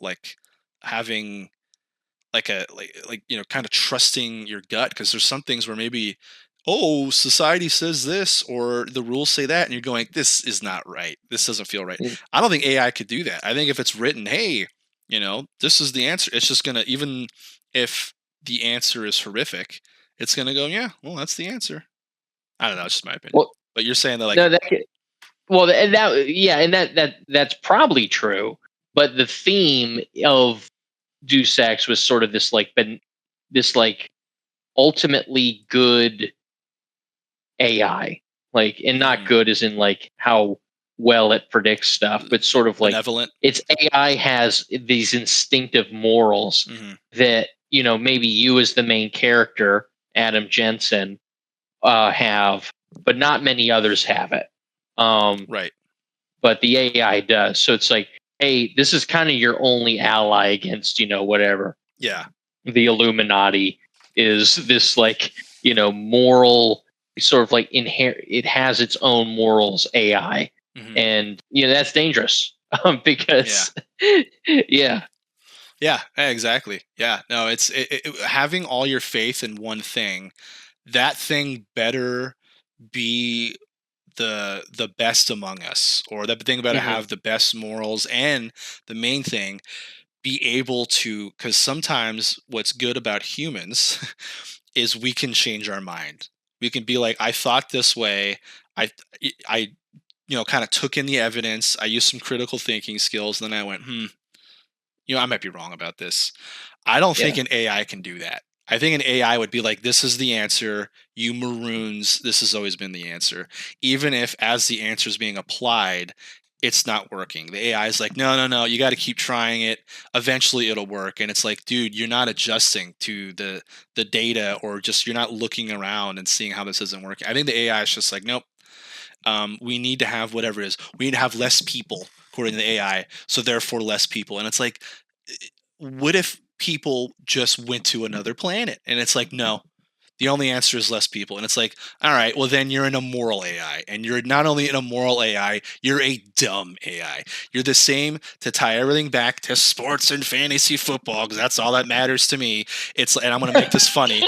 like having like a like kind of trusting your gut, because there's some things where maybe, oh, society says this or the rules say that, and you're going, this is not right, this doesn't feel right. mm, I don't think AI could do that. I think if it's written, hey, this is the answer, it's just gonna, even if the answer is horrific, it's gonna go, yeah, well, that's the answer. I don't know, it's just my opinion. well, But you're saying that like, no, well, and that, yeah, and that's probably true. But the theme of Deus Ex was sort of this like ultimately good AI, like, and not good as in like how well it predicts stuff, but sort of like benevolent. its AI has these instinctive morals Hmm. that maybe you as the main character, Adam Jensen, have, but not many others have it. Right. But the AI does. So it's like, hey, this is kind of your only ally against whatever Yeah. the Illuminati is. This like moral sort of like inherent. It has its own morals, AI, Hmm. and that's dangerous Yeah. because yeah, Yeah, exactly. Yeah, no, having all your faith in one thing. That thing better be the best among us, or that thing better hmm have the best morals, and the main thing, be able to, because sometimes what's good about humans is we can change our mind. We can be like, I thought this way. I kind of took in the evidence. I used some critical thinking skills, and then I went, I might be wrong about this. I don't think yeah. an AI can do that. I think an AI would be like, this is the answer. You maroons, this has always been the answer. Even if, as the answer is being applied, it's not working. The AI is like, no, no, no, you got to keep trying it. Eventually it'll work. And it's like, dude, you're not adjusting to the data, or just you're not looking around and seeing how this isn't working. I think the AI is just like, nope. We need to have whatever it is. We need to have less people, according to the AI. So therefore less people. And it's like, what if people just went to another planet? And it's like, no, The only answer is less people. And it's like, all right, well, then you're an immoral AI. And you're not only an immoral AI, you're a dumb AI. You're the same, to tie everything back to sports and fantasy football, because that's all that matters to me. And I'm going to make this funny.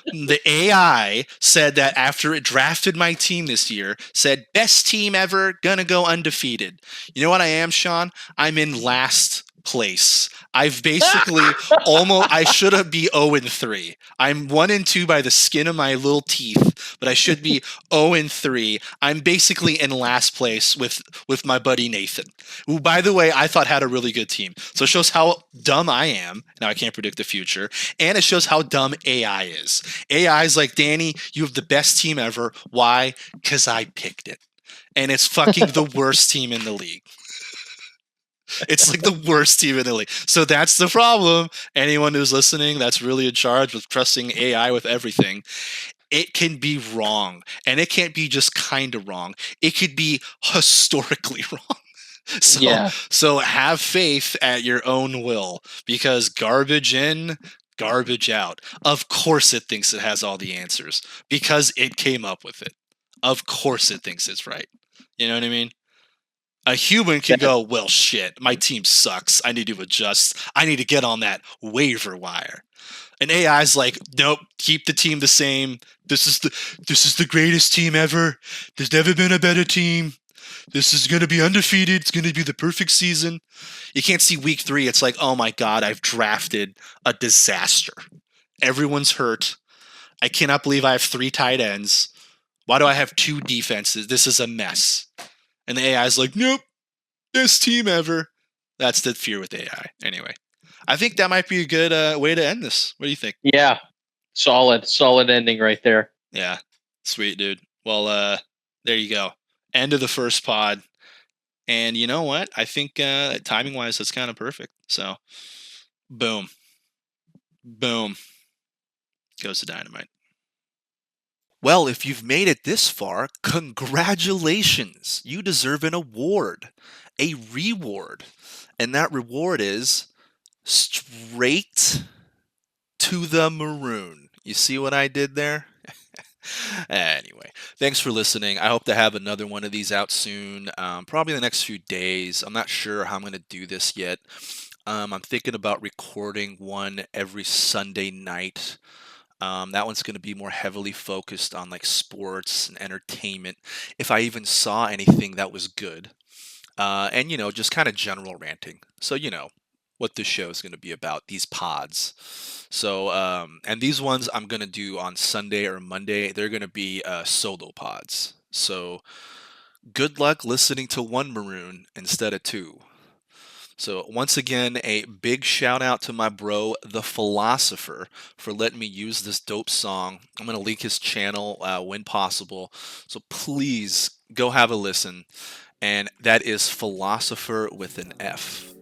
The AI said that after it drafted my team this year, said, best team ever, gonna go undefeated. You know what I am, Sean? I'm in last place. I've basically I should be 0-3. I'm 1-2 by the skin of my little teeth, but I should be 0-3. I'm basically in last place with my buddy Nathan, who, by the way, I thought had a really good team. So it shows how dumb I am. Now I can't predict the future. And it shows how dumb AI is. AI is like, Danny, you have the best team ever. Why? Because I picked it. And it's fucking the worst team in the league. It's like the worst team in the league. So that's the problem. Anyone who's listening that's really in charge with trusting AI with everything, it can be wrong. And it can't be just kind of wrong. It could be historically wrong. So have faith at your own will, because garbage in, garbage out. Of course it thinks it has all the answers because it came up with it. Of course it thinks it's right. You know what I mean? A human can go, well, shit, my team sucks. I need to adjust. I need to get on that waiver wire. And AI's like, nope, keep the team the same. This is the greatest team ever. There's never been a better team. This is going to be undefeated. It's going to be the perfect season. You can't see week 3. It's like, oh my God, I've drafted a disaster. Everyone's hurt. I cannot believe I have 3 tight ends. Why do I have 2 defenses? This is a mess. And the AI is like, nope, best team ever. That's the fear with AI. Anyway, I think that might be a good way to end this. What do you think? Yeah. Solid ending right there. Yeah. Sweet, dude. Well, there you go. End of the first pod. And you know what? I think timing-wise, that's kind of perfect. So, boom. Boom. Goes to dynamite. Well, if you've made it this far, congratulations. You deserve an award, a reward. And that reward is straight to the Maroon. You see what I did there? Anyway, thanks for listening. I hope to have another one of these out soon, probably in the next few days. I'm not sure how I'm going to do this yet. I'm thinking about recording one every Sunday night. That one's going to be more heavily focused on like sports and entertainment, if I even saw anything that was good. And, just kind of general ranting. So, what this show is going to be about, these pods. So, and these ones I'm going to do on Sunday or Monday. They're going to be solo pods. So, good luck listening to one Maroon instead of 2. So once again, a big shout out to my bro, the Philosopher, for letting me use this dope song. I'm going to link his channel when possible. So please go have a listen. And that is Philosopher with an F.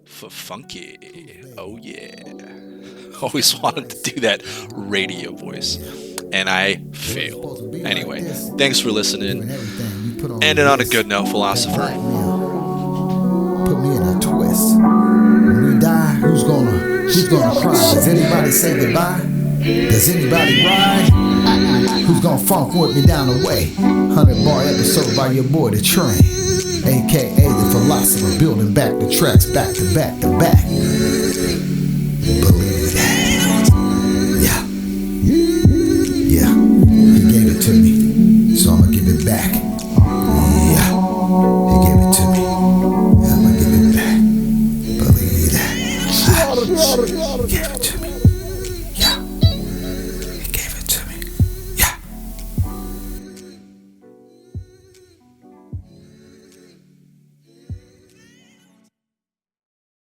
For funky. Oh yeah. Always wanted to do that radio voice. And I failed. Anyway, thanks for listening. Ending on a good note, Philosopher. Put me in a twist. When we die, who's gonna cry? Does anybody say goodbye? Does anybody ride? Who's gonna funk with me down the way? 100-bar episode by your boy the Train, aka the Philosopher, building back the tracks back to back to back. Believe that. Yeah. He gave it to me, so I'ma give it back. Yeah. He gave it to me. I'ma give it back. Believe that. Give it to me.